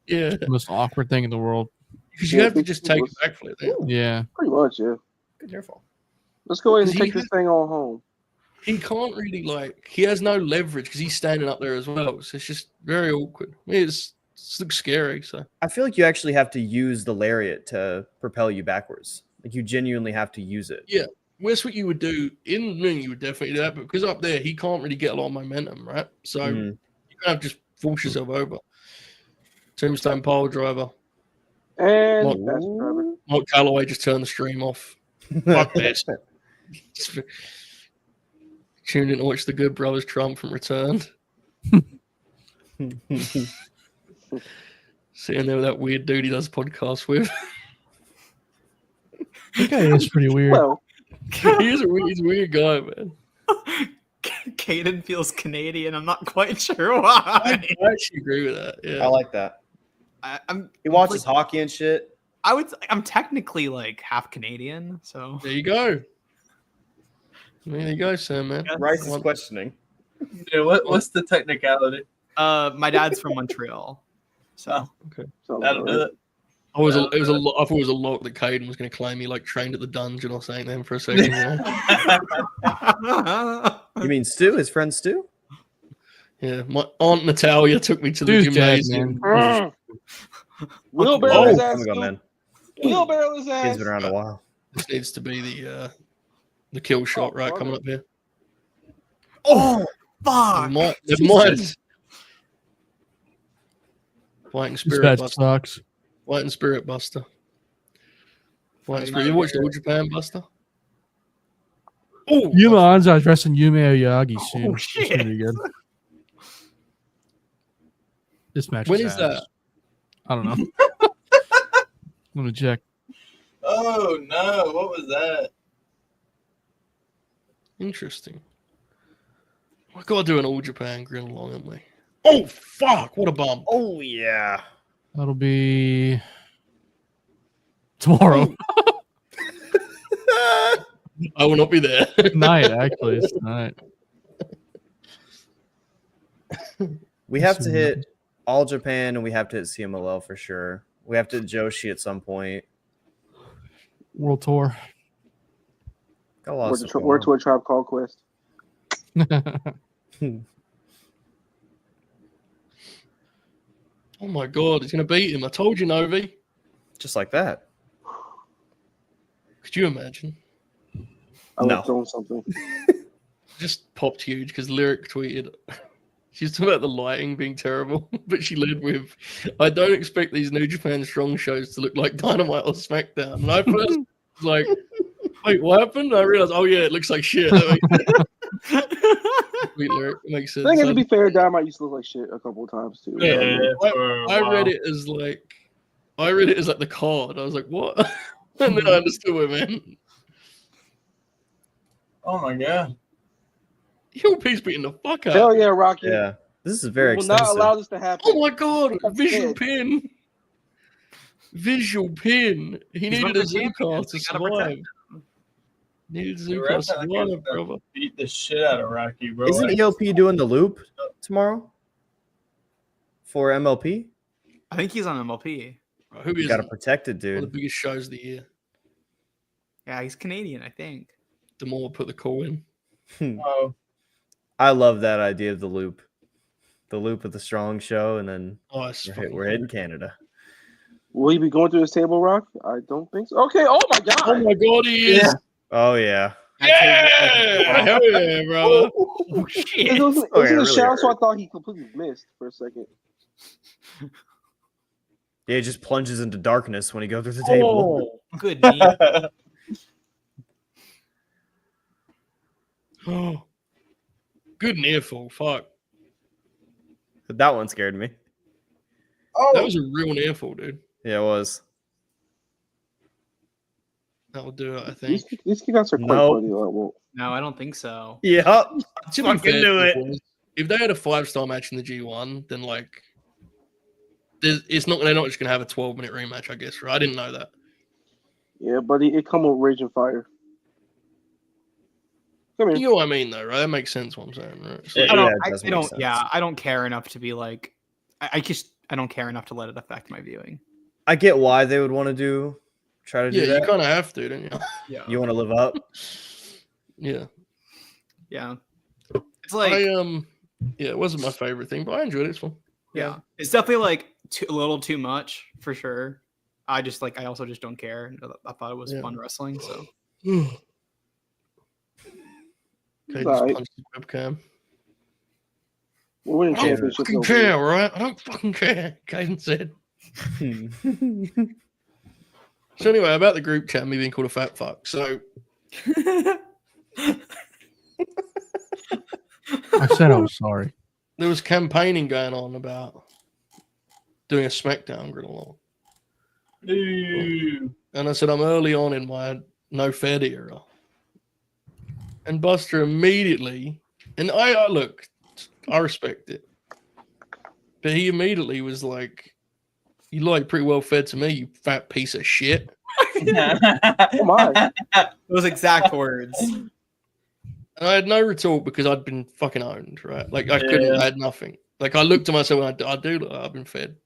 Yeah. the most awkward thing in the world. Because you have to just take a backflip there. Yeah. Pretty much, yeah. Good careful. Let's go ahead and 'Cause take this thing on home. He can't really, he has no leverage because he's standing up there as well. So it's just very awkward. I mean, it looks scary. So I feel like you actually have to use the lariat to propel you backwards. Like you genuinely have to use it. yeah, that's what you would do in the ring. You would definitely do that, but because up there he can't really get a lot of momentum, right? So you kind of just force yourself over. Tombstone pole driver. And Mike, that's Trevor. Mike Calloway just turned the stream off. Fuck this. Just tuned in to watch the Good Brothers Trump from Returned. Sitting there with that weird dude he does podcasts with. That guy is pretty weird. Well, He's a weird guy, man. Caden feels Canadian. I'm not quite sure why. I actually agree with that. Yeah. I like that. I'm He watches hockey and shit. I'm technically like half Canadian, so There you go. There you go, Sam, man. Rice is questioning. Yeah, what's the technicality? my dad's from Montreal. So That'll do it. I thought it was a lot that Caden was going to claim he trained at the dungeon or something then for a second. You mean Stu? His friend Stu? Yeah, my aunt Natalia took me to the Dude's dead, gymnasium. man. wheelbarrow his I'm ass. gonna go, man. Wheelbarrow his He's ass. been around a while. This needs to be the kill shot, right? Coming up here. oh fuck! Never mind. Fighting This Spirit match Buster. sucks. Fighting Spirit Buster. Fighting Spirit. You watched Old Japan Buster? Oh, Yuma Anzai's wrestling Yume Oyagi soon. Oh, That's shit. gonna be good. This match. when is is that? I don't know. I'm gonna check. Oh no! What was that? Interesting. We gotta do an All Japan Grinalong, haven't we? Oh fuck! What a bump! Oh yeah. That'll be tomorrow. I will not be there. Tonight, actually. It's tonight. We have to hit All Japan and we have to hit CMLL for sure. We have to hit Joshi at some point. World tour. Got Or lost. to a Tribe Called Quest. Oh my god, he's gonna beat him. I told you, Novi. Just like that. Could you imagine? I No. was throwing something. Just popped huge because Lyric tweeted. She's talking about the lighting being terrible, but she led with, "I don't expect these New Japan Strong shows to look like Dynamite or SmackDown." And I first was like, "Wait, what happened?" And I realized, "Oh yeah, it looks like shit." That Sweet Lyric, it makes sense. I think to be fair, Dynamite used to look like shit a couple of times too. Yeah, I read it as like the card. I was like, "What?" And then I understood what it meant. Oh my god. He's beating the fuck out. Hell yeah, Rocky. Yeah. This is very We will extensive. not allow this to happen. Oh my god! Visual Dead. pin. Visual pin. He He's needed one a of the Zoom card champions. to We gotta protect survive. Needed a Zoom The card to rest of the survive, game's brother. beat the shit out of Rocky, bro. Isn't ELP doing the loop tomorrow for MLP? I think he's on MLP. Who You is gotta protect it, one of the dude. biggest shows of the year? Yeah, he's Canadian, I think. The more I put the call in. Oh, I love that idea of the loop. The loop of the strong show, and then Oh, it's fucking we're hitting Canada. Will he be going through this table, Rock? I don't think so. Okay. Oh my god. Oh my god, he is! Yeah. Oh yeah. Yeah! Hell yeah, brother! Oh, shit. It was in Oh, yeah, the really shout, so I hurt. thought he completely missed for a second. Yeah, he just plunges into darkness when he goes through the table. Oh, good knee. Oh, good near fall. Fuck. That one scared me. That was a real near fall, dude. Yeah, it was. That'll do it, I think. These kickouts are quite Nope. funny. Well, No, I don't think so. Yep. To be Fucking fair, knew it. boys, if they had a 5-star match in the G1, then like, they're not just gonna have a 12-minute rematch, I guess. Right? I didn't know that. yeah, buddy, it come with Rage and Fire. Come here. You know what I mean, though, right? That makes sense. What I'm saying, right? It's like- I don't. it I, does I make don't. sense. Yeah, I don't care enough to be like. I don't care enough to let it affect my viewing. I get why they would want to try to do yeah, you that. kind of have to, don't you? Yeah. You want to live up. Yeah. Yeah. It's like. Yeah, it wasn't my favorite thing, but I enjoyed it. It's fun. Yeah. It's definitely like a little too much for sure. I also just don't care. I thought it was Yeah. fun wrestling. So Okay, Right. just punched the webcam. We're winning I don't championships. fucking over care, here. all right? I don't fucking care. Caden said. So anyway, about the group chat, me being called a fat fuck. So I said I was sorry. there was campaigning going on about doing a SmackDown Grinalong. Ooh. And I said, I'm early on in my no Fed era. And Buster immediately, and I look, I respect it. But he immediately was like, you like pretty well fed to me, you fat piece of shit. Oh my. those exact words. And I had no retort because I'd been fucking owned, right? Like I couldn't, I had nothing. Like I looked at myself and I do look, I've been fed.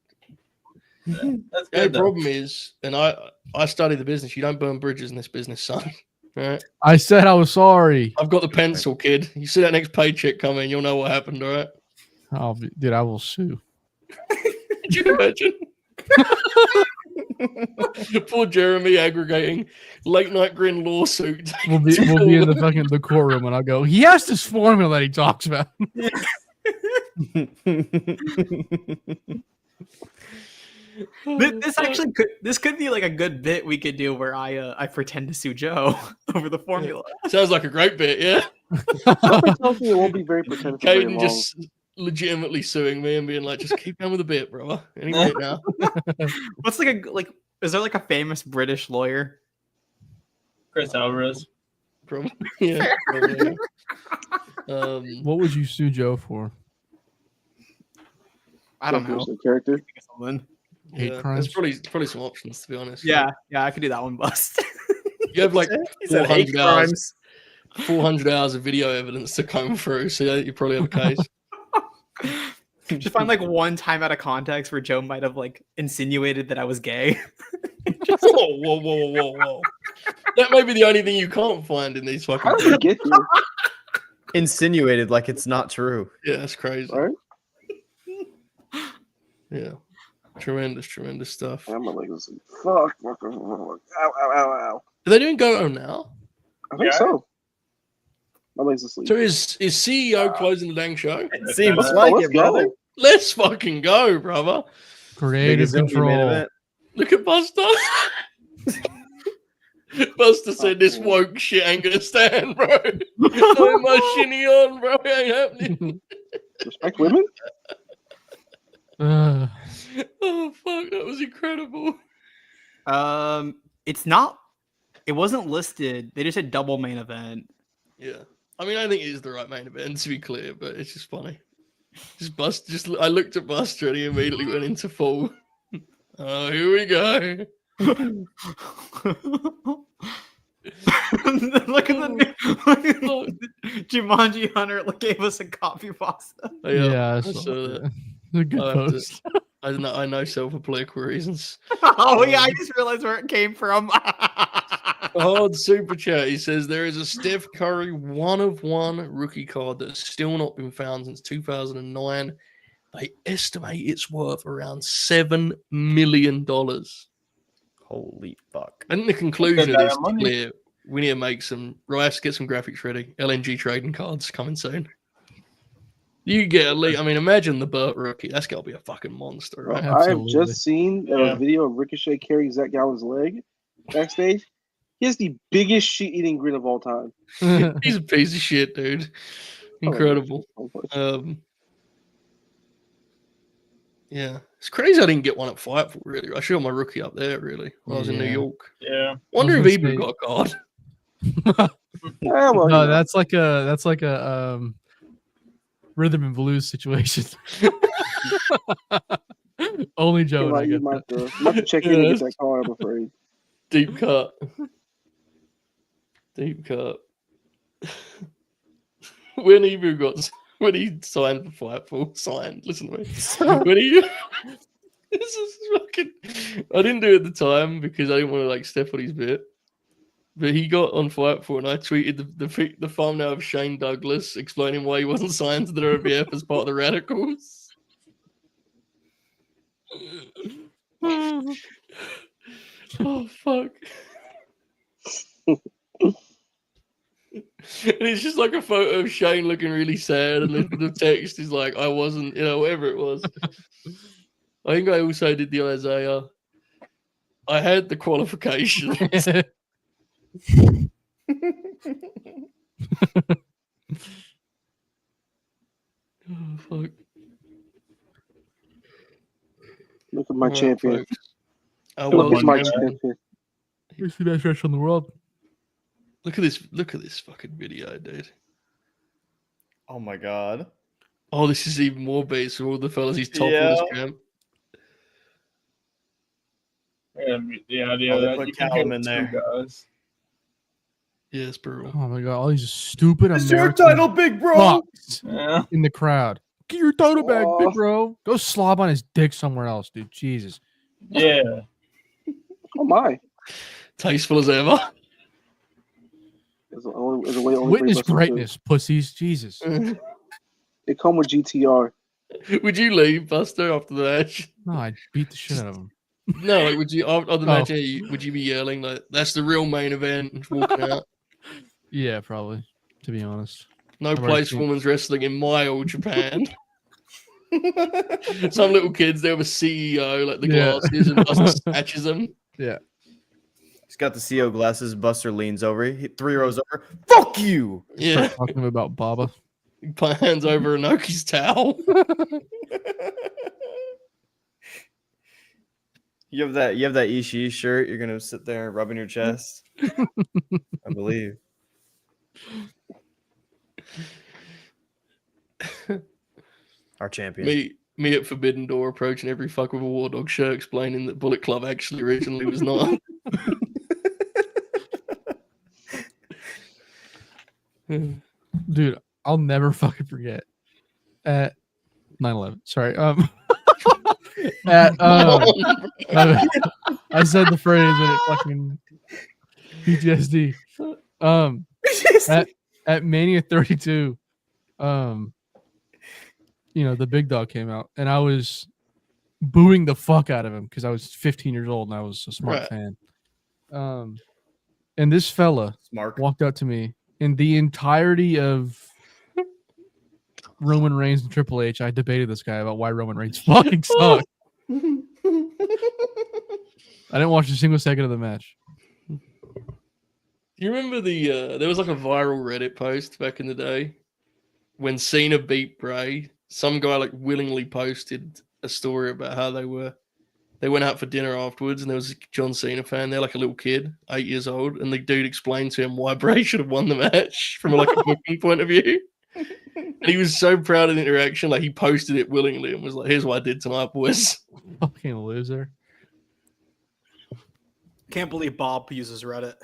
That's The good. though. problem is, and I study the business, you don't burn bridges in this business, son. Right? I said I was sorry. I've got the pencil, kid. You see that next paycheck coming, you'll know what happened, all right? Dude, I will sue. Could you imagine? Poor Jeremy aggregating late night Grin lawsuit. We'll be in the courtroom and I'll go, he has this formula that he talks about. This could be like a good bit we could do where I pretend to sue Joe over the formula. Sounds like a great bit, yeah. Something tells me it won't be very pretentious. very Caden long. just legitimately suing me and being like, just keep going with the bit, bro. Any minute now. What's is there like a famous British lawyer? Chris Alvarez. Probably, yeah. Probably, yeah. What would you sue Joe for? I don't know. Definition of character. Something. Hate Yeah, crimes? there's probably some options, to be honest. Yeah, I could do that one, Bust. You have like He said hate 400 hours, crimes. 400 hours of video evidence to comb through, so yeah, you probably have a case. Just find like one time out of context where Joe might have like insinuated that I was gay. Whoa. That may be the only thing you can't find in these fucking How did we get here? Insinuated like it's not true. Yeah, that's crazy. Right? Yeah. Tremendous stuff. I'm like, fuck. Ow. Are they doing Goto now? I think Yeah. so. My leg's asleep. So is CEO closing the dang show? It seems Let's like go. it, brother. Let's fucking go, brother. Creative Biggest indie main control. event. Look at Buster. Buster said this woke shit ain't gonna stand, bro. No my shinny on, bro. It ain't happening. Respect women? Uh, Oh fuck, that was incredible. It's not. It wasn't listed. They just said double main event. Yeah. I mean, I think it is the right main event, to be clear, but it's just funny. I looked at Buster and he immediately went into full. Oh, here we go. Look at the Jumanji Hunter gave us a copy pasta. yeah, I I saw saw that. that. A good I'll have to- post. I know so for political reasons. Oh yeah, I just realized where it came from. Hard super chat. He says there is a Steph Curry 1-of-1 rookie card that has still not been found since 2009. They estimate it's worth around $7 million. Holy fuck. I think the conclusion that is money. clear. We need to make Rice, get some graphics ready. LNG trading cards coming soon. You get at least, I mean, imagine the Burt rookie. That's got to be a fucking monster, right? I have Absolutely. just seen Yeah. a video of Ricochet carrying Zach Gallen's leg backstage. He has the biggest shit-eating grin of all time. He's a piece of shit, dude. Incredible. Yeah, it's crazy I didn't get one at Fightful, really. I should have my rookie up there, really, when I was in New Yeah. York. Yeah. Wonder if was Ebro gonna got a card. Yeah, well, No, you know. that's like a rhythm and blues situation. Only Joe You and I might, you get might that. have to check in and get that card, I'm afraid. Deep cut. Deep cut. When he signed for Fightful, listen to me. When he this is fucking I didn't do it at the time because I didn't want to like step on his bit. But he got on Fightful and I tweeted the thumbnail of Shane Douglas explaining why he wasn't signed to the WWF as part of the Radicals. Oh fuck. And it's just like a photo of Shane looking really sad, and the text is like, I wasn't, whatever it was. I think I also did the Isaiah. I had the qualification. Oh, fuck. Look at my All right, champion. folks. Oh, Look well, at my man. champion. He's the best wrestler in the world. Look at this fucking video, dude. Oh my god. Oh, this is even more beats for all the fellas he's top Yeah. of this camp. Yeah, Oh, they that put you can Callum hit in two there. guys. Yeah, it's brutal. Oh my god, all these stupid It's your American title, big bro. fucks Yeah. in the crowd. Get your title back, Oh. big bro. Go slob on his dick somewhere else, dude. Jesus. Yeah. Oh my. Tasteful as ever. It's a way only Witness great wrestlers do. greatness, pussies. Jesus. They come with GTR. Would you leave, Buster, after the match? No, I beat the shit out of him. No, like, would you after the Oh. match? Would you be yelling like, "That's the real main event"? And walking out? Yeah, probably. To be honest. No I've already place for seen- women's wrestling in my old Japan. Some little kids there with CEO, like the Yeah. glasses, and Buster snatches them. He's got the CO glasses. Buster leans over. 3 rows over. Fuck you. Yeah, Talking about Baba. he hands over Inoki's towel. You have that Ishii shirt. You're gonna sit there rubbing your chest. I believe. Our champion. Me at Forbidden Door approaching every fuck with a War Dog shirt, explaining that Bullet Club actually originally was not. Dude, I'll never fucking forget. At 9/11. Sorry. At I said the phrase and it fucking PTSD. At Mania 32, the big dog came out, and I was booing the fuck out of him because I was 15 years old and I was a smart fan. And this fella walked up to me in the entirety of Roman Reigns and Triple H. I debated this guy about why Roman Reigns fucking sucked. I didn't watch a single second of the match. Do you remember there was like a viral Reddit post back in the day when Cena beat Bray? Some guy like willingly posted a story about how they went out for dinner afterwards, and there was a John Cena fan there, like a little kid, 8 years old, and the dude explained to him why Bray should have won the match from like a booking point of view. And he was so proud of the interaction, like he posted it willingly and was like, "Here's what I did tonight, boys." Fucking loser. Can't believe Bob uses Reddit.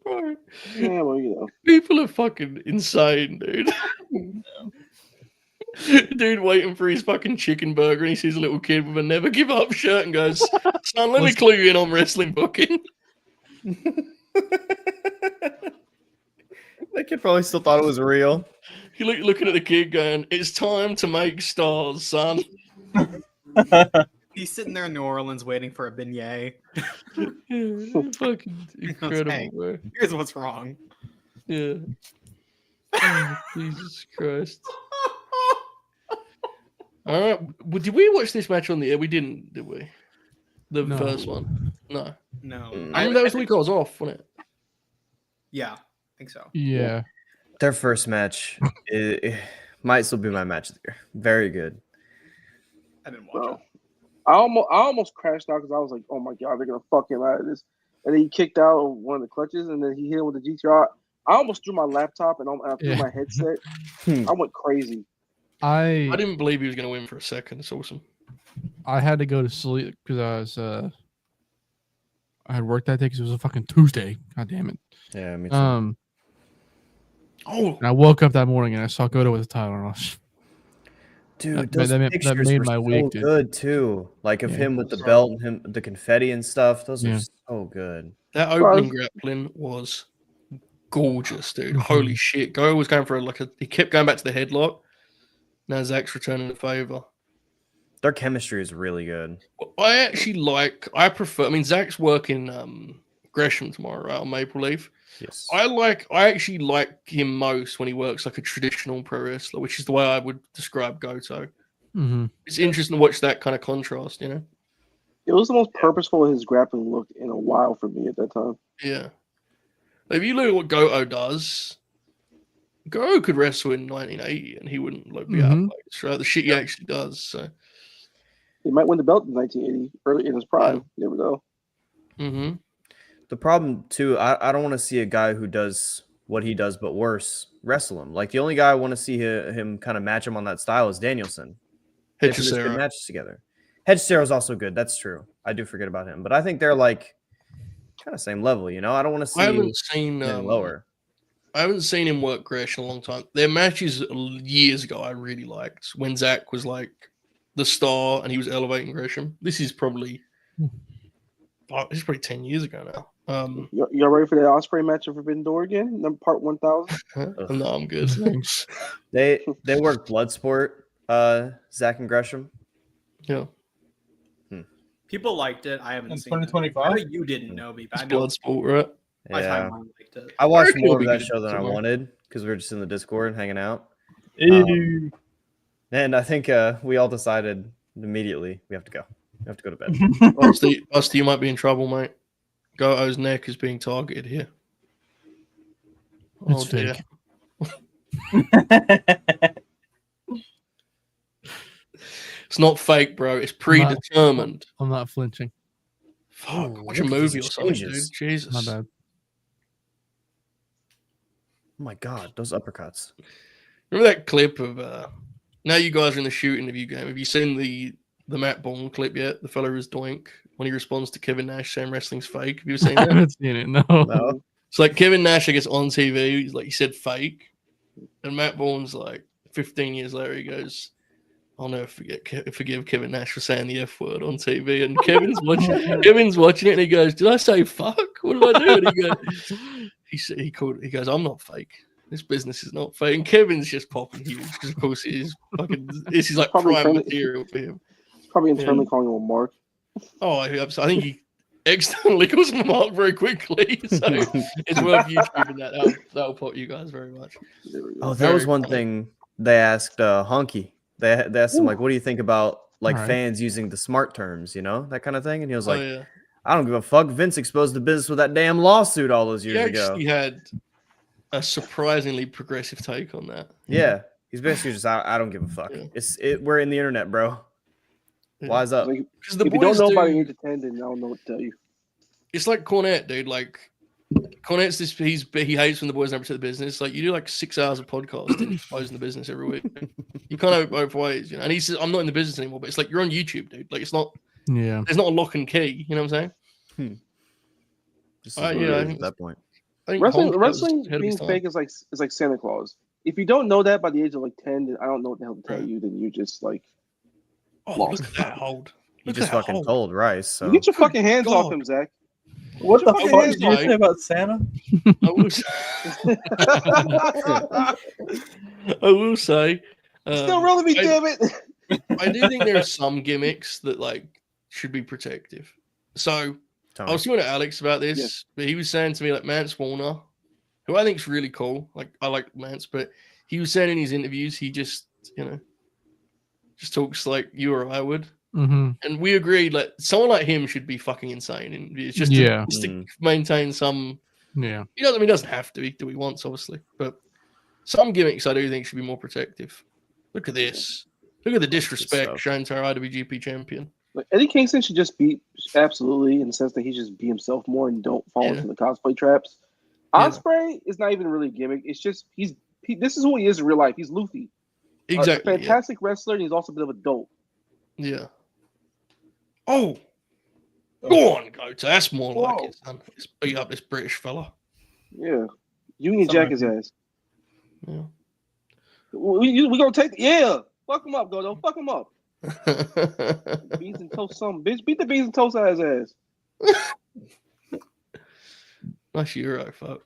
Right. Yeah, well, People are fucking insane, dude. Dude waiting for his fucking chicken burger, and he sees a little kid with a never give up shirt and goes, "Son, let me clue you in on wrestling booking." That kid probably still thought it was real. You looking at the kid going, "It's time to make stars, son." He's sitting there in New Orleans waiting for a beignet. Yeah, fucking incredible, Hey, bro. here's what's wrong. Yeah. Oh, Jesus Christ. All right. Well, did we watch this match on the air? We didn't, did we? The No. first one? No. No. I mean, that was the week I was off, wasn't it? Yeah, I think so. Yeah. Their first match it might still be my match of the year. Very good. I didn't watch Bro. it. I almost crashed out because I was like, "Oh my god, they're gonna fuck him out of this." And then he kicked out of one of the clutches, and then he hit him with the GTR. I almost threw my laptop and I threw my headset. I went crazy. I didn't believe he was going to win for a second. It's awesome. I had to go to sleep because I had work that day because it was a fucking Tuesday. God damn it. Yeah, me too. And I woke up that morning and I saw Goto with the title. And I was, Dude, that made pictures my were so week, dude. good too. Like of him with the belt and him the confetti and stuff. Those are so good. That opening grappling was gorgeous, dude. Holy shit. Go was going for he kept going back to the headlock. Now Zach's returning the favor. Their chemistry is really good. I prefer, Zach's working Gresham tomorrow, right, on Maple Leaf. Yes. I actually like him most when he works like a traditional pro wrestler, which is the way I would describe Goto. Mm-hmm. It's interesting to watch that kind of contrast, you know? It was the most purposeful his grappling looked in a while for me at that time. Yeah. If you look at what Goto does, Goto could wrestle in 1980 and he wouldn't be outplayed. Right? The shit he actually does. So he might win the belt in 1980, early in his prime. You never know. Mm-hmm. The problem too, I don't want to see a guy who does what he does but worse wrestle him. Like the only guy I want to see him kind of match him on that style is Danielson. They put good matches together. Hedgesera is also good. That's true. I do forget about him, but I think they're like kind of same level. You know, I don't want to see. I haven't seen lower. I haven't seen him work Gresh in a long time. Their matches years ago, I really liked when Zach was like the star and he was elevating Gresham. This is probably 10 years ago now. Y'all ready for the Osprey match of Forbidden Door again? Part 1000? No, I'm good. Thanks. They work Bloodsport, Zach and Gresham. Yeah. People liked it. I haven't In seen it. 2025? I know you didn't know me, but It's I know Bloodsport, right? my Yeah. timeline liked it. I watched reckon more it'll of be that good show than I tomorrow. wanted because we were just in the Discord and hanging out. Ew. And I think we all decided immediately we have to go. We have to go to bed. Rusty, you might be in trouble, mate. Goto's neck is being targeted here. It's fake. It's not fake, bro. It's predetermined. I'm not flinching. Fuck, Ooh, watch a look at movie or these something, dude. exchanges. Jesus. My bad. Oh my god, those uppercuts. Remember that clip of now you guys are in the shoot interview game. Have you seen the Matt Bourne clip yet? The fella is Doink when he responds to Kevin Nash saying wrestling's fake. Have you ever seen I that? haven't seen it. No. No. It's like Kevin Nash, I guess, on TV, he's like, he said fake. And Matt Bourne's like, 15 years later, he goes, I'll never forgive Kevin Nash for saying the F word on TV. And Kevin's watching it and he goes, "Did I say fuck? What did I do?" And he goes, he goes, "I'm not fake. This business is not fake." And Kevin's just popping huge because, of course, this is like prime material for him. Probably internally calling him a mark. Oh, I think he externally calls him a mark very quickly. So it's worth YouTubing that. That'll pop you guys very much. Oh, that was one thing they asked Honky. They asked him, like, what do you think about like fans using the smart terms, that kind of thing? And he was like, I don't give a fuck. Vince exposed the business with that damn lawsuit all those years ago. He had a surprisingly progressive take on that. Yeah. He's basically just, I don't give a fuck. Yeah. We're in the internet, bro. Wise up. Like, if you don't know about age of 10, then I don't know what to tell you. It's like Cornette, dude. Like, Cornette's he hates when the boys never to the business. Like, you do like 6 hours of podcast and exposing the business every week. You can't have it both ways, And he says, "I'm not in the business anymore," but it's like you're on YouTube, dude. Like, it's not. Yeah. There's not a lock and key. You know what I'm saying? At that point, wrestling being fake is like Santa Claus. If you don't know that by the age of like 10, then I don't know what the hell to tell you. Then you're just like, lost. Look at that hold. You just fucking told Rice. So get your fucking hands off him, Zach. What the fuck did you say about Santa? I will say, still relevant, damn it. I do think there are some gimmicks that like should be protective. So I was talking to Alex about this, but he was saying to me like Mance Warner, who I think is really cool. Like I like Mance, but he was saying in his interviews he just just talks like you or I would. Mm-hmm. And we agreed, like someone like him should be fucking insane, and it's just to maintain some. Yeah, he doesn't have to do what he wants, obviously, but some gimmicks I do think should be more protective. Look at this. Look at the disrespect shown to our IWGP champion. Like, Eddie Kingston should just be absolutely in the sense that he just be himself more and don't fall into the cosplay traps. Ospreay is not even really a gimmick. It's just this is who he is in real life. He's Luffy. Exactly. A fantastic wrestler, and he's also a bit of a dope. Yeah. Oh, go on, Goto. That's more like it, son. Let's beat up this British fella. Yeah. Union Jack his ass. Yeah. We gonna take fuck him up, Goto. Fuck him up. Beans and toast some bitch. Beat the beans and toast out his ass. Nice Euro, fuck.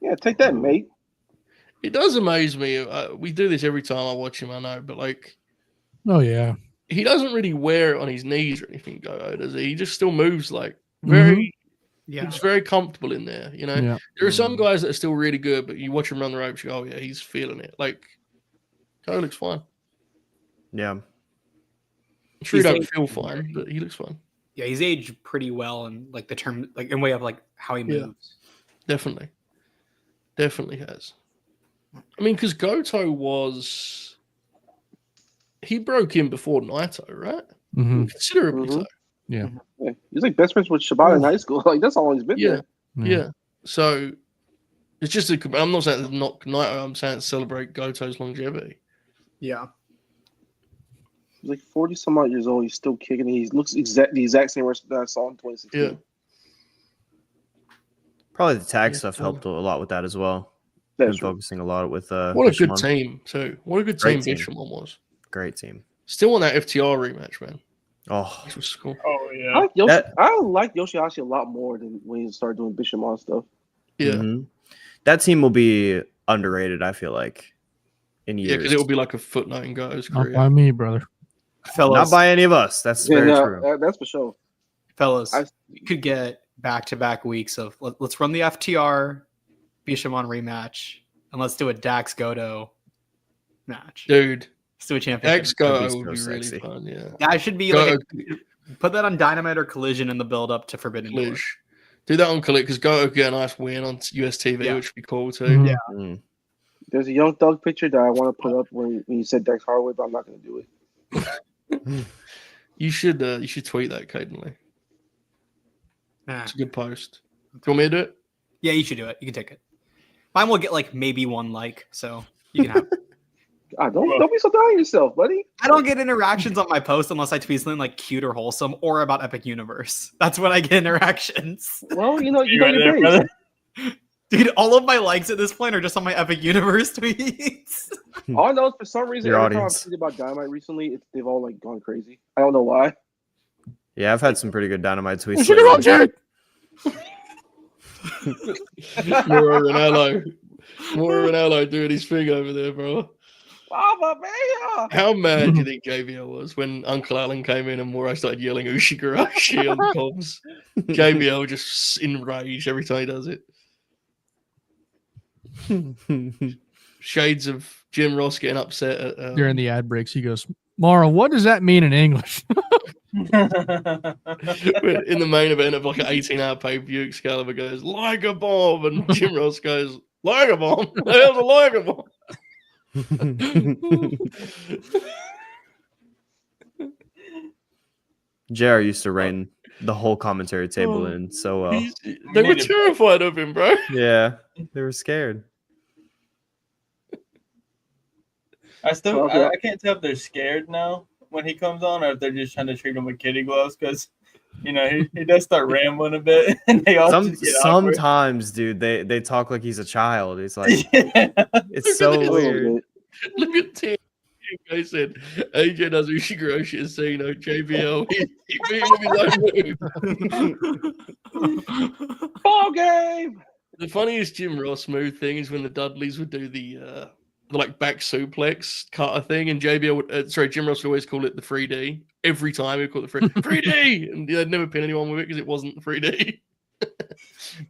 Yeah, take that, mate. It does amaze me. We do this every time I watch him, I know, but like, oh yeah, he doesn't really wear it on his knees or anything, does he? He just still moves like very, he's very comfortable in there. There are some guys that are still really good, but you watch him run the ropes, you go, oh yeah, he's feeling it. Like, Go looks fine. Yeah, I'm sure he don't feel fine, but he looks fine. Yeah, he's aged pretty well, and like the term, like in way of like how he moves. Definitely has. I mean, because Goto he broke in before Naito, right? Mm-hmm. Considerably so. Yeah. He was like best friends with Shibata in high school. Like that's all he's been there. Yeah. So it's just I'm not saying to knock Naito. I'm saying to celebrate Goto's longevity. Yeah. He's like 40 some odd years old. He's still kicking. He looks the exact same wrestler that I saw in 2016. Yeah. Probably the tag stuff helped a lot with that as well. Been focusing a lot with what a good team too. What a good team Bishamon was. Great team. Still on that FTR rematch, man. Oh, this was cool. Oh yeah. I like Yoshihashi a lot more than when he started doing Bishamon stuff. Yeah. Mm-hmm. That team will be underrated, I feel like, in years. Yeah, because it will be like a footnote in Goto's career. Not by me, brother. Fellas, not by any of us. That's very true. That's for sure. Fellas, you could get back-to-back weeks of let's run the FTR Bishamon rematch, and let's do a Dax Goto match. Dude, let's do a championship. Dax Goto would be really fun, yeah. That should be like put that on Dynamite or Collision in the build-up to Forbidden Door. Do that on Collision, because Goto could get a nice win on US TV, which would be cool too. Mm-hmm. Yeah. Mm. There's a Young Thug picture that I want to put up when you said Dax Harwood, but I'm not going to do it. You should tweet that occasionally. It's a good post. Do you want me to do it? Yeah, you should do it. You can take it. Mine will get like maybe one like, so you can have it. God, don't be so down on yourself, buddy. I don't get interactions on my post unless I tweet something like cute or wholesome or about Epic Universe. That's when I get interactions. Well, you know your base. Dude, all of my likes at this point are just on my Epic Universe tweets. All I know is for some reason, Your every time I've audience. seen about Dynamite recently, they've all like gone crazy. I don't know why. Yeah, I've had some pretty good Dynamite tweets. You should have lately. Jared. More Ronaldo doing his thing over there, bro. Mama mia! How mad do you think JBL was when Uncle Alan came in and Moro started yelling Ushigurashi on the comms? JBL just enraged every time he does it. Shades of Jim Ross getting upset at During the ad breaks, he goes, Mara, what does that mean in English? in the main event of like an 18-hour pay-per-view. Excalibur goes Liger Bomb, and Jim Ross goes Liger Bomb. The hell's a Liger Bomb? JR used to rein the whole commentary table in so well. They were terrified of him, bro. Yeah, they were scared. I can't tell if they're scared now when he comes on, or if they're just trying to treat him with kitty gloves, because he does start rambling a bit, and they all just get awkward. Sometimes, dude, they talk like he's a child. It's like Yeah. it's so Look at weird. Look at Tim. They said AJ does Ushigurashi and say, JBL, he beat him with his own move. Ball game. The funniest Jim Ross move thing is when the Dudleys would do the like back suplex cutter thing, and JBL would, Jim Ross would always call it the 3D. Every time he would call it the 3D, and they'd never pin anyone with it because it wasn't 3D.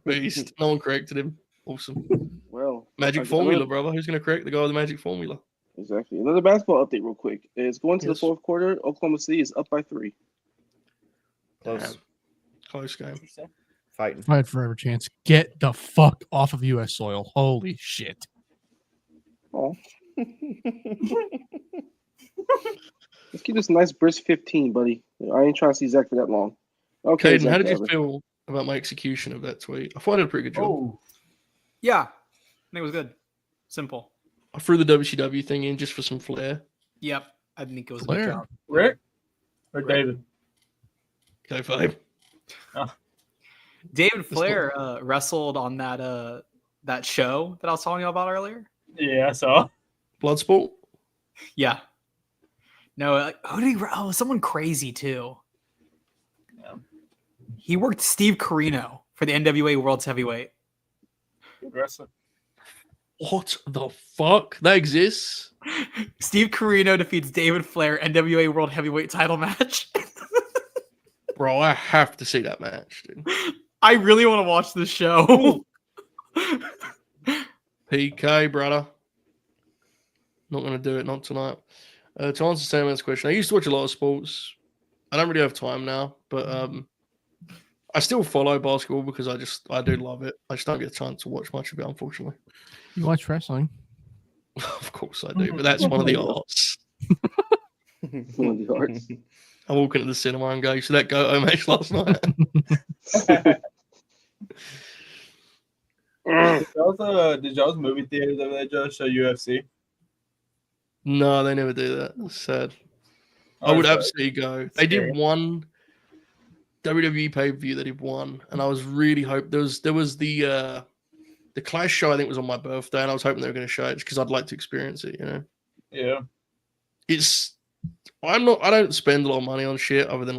Beast. No one corrected him. Awesome. Well, Magic formula, brother. Who's going to correct the guy with the magic formula? Exactly. Another basketball update, real quick. It's going to the Yes. fourth quarter. Oklahoma City is up by 3. Close. Close game. Fighting. Fight forever chance. Get the fuck off of U.S. soil. Holy shit. Oh. Let's keep this a nice brisk 15, buddy. I ain't trying to see Zach for that long. Okay, Caden, Zach how did you Gavin. feel about my execution of that tweet? I thought I did a pretty good job. Oh, Yeah, I think it was good. Simple. I threw the WCW thing in just for some flair. Yep, I think it was a Flair. good job. Rick or Rick. David? Go Fabe. David Flair wrestled on that show that I was telling you about earlier. Yeah, I saw. Bloodsport. Yeah. No, who did he? Someone crazy too. Yeah. He worked Steve Corino for the NWA World's Heavyweight. Good wrestler. What the fuck? That exists? Steve Corino defeats David Flair NWA World Heavyweight title match. Bro, I have to see that match, dude. I really want to watch this show. PK, brother. Not going to do it, not tonight. To answer Sam's question, I used to watch a lot of sports. I don't really have time now, but I still follow basketball because I do love it. I just don't get a chance to watch much of it, unfortunately. You watch wrestling? Of course I do, but that's one of the arts. One of the arts. I walk into the cinema and go, so that Goto match last night. Did y'all's movie theaters over there, Joe, show UFC? No, they never do that. That's sad. I Oh, would sorry. absolutely go. They did one WWE pay-per-view that did one, and I was really hoping there was the Clash show. I think was on my birthday, and I was hoping they were going to show it because I'd like to experience it. Yeah. I don't spend a lot of money on shit other than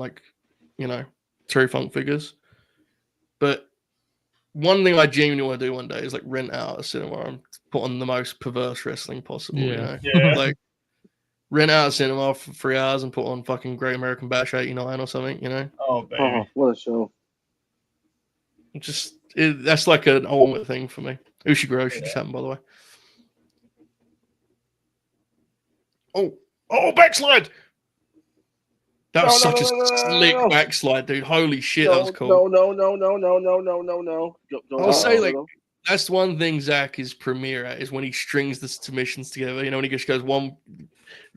Terry Funk figures. But one thing I genuinely want to do one day is rent out a cinema and put on the most perverse wrestling possible. Yeah. Yeah. Rent out a cinema for 3 hours and put on fucking Great American Bash 89 or something. Oh, baby. Oh, what a show. That's like an ultimate thing for me. Ushigurashi just happened, by the way. Oh, backslide! That was such a slick backslide, dude. Holy shit, that was cool. No. I'll say, that's one thing Zach is premier at, is when he strings the submissions together. When he just goes one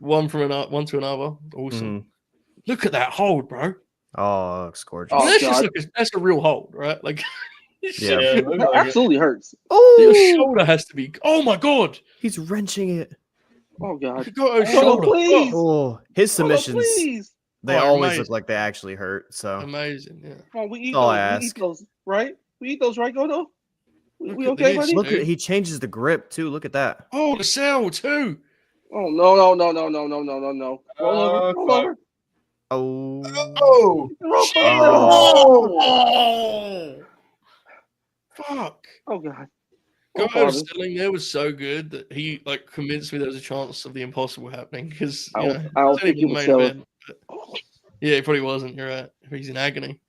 to another. Awesome. Look at that hold, bro. Oh, it looks gorgeous. Oh, That's a real hold, right? Yeah. it looked That like it. absolutely hurts. Your shoulder has to be. Oh my god! He's wrenching it. Oh, God. You got a Oh, shoulder. please. Oh, his submissions, Please. they Oh, always amazing. look like they actually hurt. So Amazing, yeah. Come on, we eat All those. I We eat ask. those, right? We eat those, right, Godo? We at okay, this, buddy? Look dude. at he changes the grip too. Look at that. Oh, the cell too. Oh no. Roll over. Roll fuck. over. Oh. Oh, Roll Oh. Oh, fuck. Oh god. Guy Oh, was father. selling there was so good that he like convinced me there was a chance of the impossible happening because I you don't- know I don't it's only think he the was main selling. event, but- yeah, he probably wasn't. You're right. He's in agony.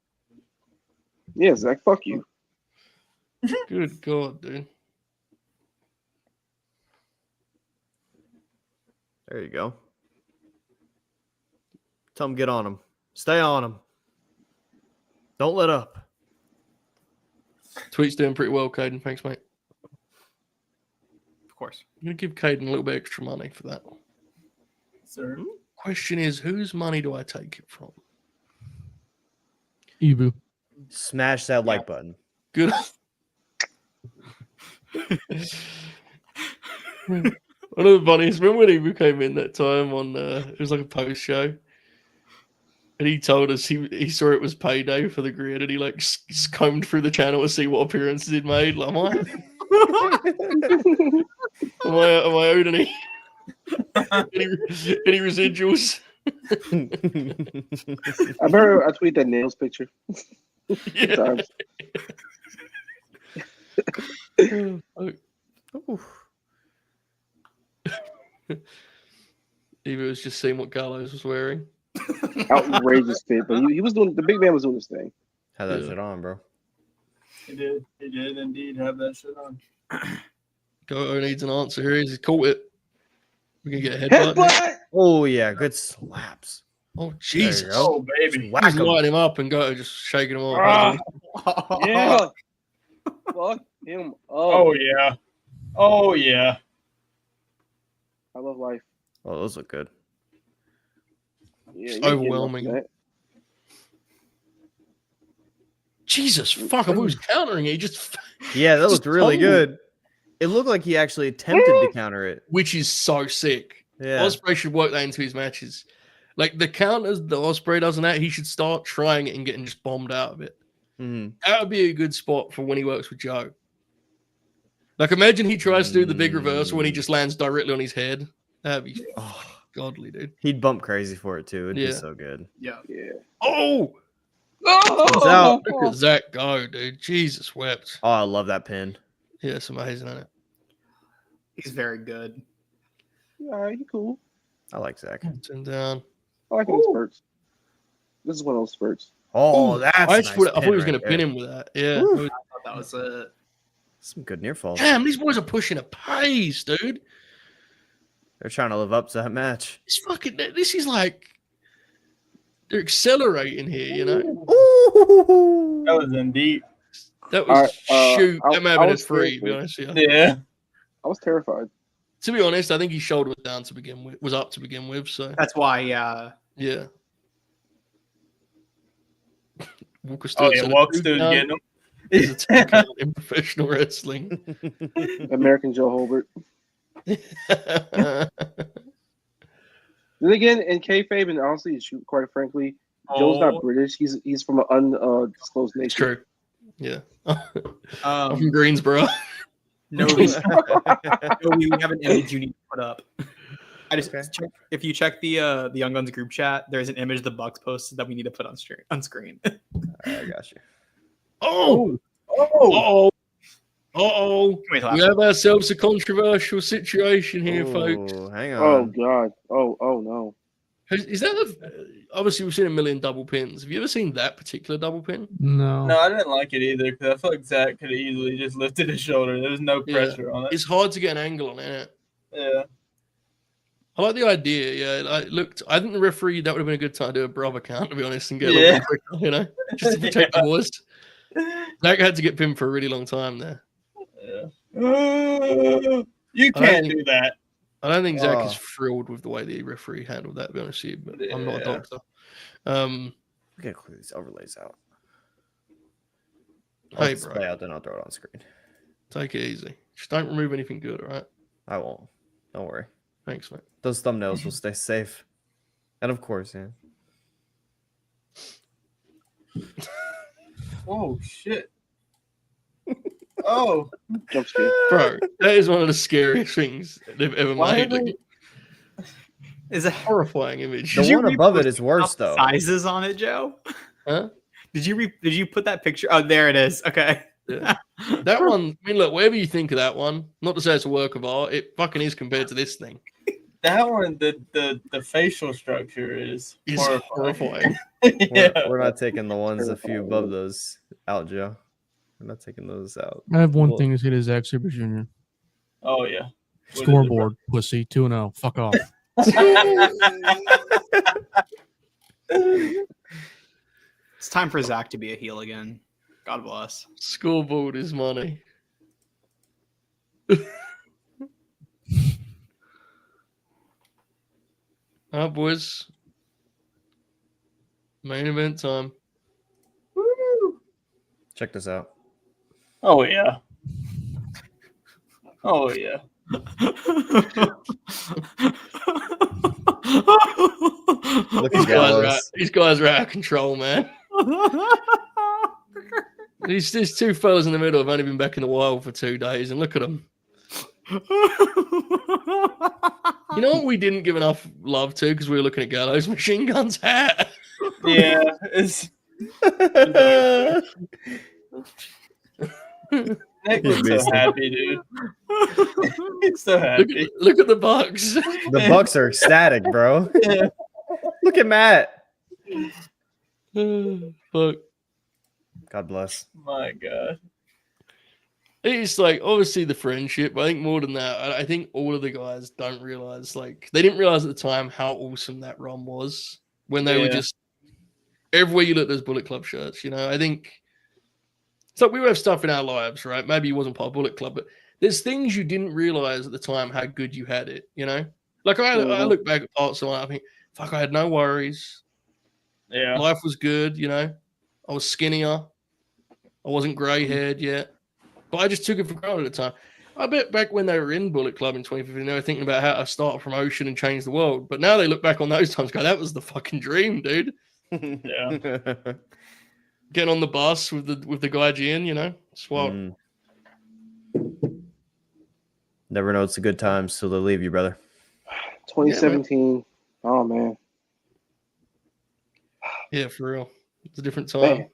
Yeah, Zach. Fuck you. Good God, dude. There you go. Tell him get on him. Stay on him. Don't let up. Tweet's doing pretty well, Caden. Thanks, mate. Of course. I'm gonna give Caden a little bit extra money for that. sir. Question is, whose money do I take it from? Ebu. Smash that like button. Good. One of the funniest, remember when he came in that time on it was like a post show, and he told us he saw it was payday for the grid, and he like combed through the channel to see what appearances he'd made. Like, am I owed any residuals? I remember I tweeted that nails picture. Yeah. Times. Eva was just seeing what Carlos was wearing. Outrageous fit, but he was doing the big man was doing his thing. Had that Yeah. shit on, bro. He did indeed have that shit on. Goto needs an answer here. He's caught it. We can get a headbutt. Headbutt! Oh yeah, good slaps. Oh There you Jesus! go. Oh baby. Whack He's 'em. lighting him up and Goto just shaking him off. Ah, yeah. Fuck him. Oh yeah. Oh yeah. I love life. Oh, those look good. Yeah, It's you're getting overwhelming. off that. Jesus, fuck! I thought he was countering it. He just, Yeah, that Just looked really told. good. It looked like he actually attempted to counter it. which is so sick. Yeah. Ospreay should work that into his matches. Like the counters that Ospreay does on that, he should start trying it and getting just bombed out of it. Mhm. That would be a good spot for when he works with Joe. Like imagine he tries to do the big reversal when he just lands directly on his head. That'd be Oh, godly, dude. he'd bump crazy for it too. It'd Yeah. be so good. Yeah. Yeah. Oh, It's out. look at Zach go, dude. Jesus wept. Oh, I love that pin. Yeah, it's amazing, isn't it? He's very good. All right, you cool. I like Zach. Turn down. I like him spurts. This is one of those spurts. Oh, Ooh, that's. I, a just nice thought, I thought he pin was going right to pin there. him with that. Yeah. Woo. I thought that was it. Some good near falls. Damn, these boys are pushing a pace, dude. They're trying to live up to that match. This is like they're accelerating here, you know. Ooh. That was indeed. That was Alright, shoot. I- That may have I been a was three, to be scared, honest with you. Yeah. I was terrified. To be honest, I think his shoulder was down to begin with, was up to begin with. So That's why, yeah. yeah. Walker Oh Stewart yeah, said a Walk two Stew's count getting him. is a two count in professional wrestling. American Joe Holbert. Then again, in kayfabe, and honestly, quite frankly, Joe's not British. He's from an undisclosed It's nation. true. Yeah. I'm Um, from Greensboro. no, we have an image you need to put up. I just Okay. check, if you check the Young Guns group chat, there's an image the Bucks posted that we need to put on screen. I got you. Oh, Oh. oh. Wait, We have ourselves a controversial situation here, folks. Ooh, hang Oh on. God. Oh no. Is that the? Obviously, we've seen a million double pins. Have you ever seen that particular double pin? No. No, I didn't like it either because I feel like Zach could have easily just lifted his shoulder. There was no Yeah. pressure on it. It's hard to get an angle on it. Yeah. I like the idea. Yeah, I think the referee that would have been a good time to do a brother count, to be honest, and get a Yeah. little bit quicker, you know, just to protect the boys. Zach had to get pinned for a really long time there. Yeah. You I can't think- do that. I don't think Zach is Oh. thrilled with the way the referee handled that, to be honest with you, but I'm not a Yeah. doctor. We gotta clear these overlays out. I'll Hey, display bro, out, then I'll throw it on screen. take it easy. Just don't remove anything good, all right? I won't. Don't worry. Thanks, mate. Those thumbnails will stay safe. And of course, yeah. Oh shit. Oh, Jump scare. Bro, that is one of the scariest things they've ever Why made. did Like, Is it? horrifying image. The one above it is worse, Up though. Sizes on it, Joe. Huh? Did you put that picture? Oh, there it is. Okay. Yeah. That one, I mean, look, whatever you think of that one, not to say it's a work of art, it fucking is compared to this thing. that one, the facial structure is It's horrifying. horrifying. Yeah. We're not taking the ones a few above those out, Joe. We're not taking those out. I have one Well, thing to say to Zach Super Jr. Oh yeah. What is it, Scoreboard, pussy, 2-0. Fuck off. It's time for Zach to be a heel again. God bless. Scoreboard is money. Alright, boys. Main event time. check this out. Oh yeah. Oh yeah. Look These at guys, Gallows. are out of control, man. These two fellas in the middle have only been back in the wild for 2 days, and look at them. You know what we didn't give enough love to because we were looking at Gallows' machine guns hat. Yeah. It's Nick He's looks so beasting. happy, dude. He's so happy. Look at the Bucks. The Bucks are ecstatic, bro. Yeah. Look at Matt. Fuck. God bless. My God. It's like obviously the friendship, but I think more than that, I think all of the guys don't realize, like, they didn't realize at the time how awesome that run was when they were Yeah. just everywhere you look, there's Bullet Club shirts. You know, I think it's like we would have stuff in our lives, right? Maybe you wasn't part of Bullet Club, but there's things you didn't realize at the time how good you had it. You know, like I look back at parts of it, I think, fuck, I had no worries. Yeah. Life was good. You know, I was skinnier. I wasn't grey haired yet. But I just took it for granted at the time. I bet back when they were in Bullet Club in 2015, they were thinking about how to start a promotion and change the world. But now they look back on those times, go, that was the fucking dream, dude. Yeah. Getting on the bus with the guy Gian, you know, it's wild. Never know it's a good time till they leave you, brother. 2017. Oh man. Yeah, for real. It's a different time. Man.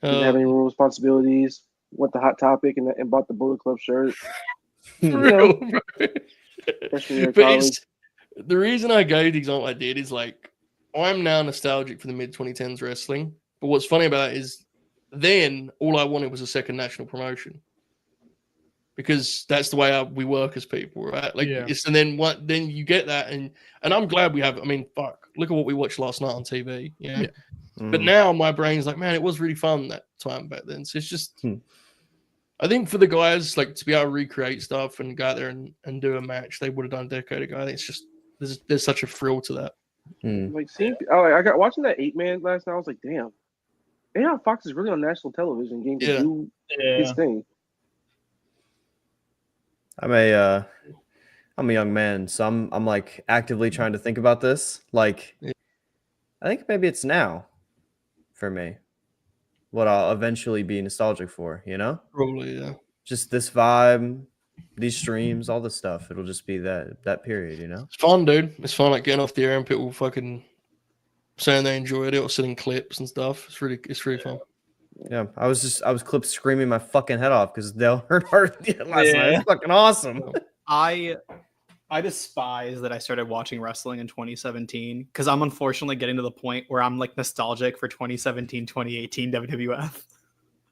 Didn't have any real responsibilities. Went to Hot Topic and bought the Bullet Club shirt. For real, bro. Freshman year of But college. it's, the reason I gave the example I did is like, I'm now nostalgic for the mid 2010s wrestling. But what's funny about it is then all I wanted was a second national promotion. Because that's the way we work as people, right? Like, Yeah. and then you get that, and I'm glad we have. I mean, fuck, look at what we watched last night on TV. You know? Yeah. But now my brain's like, man, it was really fun that time back then. So it's just, I think for the guys, like, to be able to recreate stuff and go out there and do a match they would have done a decade ago, I think it's just there's such a thrill to that. Like seeing, I got watching that 8-man last night. I was like, damn, Fox is really on national television, getting to do his thing. I'm a young man, so I'm like actively trying to think about this. Like, I think maybe it's now for me what I'll eventually be nostalgic for, you know? Probably, yeah. Just this vibe, these streams, all this stuff. It'll just be that period, you know? It's fun, dude. It's fun, like getting off the air and people fucking saying they enjoyed it or sending clips and stuff. It's really fun. Yeah, I was clip screaming my fucking head off because Dale Earnhardt last night. It's fucking awesome. I despise that I started watching wrestling in 2017 because I'm unfortunately getting to the point where I'm like nostalgic for 2017, 2018 WWF.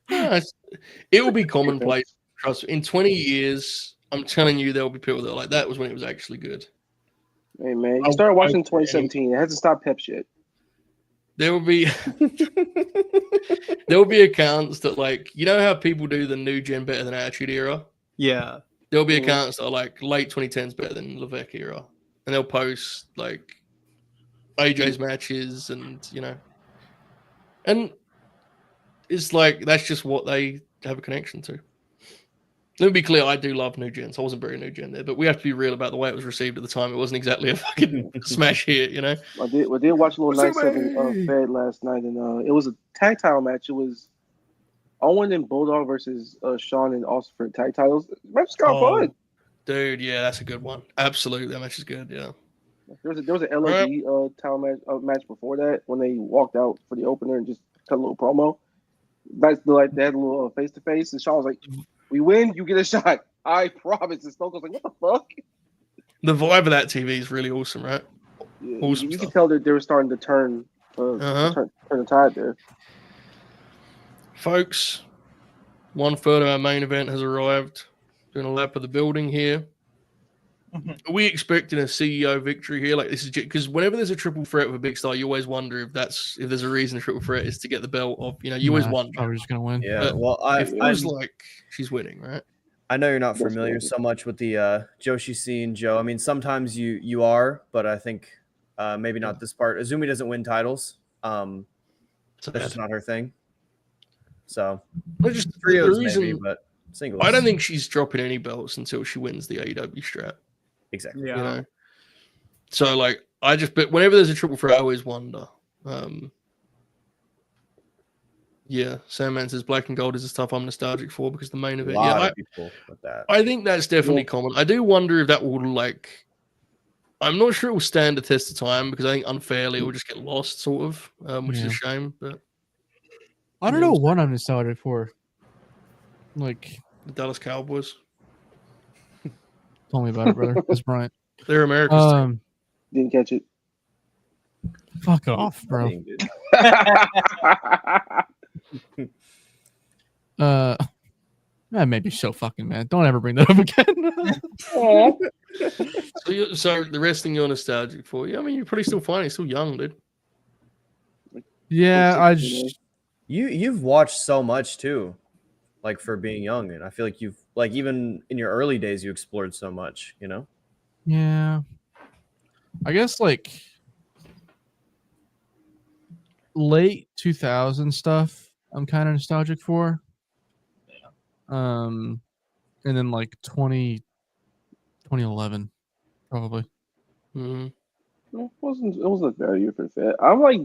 Yeah, it will be commonplace. Trust me. In 20 years, I'm telling you, there will be people that are like, that was when it was actually good. Hey man, you started watching in 2017. It hasn't stopped Pep shit. There will be accounts that, like, you know how people do the new gen better than Attitude Era? Yeah. There'll be accounts that are like late 2010s better than Levesque Era. And they'll post like AJ's matches and, you know. And it's like, that's just what they have a connection to. Let me be clear, I do love New Gen, so I wasn't very New Gen there, but we have to be real about the way it was received at the time. It wasn't exactly a fucking smash hit, you know? I did watch a little Night 7 Fed last night, and it was a tag title match. It was Owen and Bulldog versus Sean and Austin for tag titles. Match was kind of fun. Dude, yeah, that's a good one. Absolutely, that match is good. Yeah. There was an LNG title match before that when they walked out for the opener and just cut a little promo. That's like they had a little face to face, and Sean was like, "We win, you get a shot. I promise." And Stone Cold's like, "What the fuck?" The vibe of that TV is really awesome, right? Yeah, Awesome you stuff. could tell that they were starting to turn the tide there. Folks, 1/3 of our main event has arrived. Doing a lap of the building here. Are we expecting a CEO victory here? Like, this is because whenever there's a triple threat with a big star, you always wonder if there's a reason a triple threat is to get the belt. Of you always wonder. Probably just gonna win. Yeah, But well, it feels like she's winning, right? I know you're not familiar so much with the Joshi scene, Joe. I mean, sometimes you are, but I think maybe not this part. Azumi doesn't win titles. That's just not her thing. So, Just trios the reason, maybe, but singles. I don't think she's dropping any belts until she wins the AEW strap. Exactly. Yeah. You know? So, like, but whenever there's a triple threat, I always wonder. Yeah, Sandman says black and gold is the stuff I'm nostalgic for because the main event. A lot of people with that. I think that's definitely common. I do wonder if that will I'm not sure it will stand the test of time because I think unfairly it will just get lost, sort of, which is a shame. But I don't know what I'm nostalgic for. Like the Dallas Cowboys. Tell me about it, brother. That's Bryant. They're America's. Didn't catch it. Fuck off, bro. That made me so fucking mad. Don't ever bring that up again. So the wrestling you're nostalgic for? Yeah, I mean you're pretty still fine. You're still young, dude. Yeah, I just you've watched so much too, like for being young, and I feel like you've even in your early days you explored so much, you know. Yeah, I guess like late 2000 stuff. I'm kind of nostalgic for. And then like 2011, probably. It wasn't a bad year for the Fed. I'm like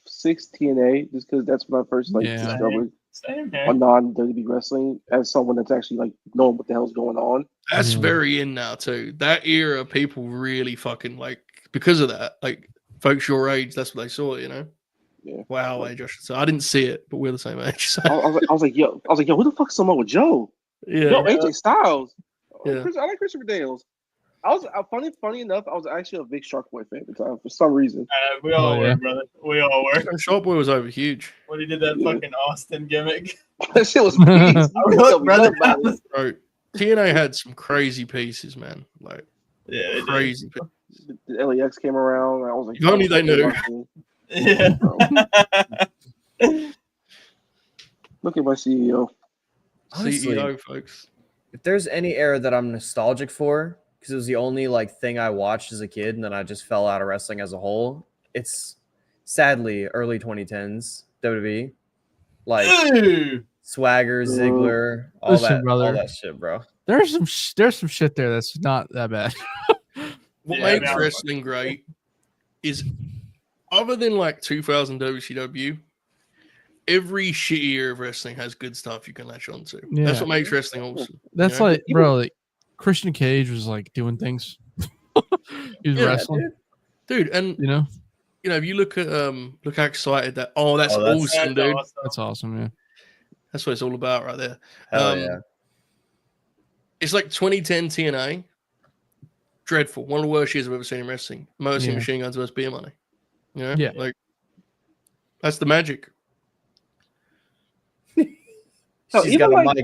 06 TNA just because that's when I first discovered a non-WWE wrestling as someone that's actually like knowing what the hell's going on. That's very in now too. That era, people really fucking because of that. Like folks your age, that's what they saw, you know. Yeah. Wow, age I should say. I didn't see it, but we're the same age. So. I was like, yo, who the fuck's Samoa Joe? Yeah. Yo, AJ Styles. Yeah. I like Christopher Daniels. Funny enough, I was actually a big Shark Boy fan at the time for some reason. We all were, brother. We all were. Shark Boy was over huge. When he did that fucking Austin gimmick. That shit was brother. Bro, TNA had some crazy pieces, man. Like crazy pieces. The LAX came around. I was like, if only they knew. Yeah. Look at my CEO. Honestly, CEO, folks. If there's any era that I'm nostalgic for, because it was the only thing I watched as a kid, and then I just fell out of wrestling as a whole, it's sadly early 2010s WWE, Swagger, Ziggler, all that shit, bro. There's some shit there that's not that bad. What makes wrestling great is, other than 2000 WCW, every shitty era of wrestling has good stuff you can latch onto. Yeah. That's what makes wrestling awesome. That's bro, Christian Cage was doing things. He was wrestling. Dude, and if you look at look how excited that's awesome, dude. That's awesome, yeah. That's what it's all about right there. Hell yeah. It's like 2010 TNA. Dreadful. One of the worst years I've ever seen in wrestling. Mostly Machine Guns versus Beer Money. Yeah. That's the magic. She's got a mic.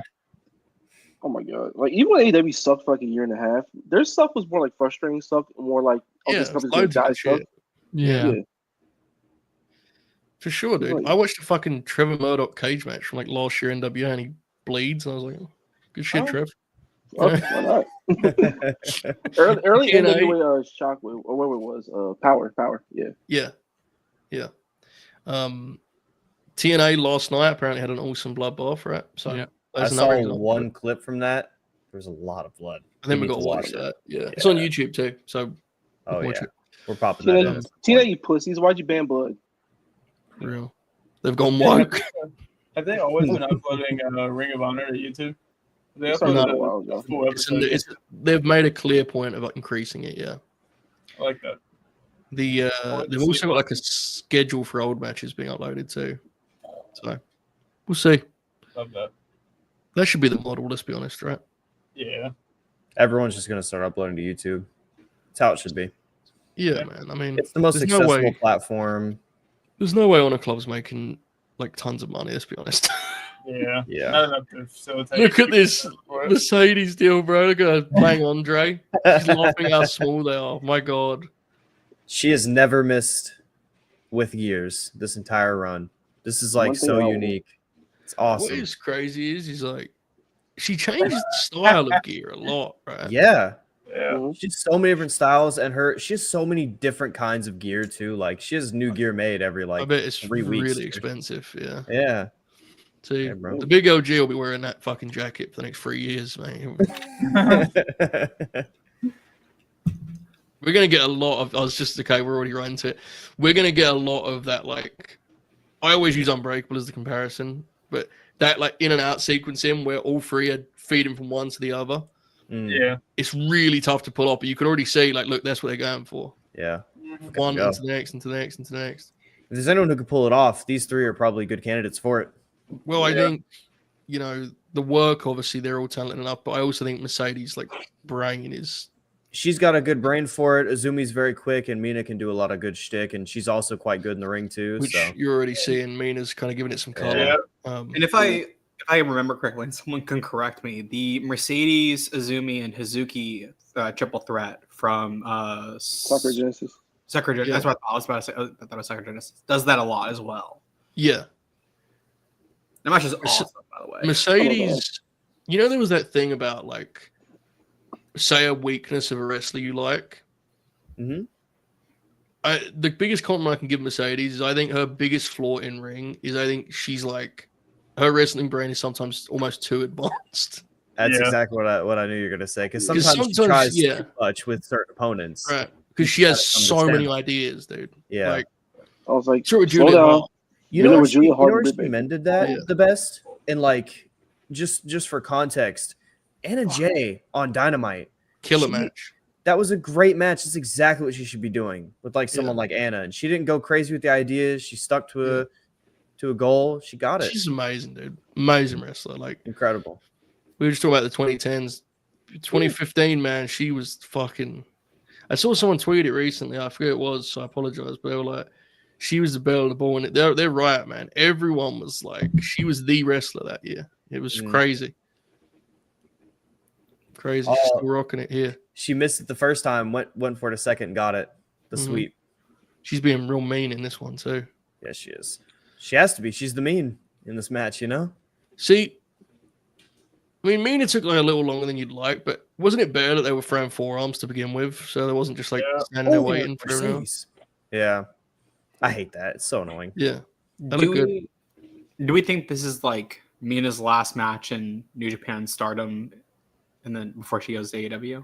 Oh my god! Even when AEW sucked for a year and a half, their stuff was more frustrating stuff, more this stuff is gonna die stuff. Yeah. For sure, dude. I watched a fucking Trevor Murdoch cage match from last year NWA, and he bleeds, and I was like, good shit, Trev. Why not? early NWA Shockwave, or whatever it was, Power, yeah. TNA last night apparently had an awesome bloodbath, right? So I saw one clip from that. There was a lot of blood. I think we got to watch that. Yeah, it's on YouTube too. So watch it. We're popping that in. TNA, you pussies! Why'd you ban blood? Real. They've gone woke. Have they always been uploading Ring of Honor to YouTube? They It's started uploaded a while ago. a full episode. They've made a clear point about increasing it. Yeah. I like that. They've also got like a schedule for old matches being uploaded too. So we'll see. Love that. That should be the model. Let's be honest, right? Yeah. Everyone's just gonna start uploading to YouTube. That's how it should be. Yeah, man. I mean, It's the most there's no accessible way- platform. There's no way Honor Club's making like tons of money. Let's be honest. Yeah. Yeah. Not enough to facilitate. Look at this for it. Mercedes deal, bro. Look at her playing Andre. She's laughing how small they are. My God. She has never missed with gears this entire run. This is like One thing so I'll- unique. It's What awesome. is crazy is like she changes the style of gear a lot, right? Yeah. Yeah. Mhm. She has so many different styles, and she has so many different kinds of gear too. Like she has new gear made every I like bet it's 3 weeks. really dude. expensive. Yeah. Yeah. See, Yeah, bro. the big OG will be wearing that fucking jacket for the next 3 years, man. We're gonna get a lot of. I was just okay. We're already right into it. We're gonna get a lot of that. Like, I always use Unbreakable as the comparison, but that like in and out sequencing where all three are feeding from one to the other. Mm, Yeah. It's really tough to pull off, but you can already see like, look, that's what they're going for. yeah. One go. into the next, into the next, into the next. If there's anyone who could pull it off, these 3 are probably good candidates for it. Well, I Yeah. think, you know, the work, obviously, they're all talented enough, but I also think Mercedes' like brain is. She's got a good brain for it. Azumi's very quick, and Mina can do a lot of good shtick, and she's also quite good in the ring too. Which So you're already seeing. Mina's kind of giving it some color. Yeah. And if I remember correctly, and someone can correct me, the Mercedes, Azumi, and Hazuki triple threat from Soccer Genesis. Sakura, Yeah. that's what I was about to say. I thought it was Sakura Genesis. Does that a lot as well. Yeah. The match is awesome, by the way. Mercedes, you know, there was that thing about like, say a weakness of a wrestler you like. Mhm. The biggest compliment I can give Mercedes is I think her biggest flaw in ring is I think she's like, her wrestling brain is sometimes almost too advanced. that's Yeah. exactly what I knew you were gonna say. Because 'Cause sometimes she sometimes, tries yeah. too much with certain opponents. Right. Because she has gotta so understand many that. ideas, dude. Yeah. Like, I was like, sure with slow Julia down. Hart. You Mina know was where Julia Hart she with Big mended that Yeah. the best? And like just for context, Anna Jay on Dynamite. Killer She- match. That was a great match. That's exactly what she should be doing with like someone like Anna. And she didn't go crazy with the ideas. She stuck to a goal. She got it. She's amazing, dude. Amazing wrestler. Like, Incredible. we were just talking about the 2010s. 2015, man, she was fucking. I saw someone tweet it recently. I forget it was, so I apologize. But they were like, she was the belle of the ball. And they're right, man. Everyone was like, she was the wrestler that year. It was crazy. Crazy. She's still rocking it here. She missed it the first time, went for it a second and got it. The sweep. She's being real mean in this one, too. Yes, she is. She has to be. She's the mean in this match, you know? See, I mean, Mina took like a little longer than you'd like, but wasn't it better that they were throwing forearms to begin with? So there wasn't just like standing there waiting for everyone else? Mercedes. Yeah. I hate that. It's so annoying. Yeah. That Do looked good. do we think this is like Mina's last match in New Japan Stardom, and then before she goes to AEW?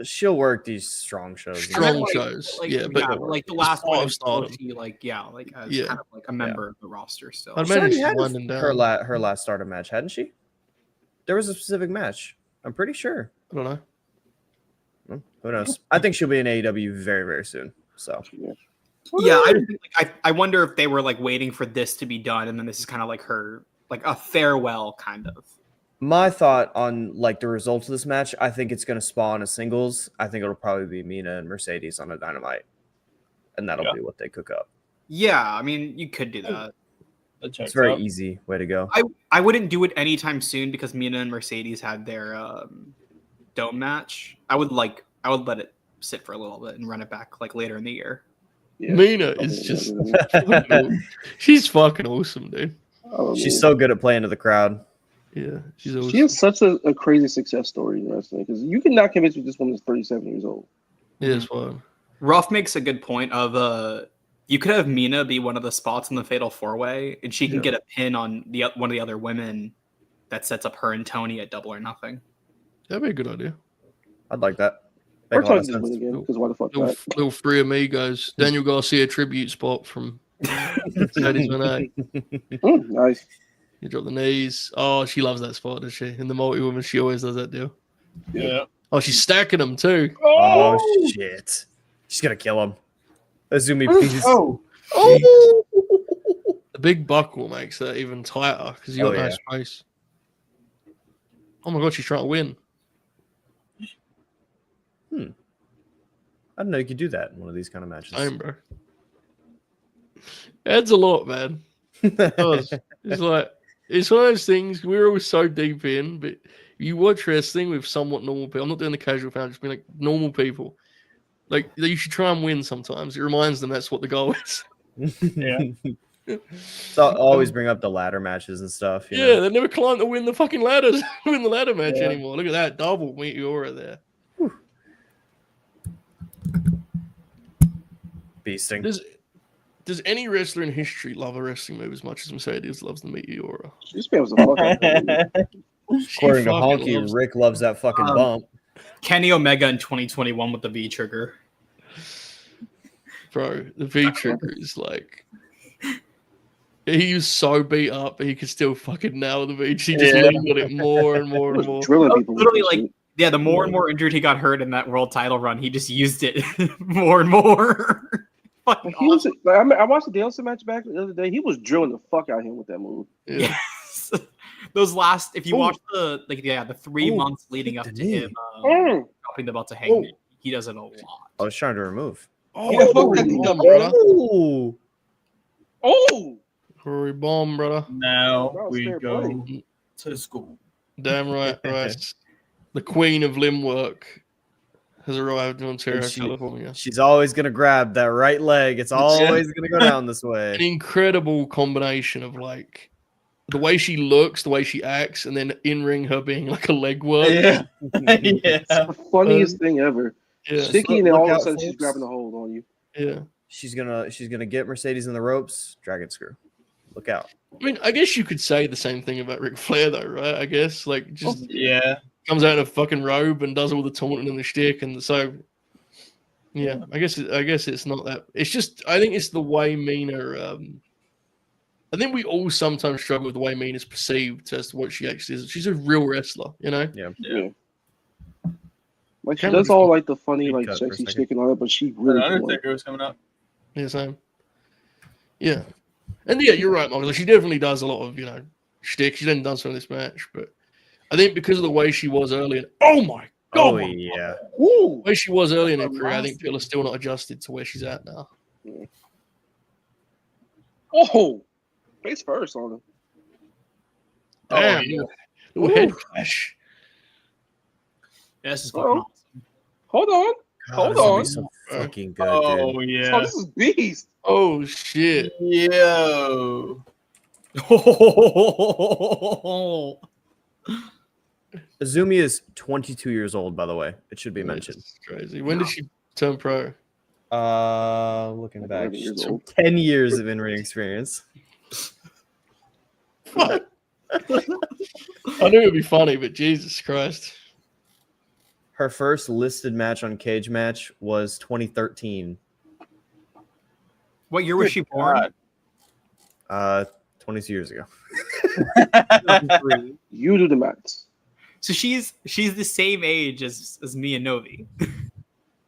She'll work these strong shows. you know? Strong Like- shows. Like, yeah, but like the last part one, of Stardom. she like as Yeah. kind of like a member of the roster still. I'd She imagine already she's had winding down. her last Stardom match, hadn't she? There was a specific match. I'm pretty sure. I don't know. Well, who knows? I think she'll be in AEW very, very soon. So Yeah, I just think, like, I wonder if they were like waiting for this to be done, and then this is kind of like her like a farewell kind of. my thought on like the results of this match, I think it's going to spawn a singles. I think it'll probably be Mina and Mercedes on a Dynamite, and that'll be what they cook up. Yeah, I mean you could do that. That checks It's a very out. easy way to go. I wouldn't do it anytime soon because Mina and Mercedes had their dome match. I would let it sit for a little bit and run it back like later in the year. Yeah. Mina is just. She's fucking awesome, dude. She's so good at playing to the crowd. Yeah, she's awesome. She has such a crazy success story in wrestling because you cannot convince me this woman is 37 years old. Yeah, it's fun. Ruff makes a good point of you could have Mina be one of the spots in the Fatal 4-Way, and she can get a pin on one of the other women that sets up her and Tony at Double or Nothing. That'd be a good idea. I'd like that. Or Make a lot of Tony just win sense. again because why the fuck Little, not? little Free Amigos. Daniel Garcia tribute spot from Mercedes Moné. Nice. You drop the knees. Oh, she loves that spot, does she? In the multi-woman, she always does that deal. Yeah. Oh, she's stacking them too. Oh shit! She's gonna kill him. Azumi, please. Oh. The big buckle makes that even tighter because you got no space. Oh my god, she's trying to win. I didn't know you could do that in one of these kind of matches. Same, bro. Adds a lot, man. It does. It's like it's one of those things we're always so deep in, but you watch wrestling with somewhat normal people. I'm not doing the casual fan, just being like normal people. Like you should try and win sometimes. It reminds them that's what the goal is. Yeah. So I'll always bring up the ladder matches and stuff. You Yeah, know? they never climb to win the fucking ladders, win the ladder match anymore. Look at that double meteora there. Beasting. Does any wrestler in history love a wrestling move as much as Mercedes loves the meteora? She spams the fuck out of that. According to Honky, Rick loves that fucking bump. Kenny Omega in 2021 with the V trigger. Bro, the V trigger is like he was so beat up, but he could still fucking nail the V. He just leaned on it more and more and more. Drilling people. Literally, like, the more and more injured he got hurt in that world title run, he just used it more and more. Fucking He was, like, I watched the Danielson match back the other day. He was drilling the fuck out of him with that move. Yeah. Yes. Those last, if you watch the 3 months leading up to him dropping the belt to Hangman, he does it a lot. I was trying to remove. Oh, brother. Oh! Hurry bomb, brother. Now That was we fair go play. to school. Damn right, right. The queen of limb work has arrived in Ontario, And California. She's always gonna grab that right leg. It's always gonna go down this An way. incredible combination of like the way she looks, the way she acts, and then in ring her being like a leg work. Yeah. It's the funniest thing ever. Yeah. Sticky, and then Look all of a out, Oh, sudden she's folks. grabbing a hold on you. Yeah. She's gonna get Mercedes in the ropes. Dragon screw. Look out. I mean, I guess you could say the same thing about Ric Flair, though, right? I guess like just Yeah. comes out in a fucking robe and does all the taunting and the shtick, and so yeah, I guess it's not that. It's just I think it's the way Mina. I think we all sometimes struggle with the way Mina's perceived as to what she actually is. She's a real wrestler, you know. Yeah. Like she Can't does really- all like the funny, Big like cut for a sexy second. stick and all that, but she The really can, like, Undertaker was coming up. Yeah, same. Yeah, and yeah, you're right, Mark. Like, she definitely does a lot of shtick. She didn't done some of this match, but I think because of the way she was earlier. Oh my god! Oh yeah. woo! The way she was early in her career, I think people are still not adjusted to where she's at now. Oh, face first on him. Damn, yeah. little head clash. Yeah, this is fucking awesome. Hold on. God, Hold this would on. be so fucking good, Oh dude. Oh, yeah. this is beast. Oh shit! Yo. Azumi is 22 years old, by the way. It should be mentioned. That's crazy. When did she turn pro? Looking back, 11 years she's old. 10 years of in-ring experience. What? I knew it'd be funny, but Jesus Christ. Her first listed match on Cage Match was 2013. What year was she born? 22 years ago. You do the maths. So she's the same age as me and Novi.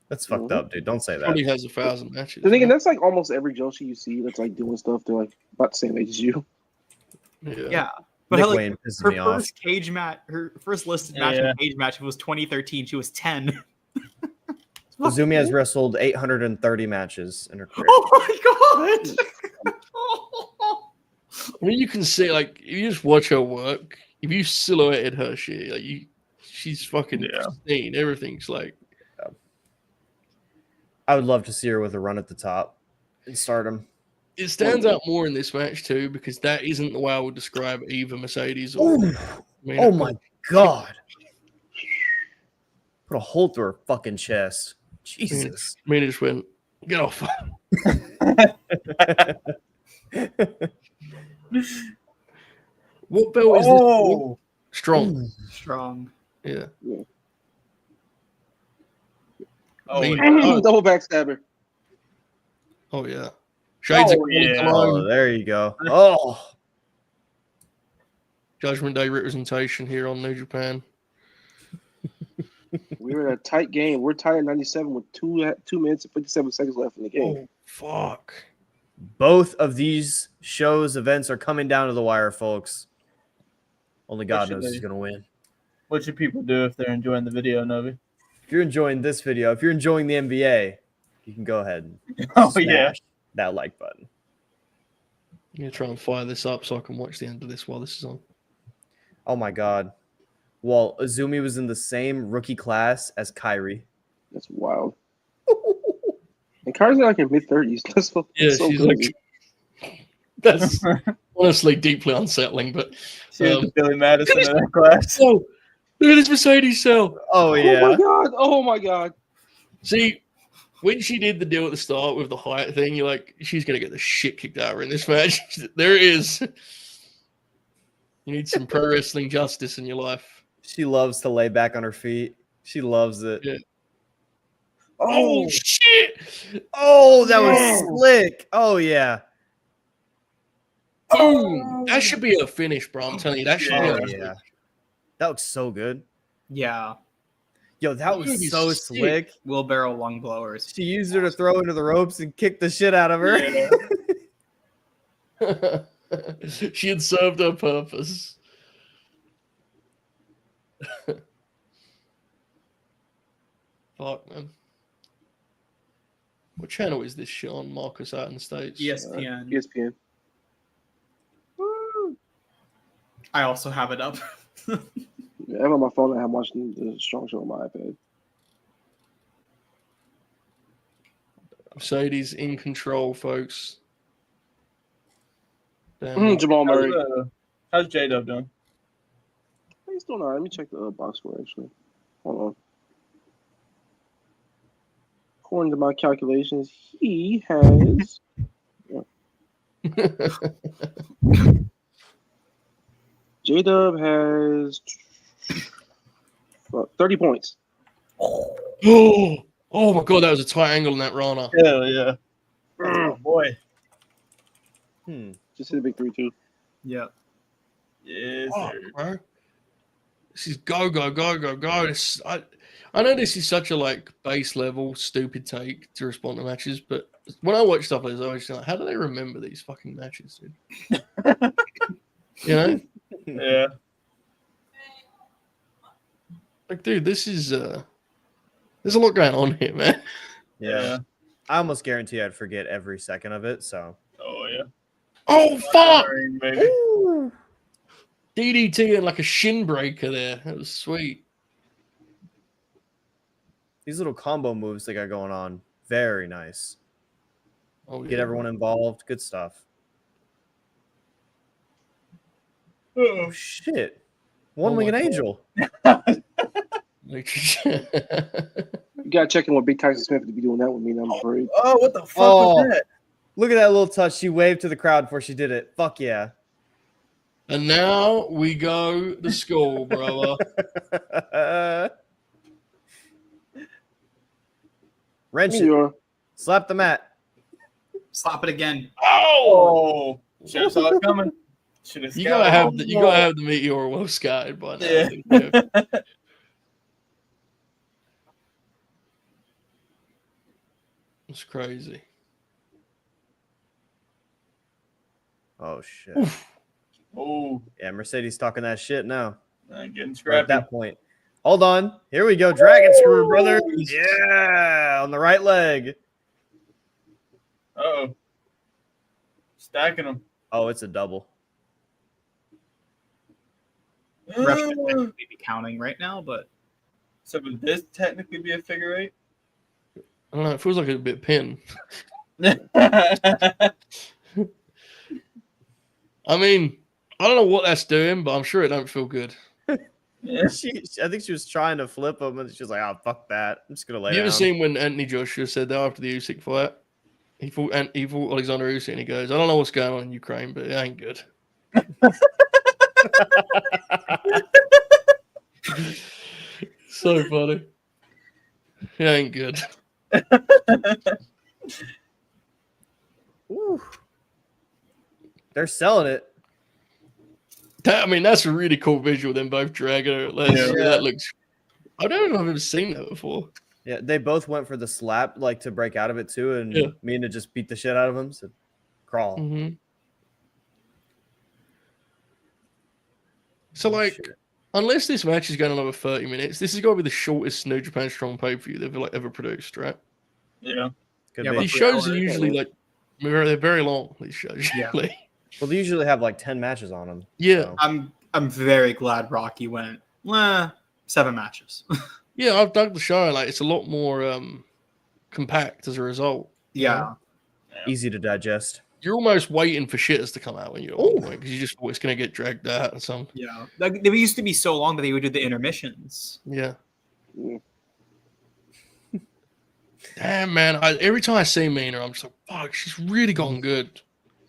That's fucked up, dude. Don't say Probably that. has 1,000 matches. The thing, right? that's like almost every Joshi you see that's like doing stuff. They're like about the same age as you. Yeah. But Nick her, like, Wayne pisses her me off. first cage match, her first listed match in Cage Match was 2013. She was 10. Azumi has wrestled 830 matches in her career. Oh my god! I mean, you can see, like, if you just watch her work, if you silhouetted her shit, like, she's fucking pristine. Everything's like. I would love to see her with a run at the top in Stardom. It stands out more in this match, too, because that isn't the way I would describe either Mercedes or. Mina. Oh my god. Put a hole through her fucking chest. Jesus. Mina just went, get off. What belt is this? Strong. Strong. Yeah. Oh, Mina. yeah. Double backstabber. Oh, yeah. Shades of Oh, Grin yeah. cologne. Oh, there you go. Oh, Judgment Day representation here on New Japan. We were in a tight game. We're tied at 97 with 2 minutes and 57 seconds left in the game. Oh, fuck. both of these shows events are coming down to the wire, folks. Only God should knows who's they? gonna win. What should people do if they're enjoying the video, Novi? If you're enjoying this video, if you're enjoying the NBA, you can go ahead and Oh, smash yeah. that like button. I'm going to try and fire this up so I can watch the end of this while this is on. Oh my God. Well, Azumi was in the same rookie class as Kyrie. That's wild. And Kyrie's like in mid-30s. That's so, Yeah, so she's crazy. like, that's honestly deeply unsettling. But She was the Billy Madison in that class. oh, look at this Mercedes cell. Oh Oh yeah. my god! Oh my god! See, when she did the deal at the start with the height thing, you're like, she's going to get the shit kicked out of her in this match. There it is. You need some pro wrestling justice in your life. She loves to lay back on her feet. She loves it. Yeah. Oh, Oh, shit. Oh, that was Yeah. slick. Oh yeah. Boom. That should be a finish, bro. I'm telling you, that should Oh be a yeah. That looks so good. Yeah. Yo, that Dude, was he's so sick. slick. Wheelbarrow lung blowers. She used her to throw into the ropes and kick the shit out of her. Yeah. She had served her purpose. Fuck, man. What channel is this shit on? Marcus out in the States? ESPN. ESPN. I also have it up. Yeah, I have it on my phone. I'm watching the Strong Show on my iPad. Mercedes in control, folks. Damn. Jamal Murray. How's J-Dub doing? He's doing all right. Let me check the box score, actually. Hold on. According to my calculations, he has... J-Dub has 30 points. Oh my god, that was a tight angle in that Rana. Hell yeah. Oh boy. Just hit a big 3-2. Yeah. Yes, Fuck, sir. bro. This is go. I know this is such a like base level stupid take to respond to matches, but when I watch stuff like this, I always like, how do they remember these fucking matches, dude? You know? Yeah. Like, dude, this is there's a lot going on here, man. Yeah. I almost guarantee I'd forget every second of it, so. Oh yeah. Oh fuck! Baby. DDT and like a shin breaker there. That was sweet. These little combo moves they got going on. Very nice. Oh, Get everyone involved. Good stuff. Oh shit. One winged angel. You gotta check in with Big Tyson Smith to be doing that with me, I'm afraid. Oh, what the fuck was that? Look at that little touch. She waved to the crowd before she did it. Fuck yeah. And now we go to school, brother. Wrench it. Slap the mat. Slap it again. Oh, should have saw it coming. Should have. You gotta have the meteor well scattered by now. Yeah. It's crazy. Oh shit. Oh, Yeah, Mercedes talking that shit now. getting Right scrappy. at that point. Hold on. Here we go. Dragon screw, brother. Yeah. On the right leg. Uh-oh. Stacking them. Oh, it's a double. Ref should technically be counting right now, but So would this technically be a figure eight? I don't know. It feels like a bit pin. I mean, I don't know what that's doing, but I'm sure it don't feel good. Yeah. I think she was trying to flip him, and she was like, "Oh, fuck that! I'm just gonna lay You down." ever seen when Anthony Joshua said that after the Usyk fight? He fought Alexander Usyk, and he goes, "I don't know what's going on in Ukraine, but it ain't good." So funny. It ain't good. Ooh. They're selling it. I mean, that's a really cool visual. Them both dragging her. That looks. I don't know if I've ever seen that before. Yeah, they both went for the slap, like to break out of it too, and Mina just beat the shit out of him. So crawl. Mm-hmm. So, like, unless this match is going on over 30 minutes, this is going to be the shortest New Japan Strong pay-per-view they've ever produced, right? Yeah. These shows are usually like they're very long. These shows, usually. Well, they usually have like 10 matches on them. Yeah, so. I'm very glad Rocky went 7 matches. Yeah, I've dug the show. Like, it's a lot more compact as a result. Yeah. Easy to digest. You're almost waiting for shitters to come out when you're on point because you just always going to get dragged out or something. Yeah. Like, they used to be so long that they would do the intermissions. Yeah. Damn, man. Every time I see Mina, I'm just like, fuck, she's really gone good.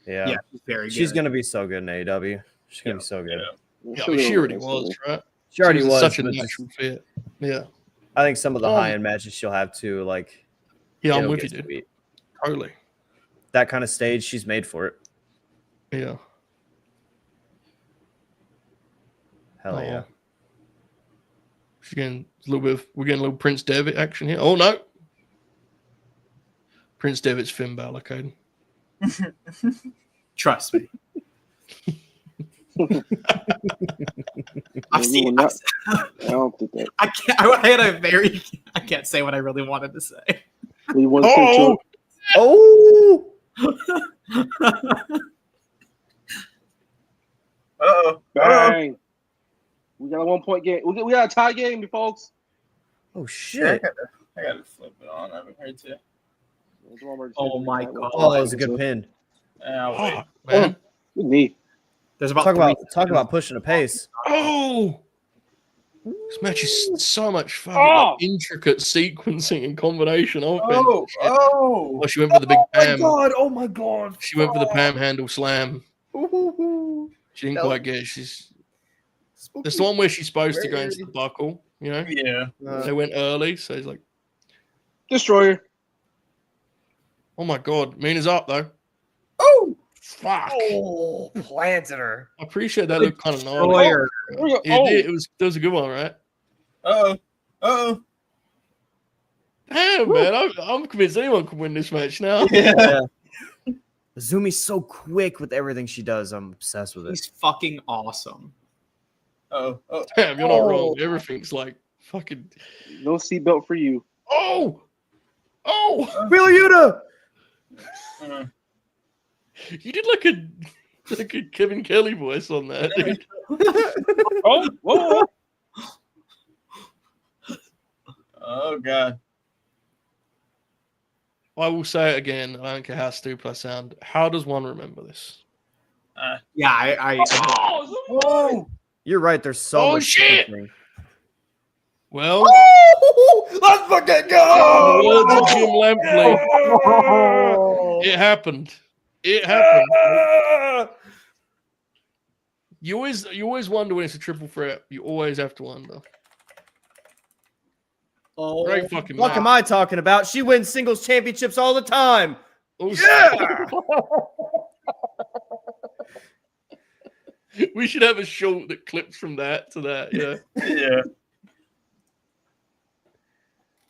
Yeah. Yeah, she's very good. She's going to be so good in AEW. She's going to be so good. Yeah, I mean, she already was, right? She already was. Such a natural fit. Yeah. I think some of the high-end matches she'll have too, like. Yeah, I'm with you, dude. Totally. That kind of stage, she's made for it. Yeah. Hell yeah. We're getting a little Prince Devitt action here. Oh no. Prince Devitt's Finn Balor, Caden. Trust me. I don't think that. I can't say what I really wanted to say. We want to Oh! Bang. We got a 1-point game. We got a tie game, you folks. Oh shit! I gotta flip it on. I haven't heard to. Oh my god! Oh, that was a good pin. Oh, man. Good knee. There's about talk about pushing a pace. Oh, this match is so much fun. Like, intricate sequencing and combination of it. Oh, she went for the big Pam. Oh my god! She went for the Pam handle slam. She didn't quite get it. That's the one where she's supposed to go into the buckle, you know? Yeah. They went early, so he's like, Destroyer. oh my god, Mina's up though. Oh! Fuck. Oh, planted her. I appreciate that looked kind of gnarly. Destroyer. It was a good one, right? Uh-oh. Damn, man, I'm convinced anyone can win this match now. Yeah. Azumi's so quick with everything she does. I'm obsessed with it. He's fucking awesome. Oh. Damn, you're not wrong. Everything's like fucking. No seatbelt for you. Oh! Wheel Yuta! You did like a Kevin Kelly voice on that, dude. Whoa. Oh god. I will say it again. I don't care how stupid I sound. How does one remember this? Yeah, I You're right. There's so much shit! sequencing. Well, Let's fucking go! words of Jim Lampley. It happened. You always wonder when it's a triple threat. You always have to wonder. Oh, Great fucking What match. am I talking about? She wins singles championships all the time. Yeah. We should have a short that clips from that to that. Yeah. Yeah.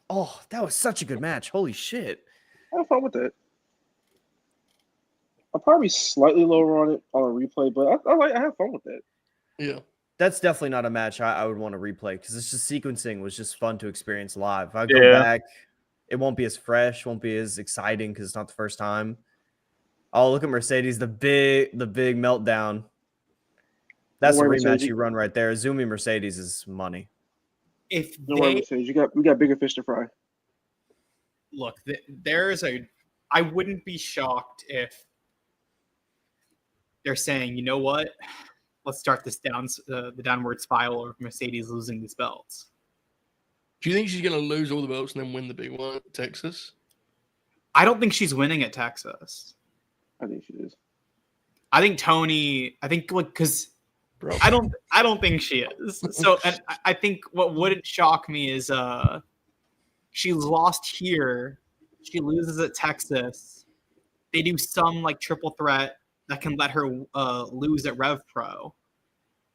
Oh, that was such a good match. Holy shit. I have fun with that. I'm probably slightly lower on it on a replay, but I have fun with that. Yeah. That's definitely not a match I would want to replay because it's just sequencing was just fun to experience live. If I go back, it won't be as fresh, won't be as exciting because it's not the first time. Oh, look at Mercedes, the big meltdown. That's a rematch you run right there. Azumi Mercedes is money. If Don't worry, Mercedes. We got bigger fish to fry. Look, I wouldn't be shocked if they're saying, you know what? Let's start this the downward spiral of Mercedes losing these belts. Do you think she's going to lose all the belts and then win the big one at Texas? I don't think she's winning at Texas. I think she is. I think Tony. I think because I don't think she is. So and I think what wouldn't shock me is she lost here, she loses at Texas, they do some like triple threat that can let her lose at Rev Pro,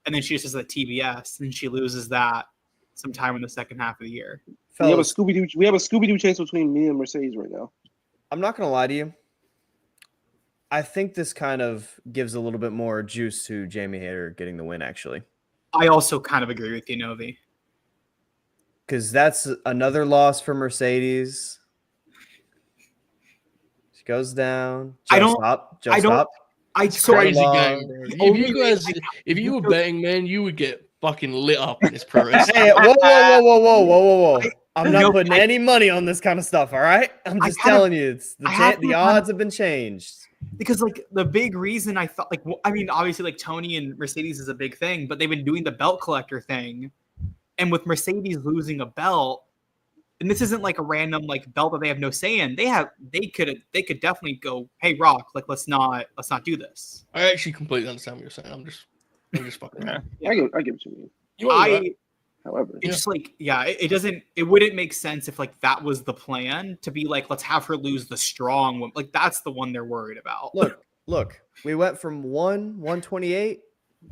and then she just does the TBS, and she loses that sometime in the second half of the year. We have a Fellas, Scooby-Doo chase between me and Mercedes right now. I'm not gonna lie to you. I think this kind of gives a little bit more juice to Jamie Hayter getting the win, actually. I also kind of agree with you, Novi. Because that's another loss for Mercedes. She goes down. I don't- Stop. Joe, I don't- stop. It's crazy Long. game, bro. The If only you guys, way- if you were betting, man, you would get fucking lit up in this pro wrestling. Hey, whoa. I'm not No, putting any money on this kind of stuff, all right? I'm just telling you, it's the odds have been changed. Because like the big reason I thought like I mean obviously like Tony and Mercedes is a big thing, but they've been doing the belt collector thing, and with Mercedes losing a belt, and this isn't like a random like belt that they have no say in. They could definitely go, hey Rock, like let's not do this. I actually completely understand what you're saying. I'm just fucking around. I get what you mean. You are right. However, It's just like it wouldn't make sense if like that was the plan to be like let's have her lose the strong one. Like that's the one they're worried about. Look. We went from 128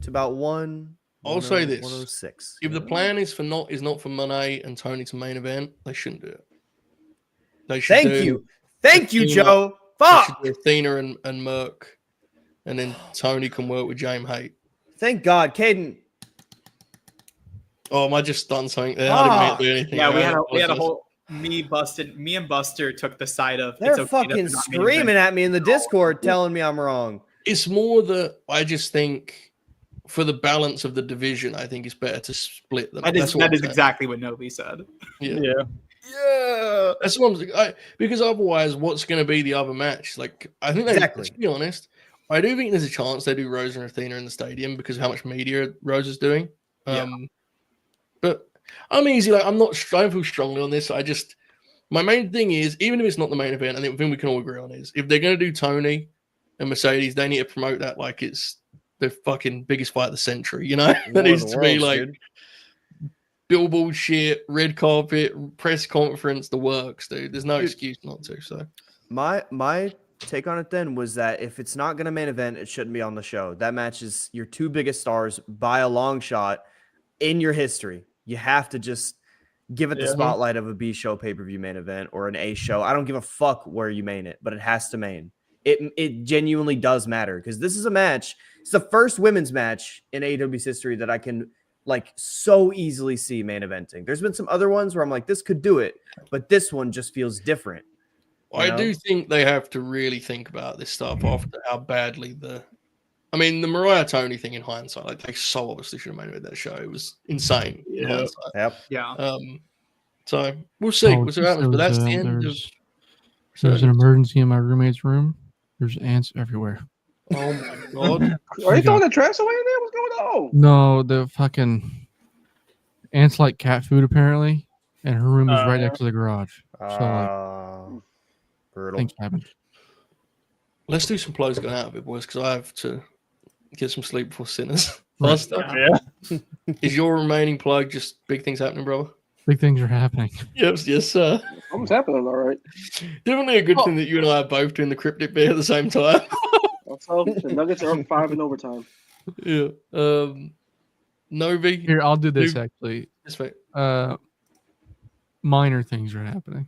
to about 1. I'll say this: 106. if the plan is not for Moné and Tony to main event, they shouldn't do it. They should. Thank you, Athena- Joe. they should Fuck. do Athena and Merc, and then Tony can work with James Haight. Thank God, Caden. Oh, am I just done something there? I didn't mean to do anything. Yeah, we had a apologize. whole me and Buster took the side of They're it's okay fucking to not main screaming event. at me in the Discord telling me I'm wrong. It's more that I just think for the balance of the division, I think it's better to split them. That is exactly what Novi said. Yeah. That's what because otherwise, what's going to be the other match? Like, I think let's be honest. I do think there's a chance they do Rose and Athena in the stadium because of how much media Rose is doing. But I'm easy. Like, I don't feel strongly on this. My main thing is, even if it's not the main event, I think the thing we can all agree on is if they're going to do Tony and Mercedes, they need to promote that like it's the fucking biggest fight of the century. You know, that needs to be like billboard shit, red carpet, press conference, the works, dude. There's no excuse not to. So my take on it then was that if it's not going to main event, it shouldn't be on the show. That match is your two biggest stars by a long shot in your history. You have to just give it the spotlight of a B show pay-per-view main event or an A show. I don't give a fuck where you main it, but it has to main. It genuinely does matter because this is a match. It's the first women's match in AEW's history that I can like so easily see main eventing. There's been some other ones where I'm like, this could do it, but this one just feels different. I do think they have to really think about this stuff after how badly the Mariah Tony thing in hindsight, like they so obviously should have made that show. It was insane. In hindsight. Yeah. So we'll see. We'll see what happens. But that's the end of. There's an emergency in my roommate's room. There's ants everywhere. Oh my god! Are you throwing the trash away in there? What's going on? No, the fucking ants like cat food apparently, and her room is right next to the garage. So brutal. things happen. Let's do some plugs going out of it, boys, because I have to get some sleep before sinners. Right. Is your remaining plug just big things happening, brother? Big things are happening. Yes, sir. Something's happening, all right. Definitely a good thing that you and I are both doing the cryptic bit at the same time. Also, the Nuggets are up 5 in overtime. Yeah. Novi. Here, I'll do this actually. That's right. Minor things are happening.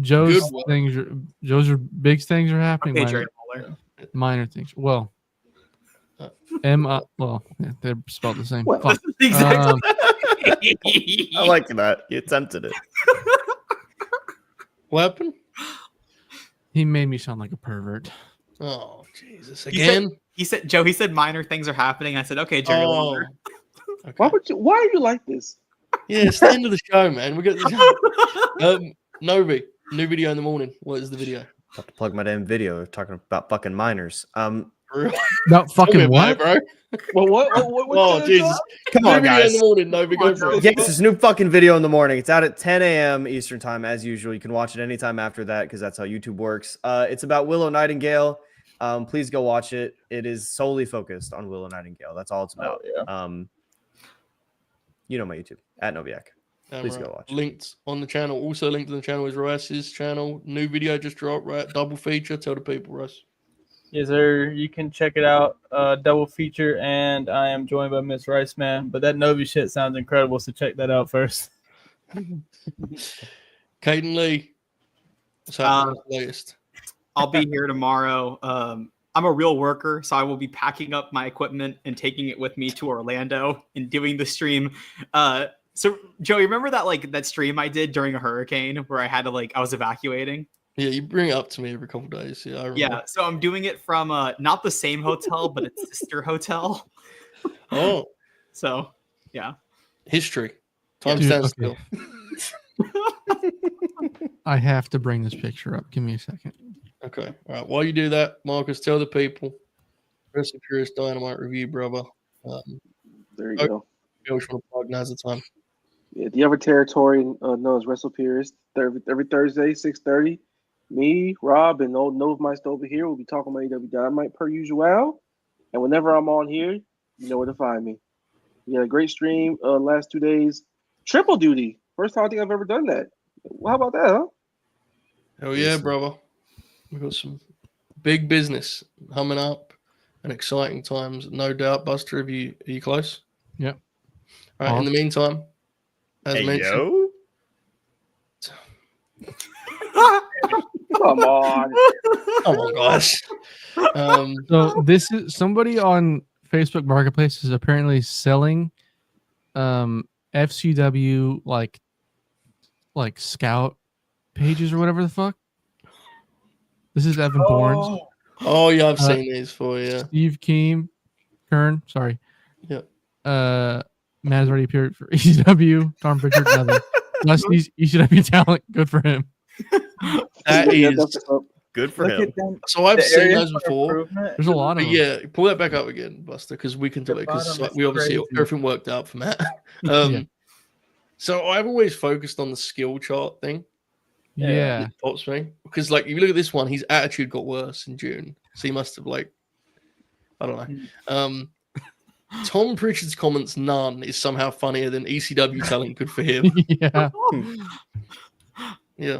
Joe's big things are happening. Okay, minor things. Well, they're spelled the same. Well, Fuck. I like that. You attempted it. What happened? He made me sound like a pervert. Oh, Jesus. Again? He said minor things are happening. I said, okay, Jerry. Okay. Why are you like this? Yeah, it's the end of the show, man. We got this. Novi, new video in the morning. What is the video? Have to plug my damn video talking about fucking miners. Not fucking what, bro? Well, what oh, Jesus. Come on, guys. In the morning, Novi, go for it. Yes, it's a new fucking video in the morning. It's out at 10 a.m. Eastern time, as usual. You can watch it anytime after that because that's how YouTube works. It's about Willow Nightingale. Please go watch it. It is solely focused on Willow Nightingale. That's all it's about. Oh, yeah. You know my YouTube, at Noviak. Please go watch. Linked on the channel. Also linked to the channel is Russ's channel. New video just dropped, right? Double feature. Tell the people, Russ. Yes, sir. You can check it out. Double feature, and I am joined by Miss Rice Man. But that Novi shit sounds incredible, so check that out first. Caden Lee. What's happening latest? I'll be here tomorrow. I'm a real worker, so I will be packing up my equipment and taking it with me to Orlando and doing the stream. So Joey, remember that stream I did during a hurricane where I had to I was evacuating? Yeah, you bring it up to me every couple of days. Yeah, I remember. Yeah, so I'm doing it from not the same hotel, but its sister hotel. Oh. So, yeah. History. Time Dude, stands okay. still. I have to bring this picture up. Give me a second. Okay. All right. While you do that, Marcus, tell the people. Wrestle Purist Dynamite review, brother. There you go. You always want to plug, now's the time. Yeah, the other territory known as Wrestle Purist. Every Thursday, 6:30. Me, Rob, and old Novemeister over here will be talking about AEW Dynamite per usual. And whenever I'm on here, you know where to find me. We had a great stream last 2 days. Triple duty. First time I think I've ever done that. Well, how about that, huh? Hell yeah, brother. We've got some big business humming up and exciting times, no doubt. Buster, are you close? Yep. All right. In the meantime, as mentioned. Come on. Come on, guys. So this is somebody on Facebook Marketplace is apparently selling FCW like scout pages or whatever the fuck. This is Evan Bourne. Oh yeah, I've seen these for you. Steve Kern, sorry. Yep. Matt has already appeared for ECW. Tom Pritchard, nothing. Dusty's ECW talent. Good for him. That is good for him. So I've seen those before. There's a lot of them. Yeah, pull that back up again, Buster, because we can do it because we obviously everything worked out for Matt. So I've always focused on the skill chart thing. Yeah. It pops me because if you look at this one, his attitude got worse in June, so he must have I don't know. Tom Pritchard's comments, none, is somehow funnier than ECW talent. Good for him. Yeah. Yeah.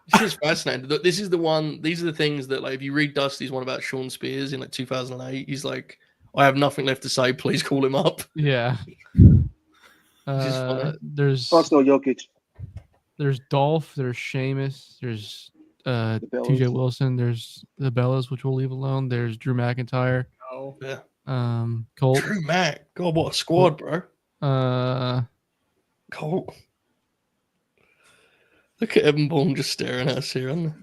It's just fascinating. This is the one. These are the things that, if you read Dusty's one about Sean Spears in 2008, he's like, "I have nothing left to say. Please call him up." Yeah. There's Jokic. There's Dolph. There's Sheamus. There's TJ Wilson. There's the Bellas, which we'll leave alone. There's Drew McIntyre. Oh yeah. Colt. Drew Mac. God, what a squad, bro. Colt. Look at Evan Bourne just staring at us here, isn't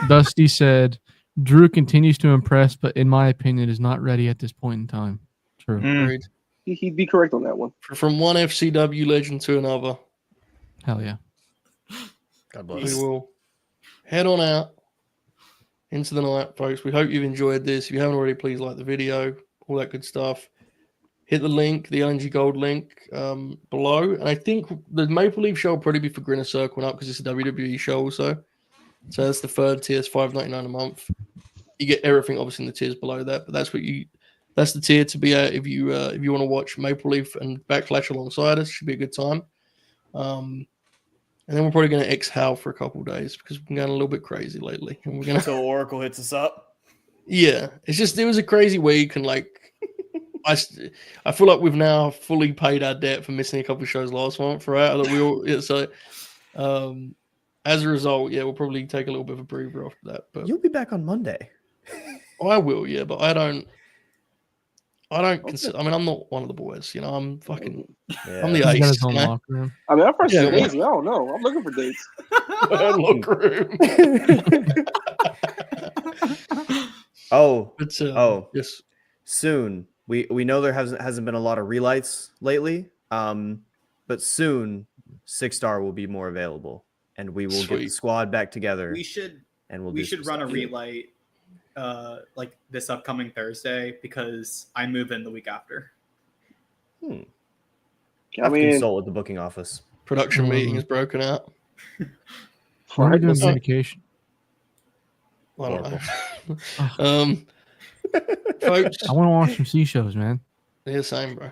Dusty said, Drew continues to impress, but in my opinion is not ready at this point in time. True. He'd be correct on that one. From one FCW legend to another. Hell yeah. God bless. We will head on out into the night, folks. We hope you've enjoyed this. If you haven't already, please like the video, all that good stuff. Hit the link, the LNG Gold link below. And I think the Maple Leaf show will probably be for Grin circling up because it's a WWE show also. So that's the third tier, it's $5.99 a month. You get everything obviously in the tiers below that, but that's the tier to be at if you want to watch Maple Leaf and Backlash alongside us. Should be a good time. And then we're probably going to exhale for a couple of days because we've been going a little bit crazy lately. And we're going until Oracle hits us up. Yeah, it was a crazy week, and I feel like we've now fully paid our debt for missing a couple of shows last month, right? As a result, we'll probably take a little bit of a breather after that. But you'll be back on Monday. I will, yeah, but I don't consider. I mean, I'm not one of the boys, I'm fucking. Yeah. I'm the ace. I mean, I'm first lazy. I don't know. I'm looking for dates. Locker room. Yes. Soon. We know there hasn't been a lot of relights lately, but soon 6-star will be more available, and we will get the squad back together. We should run a relight this upcoming Thursday because I move in the week after. I have to consult with the booking office. Production meeting is broken out. Why are we doing communication? I don't know. Folks, I want to watch some C shows, man. Yeah, same, bro.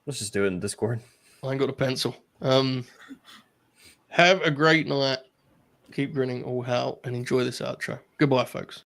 Let's just do it in Discord. I ain't got a pencil. Have a great night. Keep grinning all hell and enjoy this outro. Goodbye, folks.